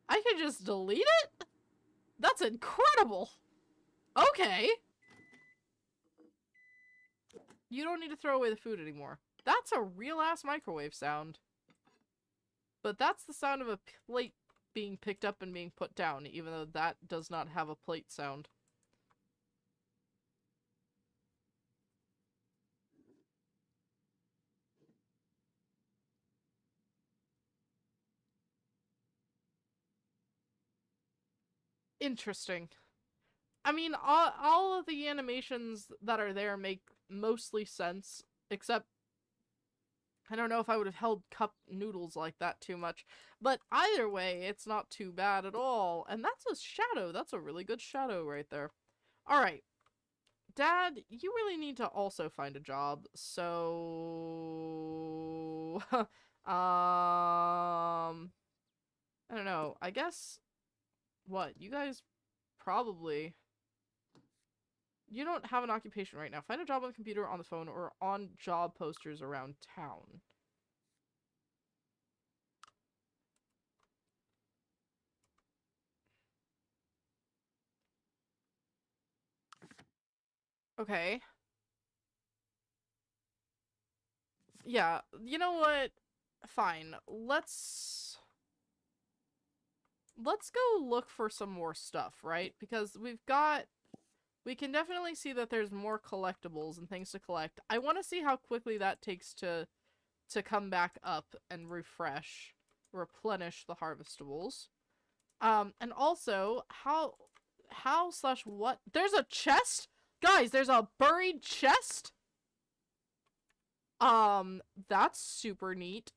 I can just delete it? That's incredible! Okay! You don't need to throw away the food anymore. That's a real-ass microwave sound. But that's the sound of a plate being picked up and being put down, even though that does not have a plate sound. Interesting. I mean, all of the animations that are there make mostly sense, except I don't know if I would have held cup noodles like that too much. But either way, it's not too bad at all. And that's a shadow. That's a really good shadow right there. Alright. Dad, you really need to also find a job. So... I don't know. I guess... What? You guys probably... You don't have an occupation right now. Find a job on the computer, on the phone, or on job posters around town. Okay. Yeah, you know what? Fine. Let's go look for some more stuff, right? Because we can definitely see that there's more collectibles and things to collect. I want to see how quickly that takes to come back up and replenish the harvestables. And also, how/what? There's a chest? Guys, there's a buried chest? That's super neat.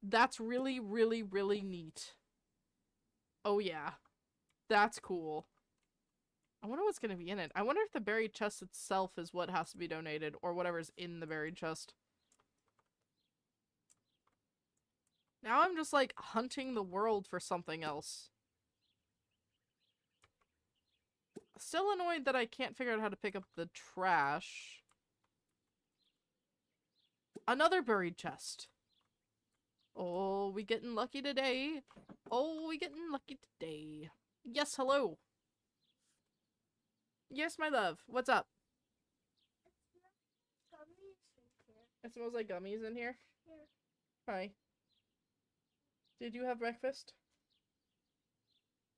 That's really, really, really neat. Oh yeah. That's cool. I wonder what's gonna be in it. I wonder if the buried chest itself is what has to be donated, or whatever's in the buried chest. Now I'm just, like, hunting the world for something else. Still annoyed that I can't figure out how to pick up the trash. Another buried chest. Oh, we getting lucky today. Oh, we getting lucky today. Yes, hello. Yes, my love. What's up? It smells like gummies in here? Yeah. Hi. Did you have breakfast?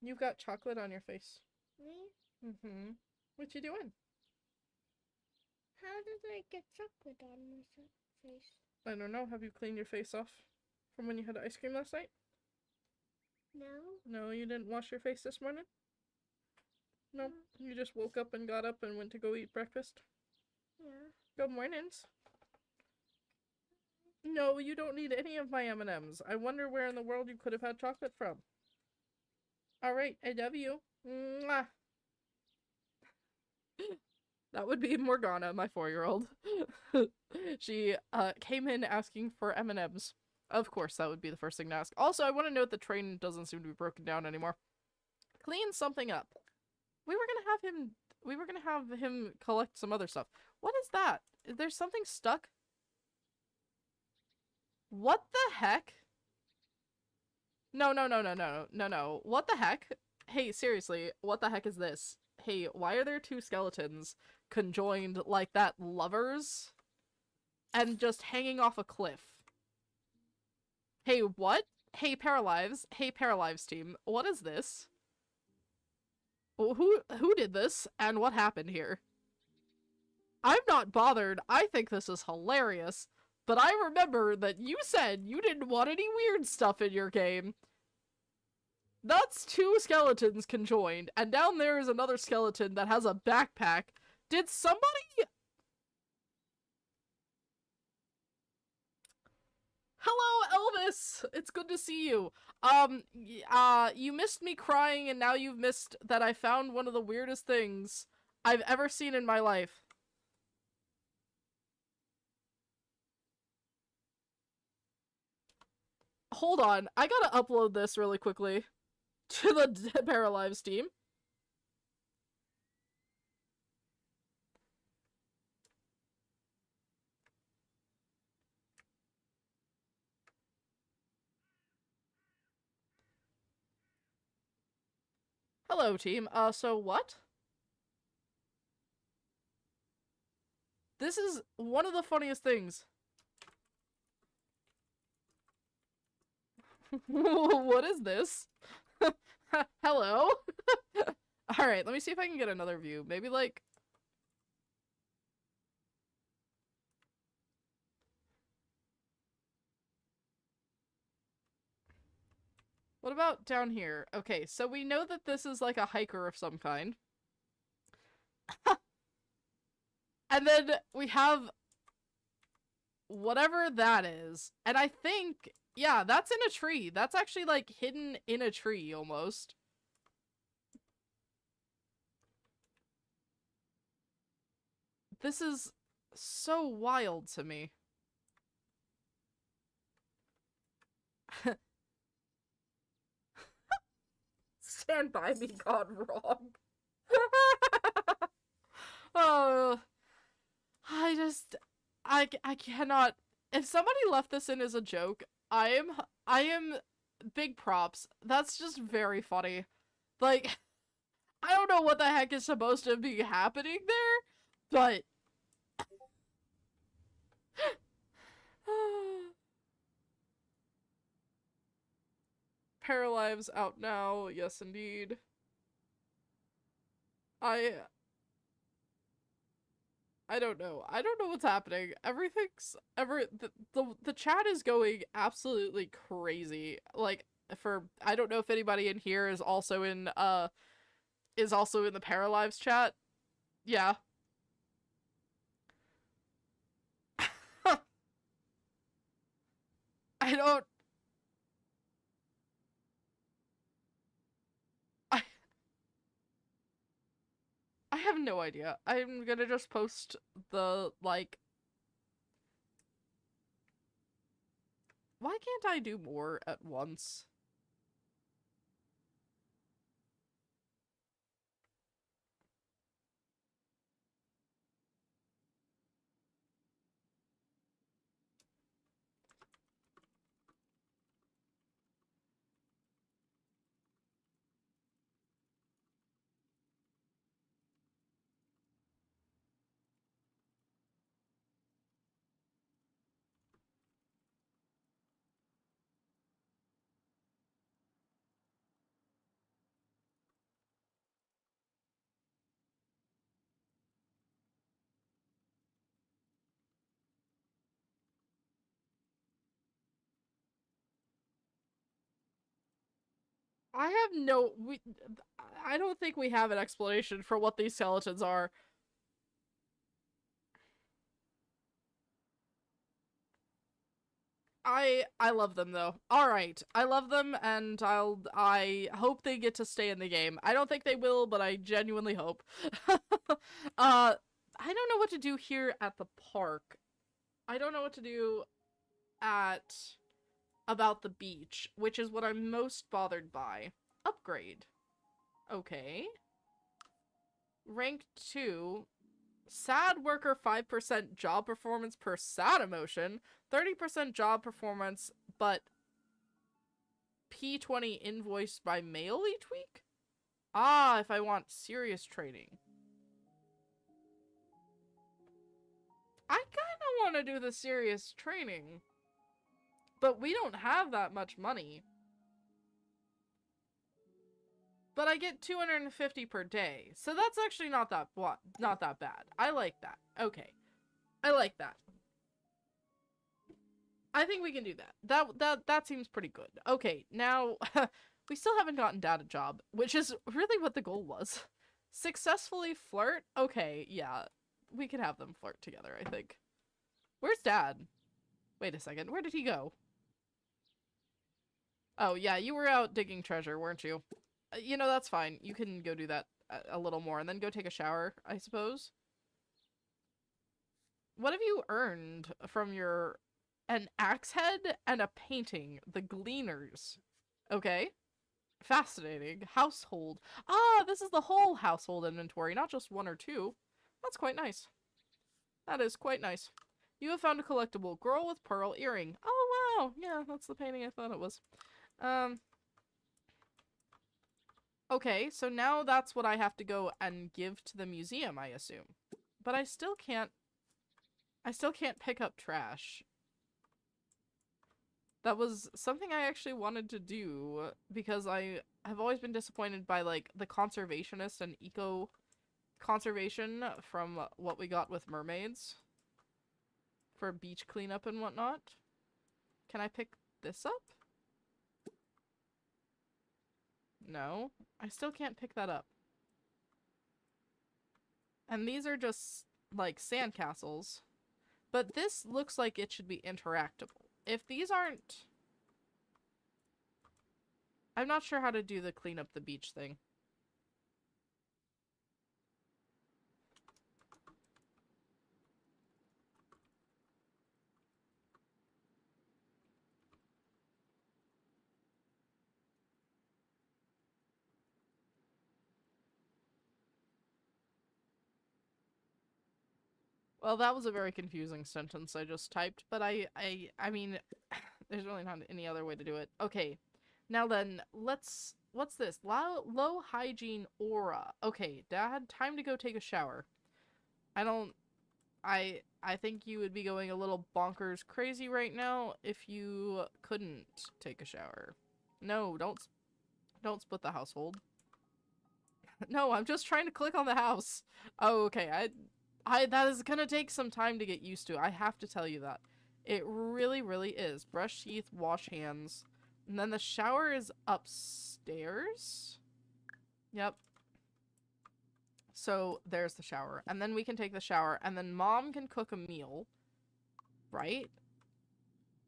You've got chocolate on your face. Me? Mm-hmm. What you doing? How did I get chocolate on my face? I don't know. Have you cleaned your face off from when you had ice cream last night? No. No, you didn't wash your face this morning? No, you just woke up and got up and went to go eat breakfast? Yeah. Good mornings. No, you don't need any of my M&Ms. I wonder where in the world you could have had chocolate from. Alright, I love you. Mwah. That would be Morgana, my 4-year-old. She came in asking for M&Ms. Of course, that would be the first thing to ask. Also, I want to note the train doesn't seem to be broken down anymore. Clean something up. We were gonna have him collect some other stuff. What is that? Is there something stuck? What the heck? No. What the heck? Hey, seriously, what the heck is this? Hey, why are there 2 skeletons conjoined like that lovers? And just hanging off a cliff? Hey, what? Hey, Paralives. Hey, Paralives team. What is this? Who did this? And what happened here? I'm not bothered. I think this is hilarious. But I remember that you said you didn't want any weird stuff in your game. That's 2 skeletons conjoined, and down there is another skeleton that has a backpack. Did somebody... Hello, Elvis! It's good to see you. You missed me crying, and now you've missed that I found one of the weirdest things I've ever seen in my life. Hold on, I gotta upload this really quickly to the Paralives team. Hello, team. So what? This is one of the funniest things. What is this? Hello? Alright, let me see if I can get another view. Maybe, like... What about down here? Okay, so we know that this is like a hiker of some kind. And then we have whatever that is. And I think, yeah, that's in a tree. That's actually like hidden in a tree almost. This is so wild to me. Stand by me gone wrong. Oh, I cannot. If somebody left this in as a joke, I am big props. That's just very funny. Like, I don't know what the heck is supposed to be happening there, but Paralives out now, yes indeed. I don't know. I don't know what's happening. The chat is going absolutely crazy. Like, I don't know if anybody in here is also in the Paralives chat. Yeah. I don't... I have no idea. I'm gonna just post the, like... Why can't I do more at once? I have no... I don't think we have an explanation for what these skeletons are. I love them though. Alright. I love them and I hope they get to stay in the game. I don't think they will, but I genuinely hope. I don't know what to do here at the park. I don't know what to do about the beach, which is what I'm most bothered by. Upgrade. Okay. Rank 2. Sad worker 5% job performance per sad emotion. 30% job performance, but P20 invoiced by mail each week? Ah, if I want serious training. I kind of want to do the serious training. But we don't have that much money. But I get 250 per day. So that's actually not that bad. I like that. Okay. I like that. I think we can do that. That seems pretty good. Okay, now we still haven't gotten Dad a job, which is really what the goal was. Successfully flirt? Okay, yeah. We can have them flirt together, I think. Where's Dad? Wait a second. Where did he go? Oh, yeah, you were out digging treasure, weren't you? You know, that's fine. You can go do that a little more and then go take a shower, I suppose. What have you earned from your... An axe head and a painting. The Gleaners. Okay. Fascinating. Household. Ah, this is the whole household inventory, not just one or two. That's quite nice. That is quite nice. You have found a collectible. Girl with pearl earring. Oh, wow. Yeah, that's the painting I thought it was. Okay, so now that's what I have to go and give to the museum, I assume. But I still can't pick up trash. That was something I actually wanted to do because I have always been disappointed by, like, the conservationist and eco-conservation from what we got with mermaids for beach cleanup and whatnot. Can I pick this up? No, I still can't pick that up. And these are just, like, sandcastles. But this looks like it should be interactable. If these aren't... I'm not sure how to do the clean up the beach thing. Well, that was a very confusing sentence I just typed, but I mean, there's really not any other way to do it. Okay, now then, what's this? Low hygiene aura. Okay, Dad, time to go take a shower. I think you would be going a little bonkers crazy right now if you couldn't take a shower. No, don't split the household. No, I'm just trying to click on the house. Oh, okay, that is gonna take some time to get used to. I have to tell you that. It really, really is. Brush teeth, wash hands. And then the shower is upstairs? Yep. So, there's the shower. And then we can take the shower. And then Mom can cook a meal. Right?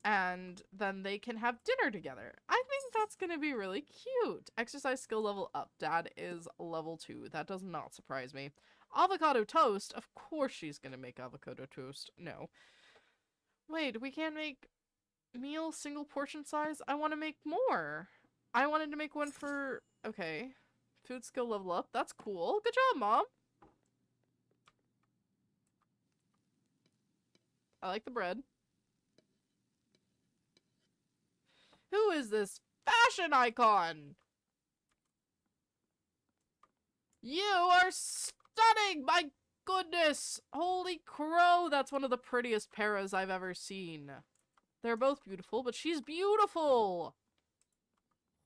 And then they can have dinner together. I think that's gonna be really cute. Exercise skill level up. Dad is level 2. That does not surprise me. Avocado toast? Of course she's gonna make avocado toast. No. Wait, we can't make meal single portion size? I want to make more. I wanted to make one for... Okay. Food skill level up. That's cool. Good job, Mom. I like the bread. Who is this fashion icon? You are stunning! My goodness! Holy crow! That's one of the prettiest paras I've ever seen. They're both beautiful, but she's beautiful!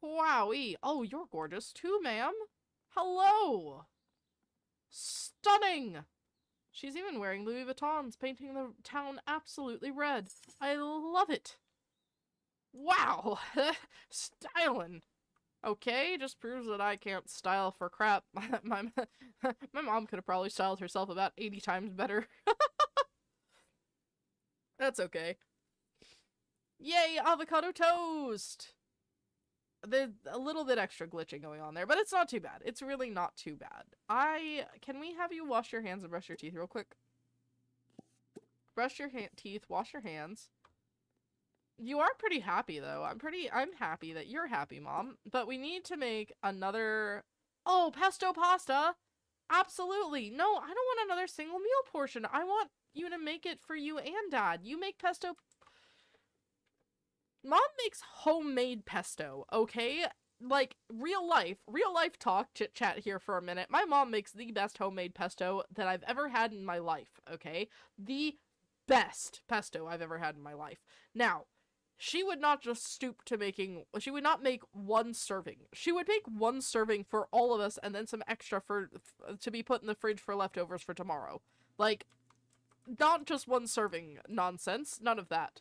Wowee. Oh, you're gorgeous too, ma'am. Hello! Stunning! She's even wearing Louis Vuittons, painting the town absolutely red. I love it! Wow! Styling! Okay, just proves that I can't style for crap. My mom could have probably styled herself about 80 times better. That's okay. Yay, avocado toast! There's a little bit extra glitching going on there, but it's not too bad. It's really not too bad. Can we have you wash your hands and brush your teeth real quick? Brush your teeth, wash your hands. You are pretty happy, though. I'm happy that you're happy, Mom. But we need to make another... Oh, pesto pasta! Absolutely! No, I don't want another single meal portion. I want you to make it for you and Dad. You make pesto... Mom makes homemade pesto, okay? Like, real life talk, chit-chat here for a minute. My mom makes the best homemade pesto that I've ever had in my life, okay? The best pesto I've ever had in my life. Now, she would not just stoop to she would not make one serving. She would make one serving for all of us and then some extra to be put in the fridge for leftovers for tomorrow. Like, not just one serving nonsense. None of that.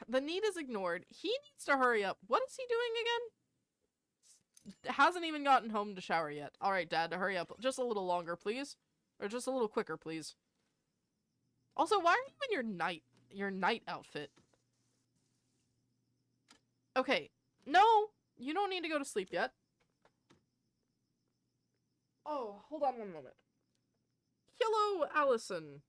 The need is ignored. He needs to hurry up. What is he doing again? Hasn't even gotten home to shower yet. Alright, Dad, hurry up. Just a little longer, please. Or just a little quicker, please. Also, why are you in your night outfit? Okay. No! You don't need to go to sleep yet. Oh, hold on one moment. Hello, Allison.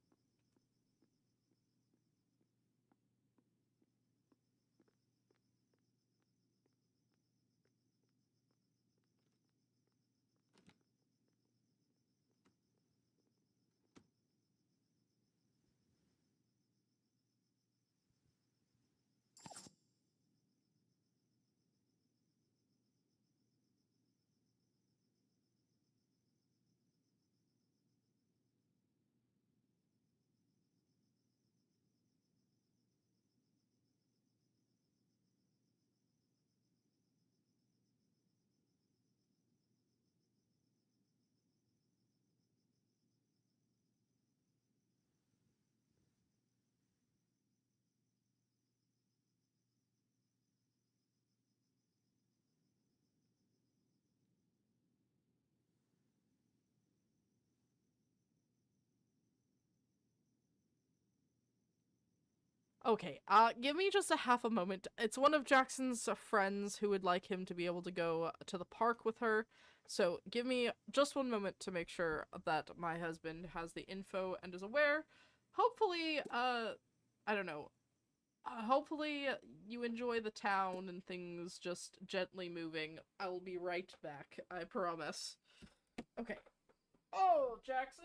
Okay, give me just a half a moment. It's one of Jackson's friends who would like him to be able to go to the park with her. So give me just one moment to make sure that my husband has the info and is aware. Hopefully, I don't know. Hopefully you enjoy the town and things just gently moving. I will be right back, I promise. Okay. Oh, Jackson?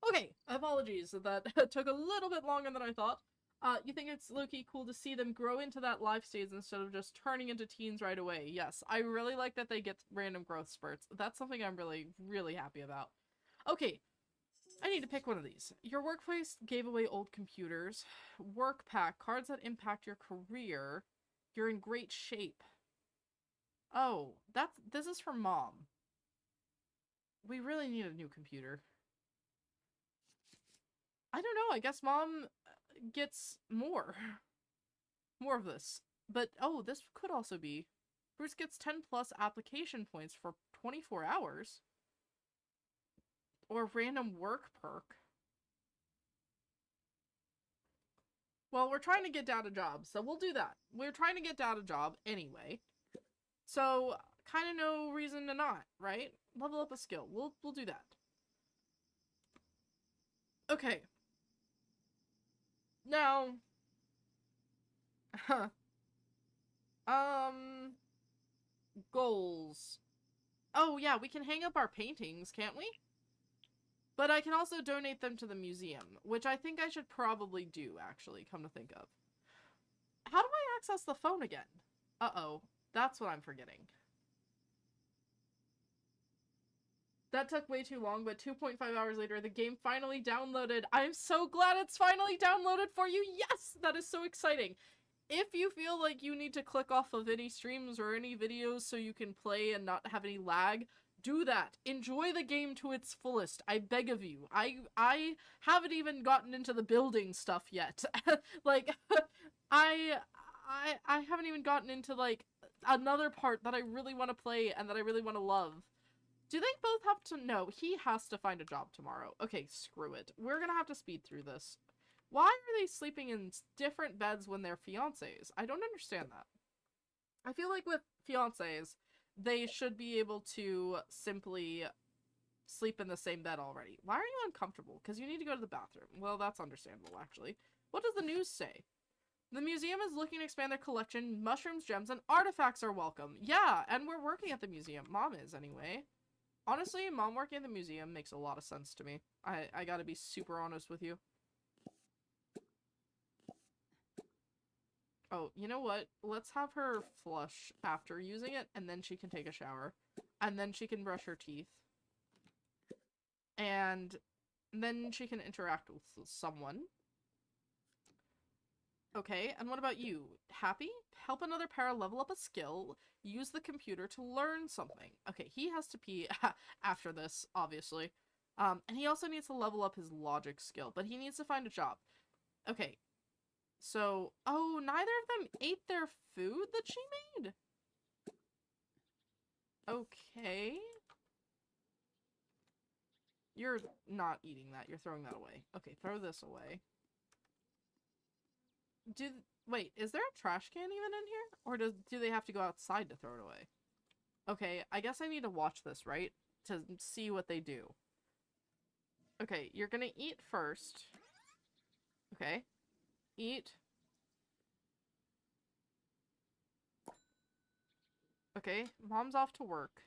Okay, apologies that took a little bit longer than I thought. You think it's low-key cool to see them grow into that life stage instead of just turning into teens right away. Yes, I really like that they get random growth spurts. That's something I'm really, really happy about. Okay, I need to pick one of these. Your workplace gave away old computers. Work pack, cards that impact your career. You're in great shape. Oh, this is from Mom. We really need a new computer. I don't know, I guess Mom gets more of this. But oh, this could also be Bruce gets 10 plus application points for 24 hours. Or random work perk. Well, we're trying to get Dad a job, so we'll do that. We're trying to get Dad a job anyway. So, kind of no reason to not, right? Level up a skill. We'll do that. Okay. Now, goals. Oh yeah, we can hang up our paintings, can't we? But I can also donate them to the museum, which I think I should probably do, actually, come to think of. How do I access the phone again? Uh-oh, that's what I'm forgetting. That took way too long, but 2.5 hours later, the game finally downloaded. I'm so glad it's finally downloaded for you. Yes, that is so exciting. If you feel like you need to click off of any streams or any videos so you can play and not have any lag, do that. Enjoy the game to its fullest. I beg of you. I haven't even gotten into the building stuff yet. Like, I haven't even gotten into, like, another part that I really want to play and that I really want to love. Do they both have to? No, he has to find a job tomorrow. Okay, screw it. We're gonna have to speed through this. Why are they sleeping in different beds when they're fiancés? I don't understand that. I feel like with fiancés, they should be able to simply sleep in the same bed already. Why are you uncomfortable? Because you need to go to the bathroom. Well, that's understandable, actually. What does the news say? The museum is looking to expand their collection. Mushrooms, gems, and artifacts are welcome. Yeah, and we're working at the museum. Mom is, anyway. Honestly, Mom working at the museum makes a lot of sense to me. I gotta be super honest with you. Oh, you know what? Let's have her flush after using it, and then she can take a shower. And then she can brush her teeth. And then she can interact with someone. Okay, and what about you? Happy? Help another para level up a skill. Use the computer to learn something. Okay, he has to pee after this, obviously. And he also needs to level up his logic skill, but he needs to find a job. Okay, so... Oh, neither of them ate their food that she made? Okay. You're not eating that. You're throwing that away. Okay, throw this away. Wait, is there a trash can even in here? Or do they have to go outside to throw it away? Okay, I guess I need to watch this, right? To see what they do. Okay, you're gonna eat first. Okay. Eat. Okay, Mom's off to work.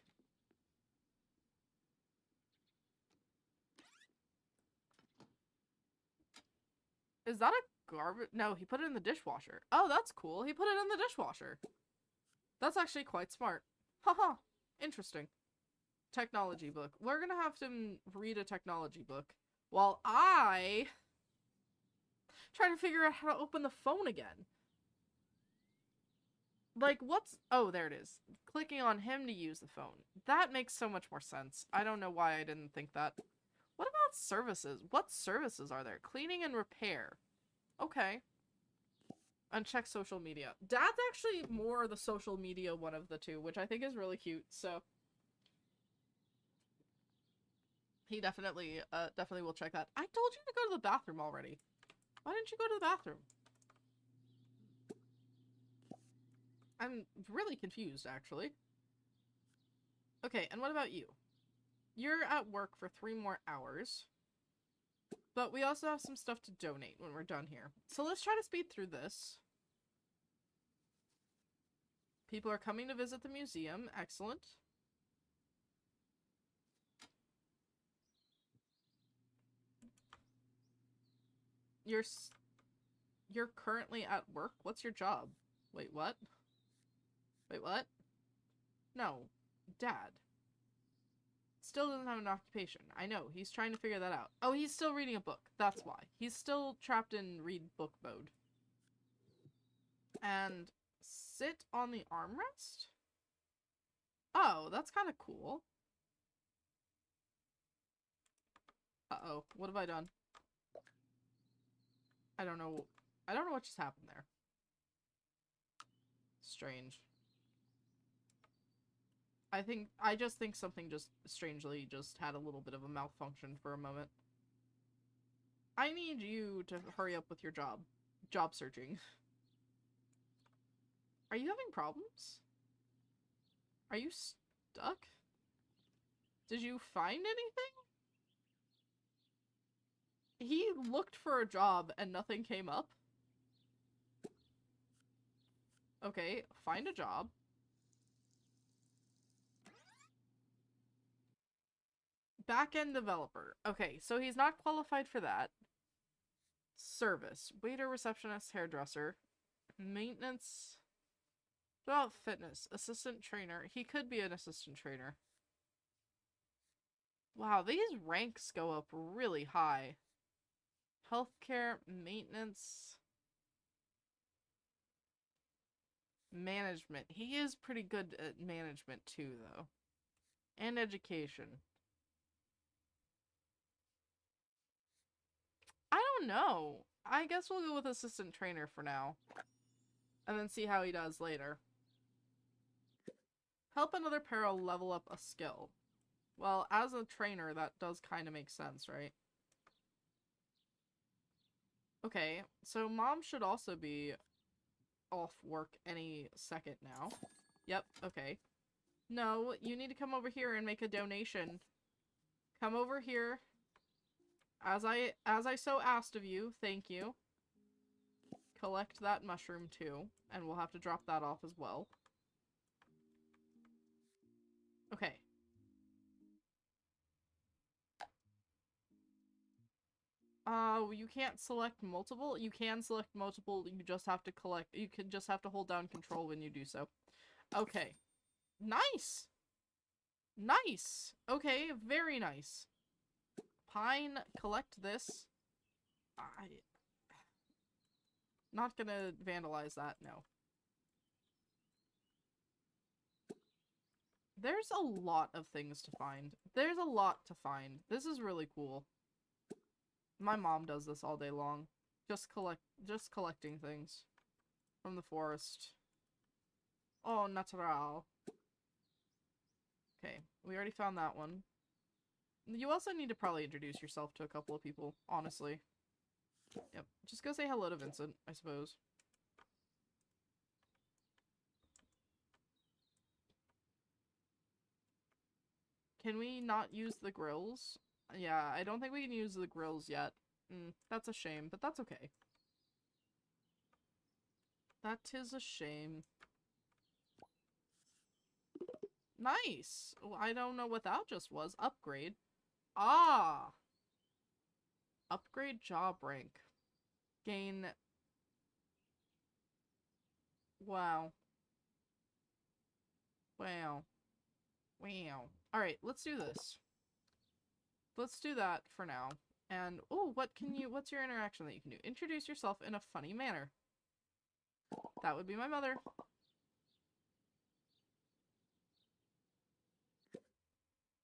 Is that a garbage? No, he put it in the dishwasher. Oh, that's cool. He put it in the dishwasher. That's actually quite smart. Haha. Interesting. Technology book. We're gonna have to read a technology book while I try to figure out how to open the phone again. Like, what's... Oh, there it is. Clicking on him to use the phone. That makes so much more sense. I don't know why I didn't think that. What about services? What services are there? Cleaning and repair. Okay. And check social media. Dad's actually more the social media one of the two, which I think is really cute, so... He definitely will check that. I told you to go to the bathroom already. Why didn't you go to the bathroom? I'm really confused, actually. Okay, and what about you? You're at work for 3 more hours. But we also have some stuff to donate when we're done here. So let's try to speed through this. People are coming to visit the museum. Excellent. You're currently at work? What's your job? Wait, what? Wait, what? No. Dad. Still doesn't have an occupation. I know. He's trying to figure that out. Oh, he's still reading a book. That's why. He's still trapped in read book mode. And sit on the armrest? Oh, that's kind of cool. Uh-oh. What have I done? I don't know. I don't know what just happened there. Strange. I just think something just strangely just had a little bit of a malfunction for a moment. I need you to hurry up with your job. Job searching. Are you having problems? Are you stuck? Did you find anything? He looked for a job and nothing came up. Okay, find a job. Back-end developer. Okay, so he's not qualified for that. Service. Waiter, receptionist, hairdresser. Maintenance. What about fitness? Assistant trainer. He could be an assistant trainer. Wow, these ranks go up really high. Healthcare, maintenance. Management. He is pretty good at management too, though. And education. I don't know. I guess we'll go with assistant trainer for now. And then see how he does later. Help another para level up a skill. Well, as a trainer, that does kind of make sense, right? Okay, so mom should also be off work any second now. Yep, okay. No, you need to come over here and make a donation. Come over here. As I so asked of you, thank you. Collect that mushroom too, and we'll have to drop that off as well. Okay. You can't select multiple. You can select multiple, you just have to collect. You can just have to hold down control when you do so. Okay. Nice! Nice! Okay, very nice. Pine, collect this. Not gonna vandalize that, no. There's a lot of things to find. There's a lot to find. This is really cool. My mom does this all day long. Just collecting things from the forest. Oh, natural. Okay, we already found that one. You also need to probably introduce yourself to a couple of people, honestly. Yep, just go say hello to Vincent, I suppose. Can we not use the grills? Yeah, I don't think we can use the grills yet. That's a shame, but that's okay. That is a shame. Nice! Well, I don't know what that just was. Upgrade. Ah! Upgrade job rank. Gain... Wow. Wow. Wow. Alright, let's do this. Let's do that for now. And, oh, what's your interaction that you can do? Introduce yourself in a funny manner. That would be my mother.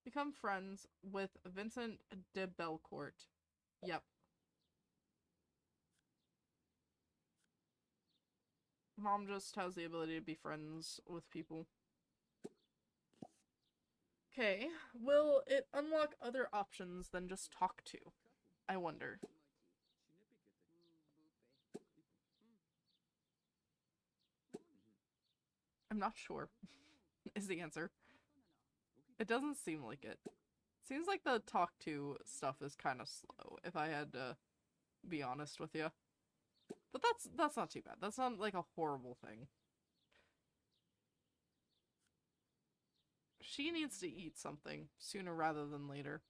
Become friends with Vincent de Belcourt. Yep. Mom just has the ability to be friends with people. Okay, will it unlock other options than just talk to? I wonder. I'm not sure, is the answer. It doesn't seem like it. Seems like the talk to stuff is kind of slow, if I had to be honest with you. But that's not too bad. That's not like a horrible thing. She needs to eat something sooner rather than later.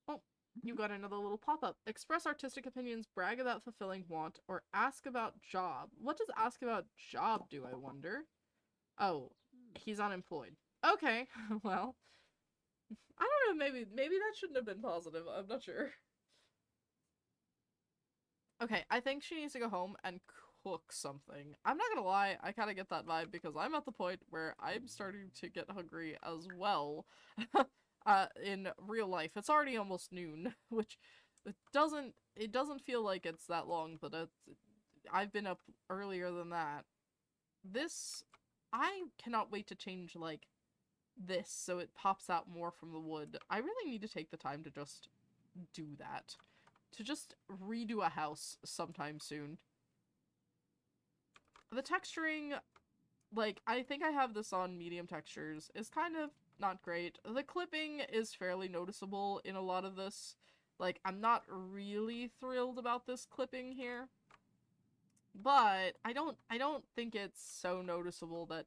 Oh, You got another little pop-up. Express artistic opinions, brag about fulfilling want, or ask about job. What does ask about job do, I wonder? Oh, he's unemployed. Okay, well, I don't know, maybe that shouldn't have been positive. I'm not sure. Okay, I think she needs to go home and cook something. I'm not gonna lie, I kind of get that vibe because I'm at the point where I'm starting to get hungry as well. In real life. It's already almost noon, which it doesn't feel like it's that long, but I've been up earlier than that. This, I cannot wait to change, like, this so it pops out more from the wood. I really need to take the time to just do that. To just redo a house sometime soon. The texturing, like, I think I have this on medium textures, is kind of not great. The clipping is fairly noticeable in a lot of this. Like, I'm not really thrilled about this clipping here. But I don't think it's so noticeable that,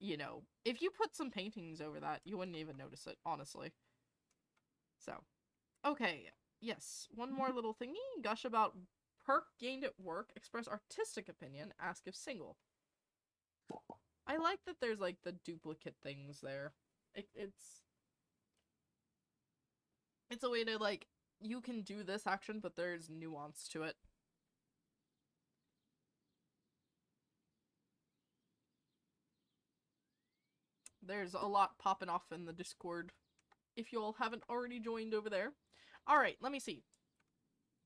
you know, if you put some paintings over that, you wouldn't even notice it, honestly. So, okay, yes, one more little thingy. Gush about perk gained at work, express artistic opinion, ask if single. I like that there's, like, the duplicate things there. It's a way to, like, you can do this action, but there's nuance to it. There's a lot popping off in the Discord, if you all haven't already joined over there. Alright, let me see.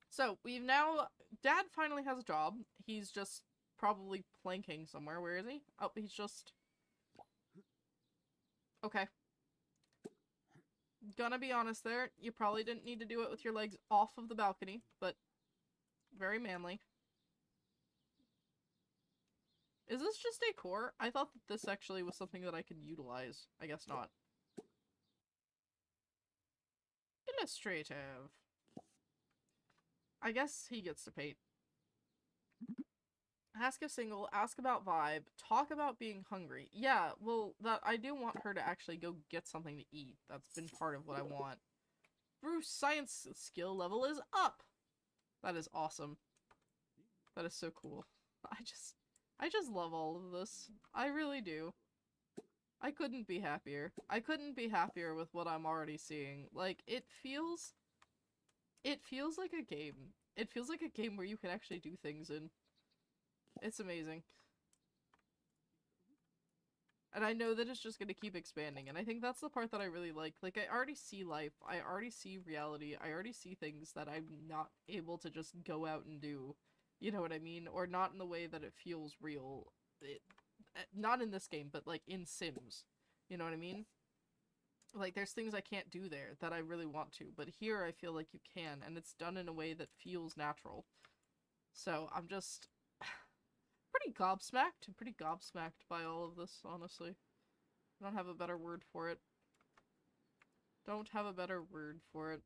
So, we've now... Dad finally has a job. He's just probably planking somewhere. Where is he? Oh, he's just... Okay. Gonna be honest there, you probably didn't need to do it with your legs off of the balcony, but very manly. Is this just decor? I thought that this actually was something that I could utilize. I guess not. Illustrative. I guess he gets to paint. Ask if single, ask about vibe, talk about being hungry. Yeah, well, that I do want her to actually go get something to eat. That's been part of what I want. Bruce, science skill level is up! That is awesome. That is so cool. I just love all of this. I really do. I couldn't be happier. I couldn't be happier with what I'm already seeing. Like, it feels like a game. It feels like a game where you can actually do things in. It's amazing. And I know that it's just gonna keep expanding, and I think that's the part that I really like. Like, I already see life, I already see reality, I already see things that I'm not able to just go out and do. You know what I mean? Or not in the way that it feels real. Not in this game, but, like, in Sims. You know what I mean? Like, there's things I can't do there that I really want to, but here I feel like you can, and it's done in a way that feels natural. So, I'm just... pretty gobsmacked by all of this, honestly. I don't have a better word for it. Don't have a better word for it.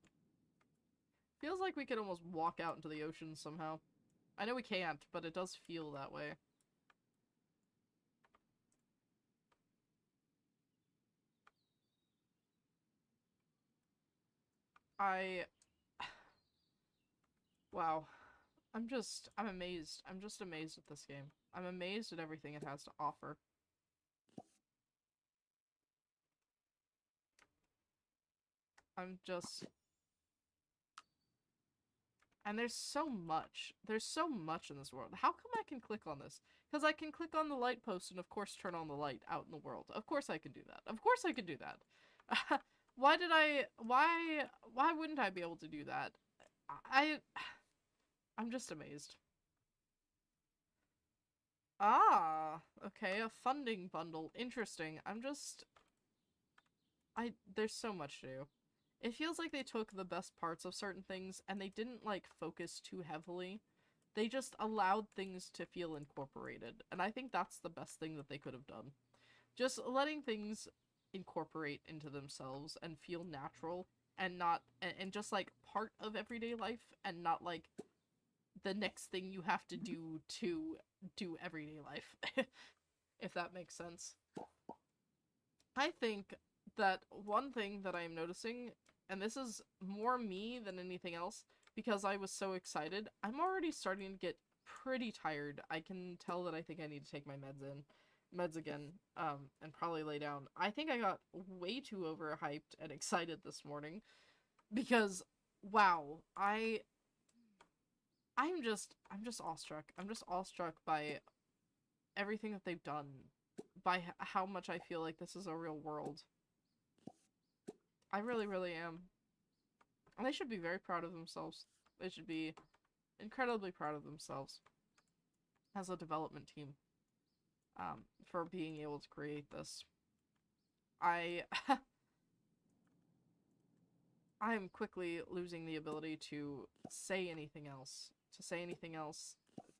Feels like we could almost walk out into the ocean somehow. I know we can't, but it does feel that way. Wow. I'm amazed. I'm just amazed at this game. I'm amazed at everything it has to offer. I'm just... And there's so much. There's so much in this world. How come I can click on this? Because I can click on the light post and of course turn on the light out in the world. Of course I can do that. Of course I can do that. Why wouldn't I be able to do that? I'm just amazed. Ah, okay, a funding bundle. Interesting. There's so much to do. It feels like they took the best parts of certain things and they didn't, like, focus too heavily. They just allowed things to feel incorporated. And I think that's the best thing that they could have done. Just letting things incorporate into themselves and feel natural and not, and just, like, part of everyday life and not, like, the next thing you have to do everyday life. If that makes sense. I think that one thing that I'm noticing, and this is more me than anything else, because I was so excited, I'm already starting to get pretty tired. I can tell that I think I need to take my meds again, and probably lay down. I think I got way too overhyped and excited this morning, because, wow, I'm just awestruck. I'm just awestruck by everything that they've done, by how much I feel like this is a real world. I really, really am. And they should be very proud of themselves. They should be incredibly proud of themselves as a development team, for being able to create this. I am quickly losing the ability to say anything else.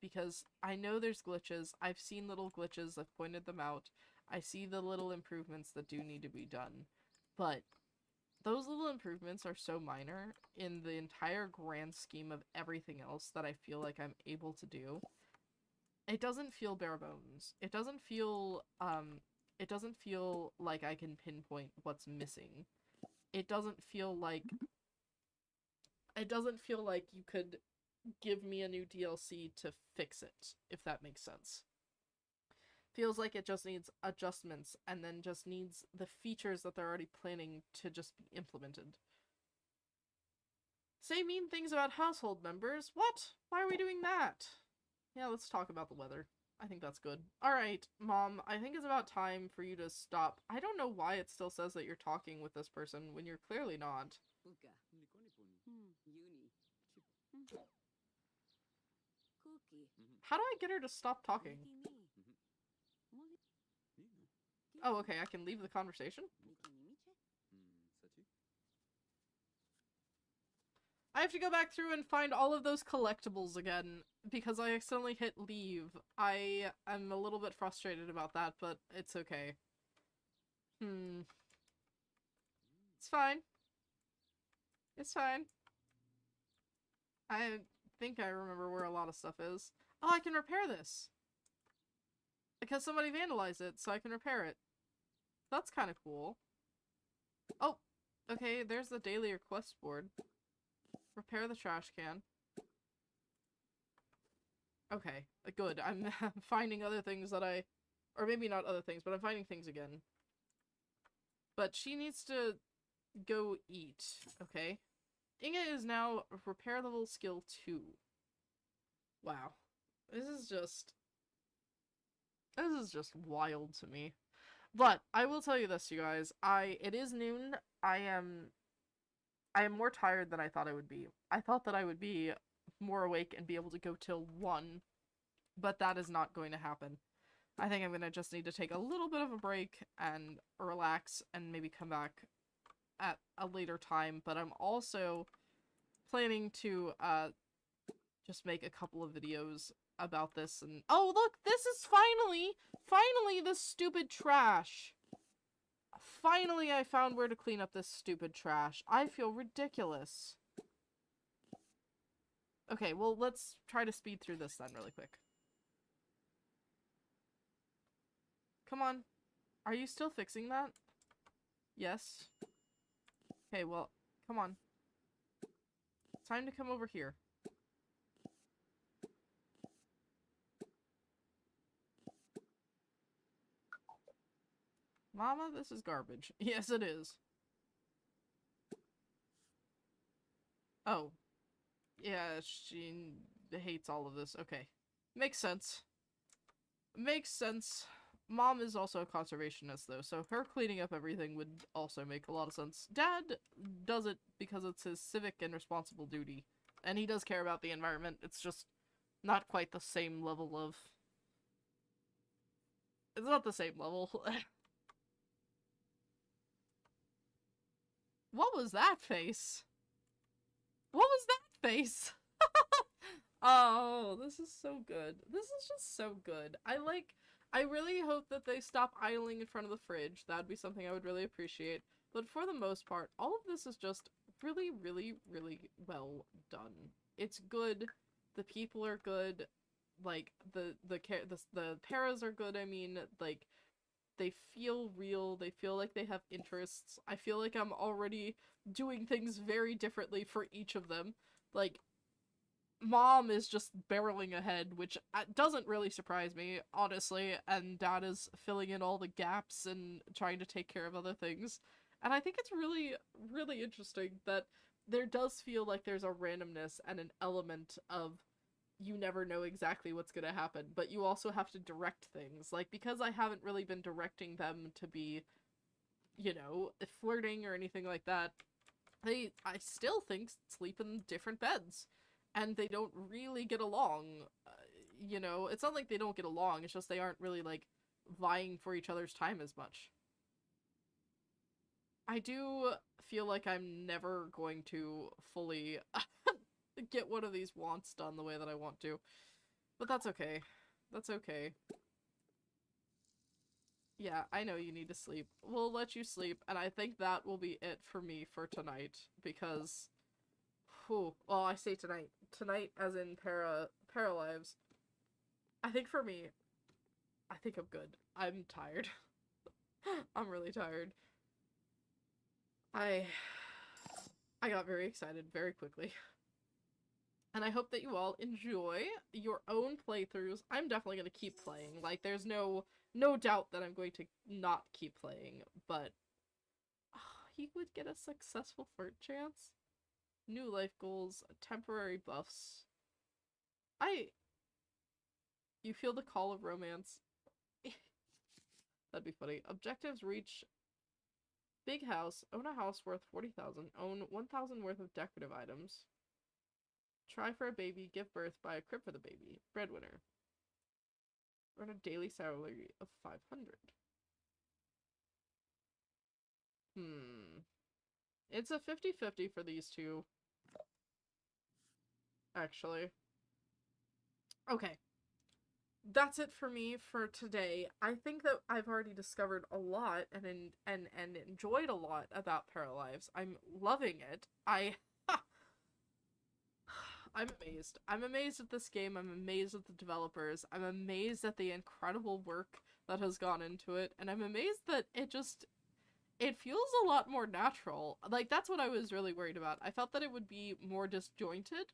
Because I know there's glitches. I've seen little glitches. I've pointed them out. I see the little improvements that do need to be done. But those little improvements are so minor in the entire grand scheme of everything else that I feel like I'm able to do. It doesn't feel bare bones. It doesn't feel like I can pinpoint what's missing. It doesn't feel like you could give me a new DLC to fix it, if that makes sense. Feels like it just needs adjustments, and then just needs the features that they're already planning to just be implemented. Say mean things about household members? What? Why are we doing that? Yeah, let's talk about the weather. I think that's good. Alright, Mom, I think it's about time for you to stop. I don't know why it still says that you're talking with this person when you're clearly not. How do I get her to stop talking? Oh, okay, I can leave the conversation? I have to go back through and find all of those collectibles again, because I accidentally hit leave. I am a little bit frustrated about that, but it's okay. It's fine. It's fine. I think I remember where a lot of stuff is. Oh, I can repair this! Because somebody vandalized it, so I can repair it. That's kind of cool. Oh, okay, there's the daily request board. Repair the trash can. Okay, good. I'm finding other things that or maybe not other things, but I'm finding things again. But she needs to go eat, okay? Inga is now repair level skill 2. Wow. This is just wild to me. But I will tell you this, you guys. It is noon. I am more tired than I thought I would be. I thought that I would be more awake and be able to go till 1, but that is not going to happen. I think I'm gonna just need to take a little bit of a break and relax and maybe come back at a later time, but I'm also planning to just make a couple of videos about this. And oh, look, this is finally this stupid trash. Finally, I found where to clean up this stupid trash. I feel ridiculous. Okay, well, let's try to speed through this then really quick. Come on. Are you still fixing that? Yes. Okay, well, come on. Time to come over here. Mama, this is garbage. Yes, it is. Oh. Yeah, she hates all of this. Okay. Makes sense. Makes sense. Mom is also a conservationist, though, so her cleaning up everything would also make a lot of sense. Dad does it because it's his civic and responsible duty. And he does care about the environment. It's just not quite the same level of... It's not the same level. What was that face? What was that face? Oh, this is so good. This is just so good. I really hope that they stop idling in front of the fridge. That'd be something I would really appreciate. But for the most part, all of this is just really, really, really well done. It's good. The people are good. Like, the paras are good. I mean, like, they feel real, they feel like they have interests. I feel like I'm already doing things very differently for each of them. Like, Mom is just barreling ahead, which doesn't really surprise me, honestly, and Dad is filling in all the gaps and trying to take care of other things. And I think it's really, really interesting that there does feel like there's a randomness and an element of you never know exactly what's gonna happen, but you also have to direct things. Like, because I haven't really been directing them to be, you know, flirting or anything like that, I still think sleep in different beds. And they don't really get along. You know, it's not like they don't get along, it's just they aren't really, like, vying for each other's time as much. I do feel like I'm never going to fully get one of these wants done the way that I want to. But that's okay. That's okay. Yeah, I know you need to sleep. We'll let you sleep, and I think that will be it for me for tonight, because... Whew, well, I say tonight. Tonight as in Paralives. I think for me, I think I'm good. I'm tired. I'm really tired. I got very excited very quickly. And I hope that you all enjoy your own playthroughs. I'm definitely going to keep playing. Like, there's no doubt that I'm going to not keep playing, but he would get a successful flirt chance. New life goals, temporary buffs. You feel the call of romance. That'd be funny. Objectives reach. Big house. Own a house worth 40,000. Own 1,000 worth of decorative items. Try for a baby. Give birth. Buy a crib for the baby. Breadwinner. Earn a daily salary of 500. It's a 50-50 for these two. Actually. Okay. That's it for me for today. I think that I've already discovered a lot and enjoyed a lot about Paralives. I'm loving it. I'm amazed. I'm amazed at this game. I'm amazed at the developers. I'm amazed at the incredible work that has gone into it. And I'm amazed that it feels a lot more natural. Like, that's what I was really worried about. I felt that it would be more disjointed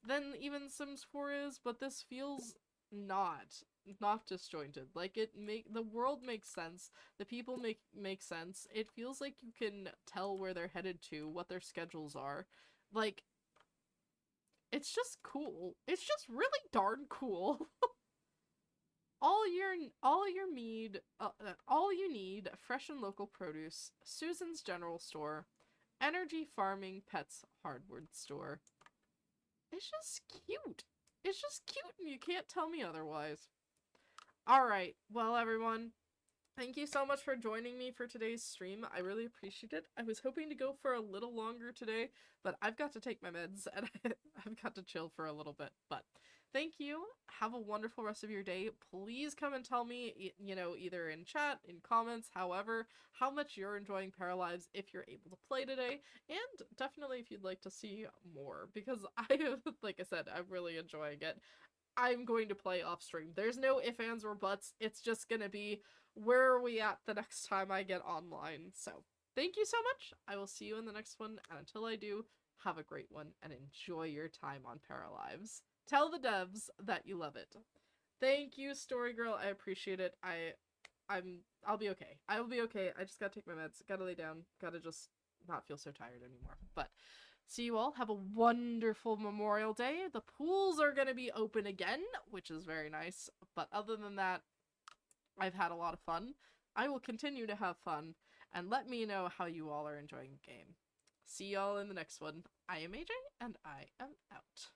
than even Sims 4 is, but this feels not disjointed. Like, the world makes sense, the people make sense. It feels like you can tell where they're headed to, what their schedules are. Like, it's just cool. It's just really darn cool. all you need, fresh and local produce, Susan's General Store, energy farming, pets, hardware store. It's just cute. It's just cute and you can't tell me otherwise. Alright, well everyone, thank you so much for joining me for today's stream. I really appreciate it. I was hoping to go for a little longer today, but I've got to take my meds and I've got to chill for a little bit. But thank you. Have a wonderful rest of your day. Please come and tell me, you know, either in chat, in comments, however, how much you're enjoying Paralives if you're able to play today. And definitely if you'd like to see more, because like I said, I'm really enjoying it. I'm going to play off stream. There's no ifs, ands, or buts. It's just gonna be, where are we at the next time I get online? So, thank you so much. I will see you in the next one, and until I do, have a great one, and enjoy your time on Paralives. Tell the devs that you love it. Thank you, Story Girl. I appreciate it. I'll be okay. I will be okay. I just gotta take my meds. Gotta lay down. Gotta just not feel so tired anymore. But see you all. Have a wonderful Memorial Day. The pools are gonna be open again, which is very nice. But other than that, I've had a lot of fun. I will continue to have fun. And let me know how you all are enjoying the game. See y'all in the next one. I am AJ, and I am out.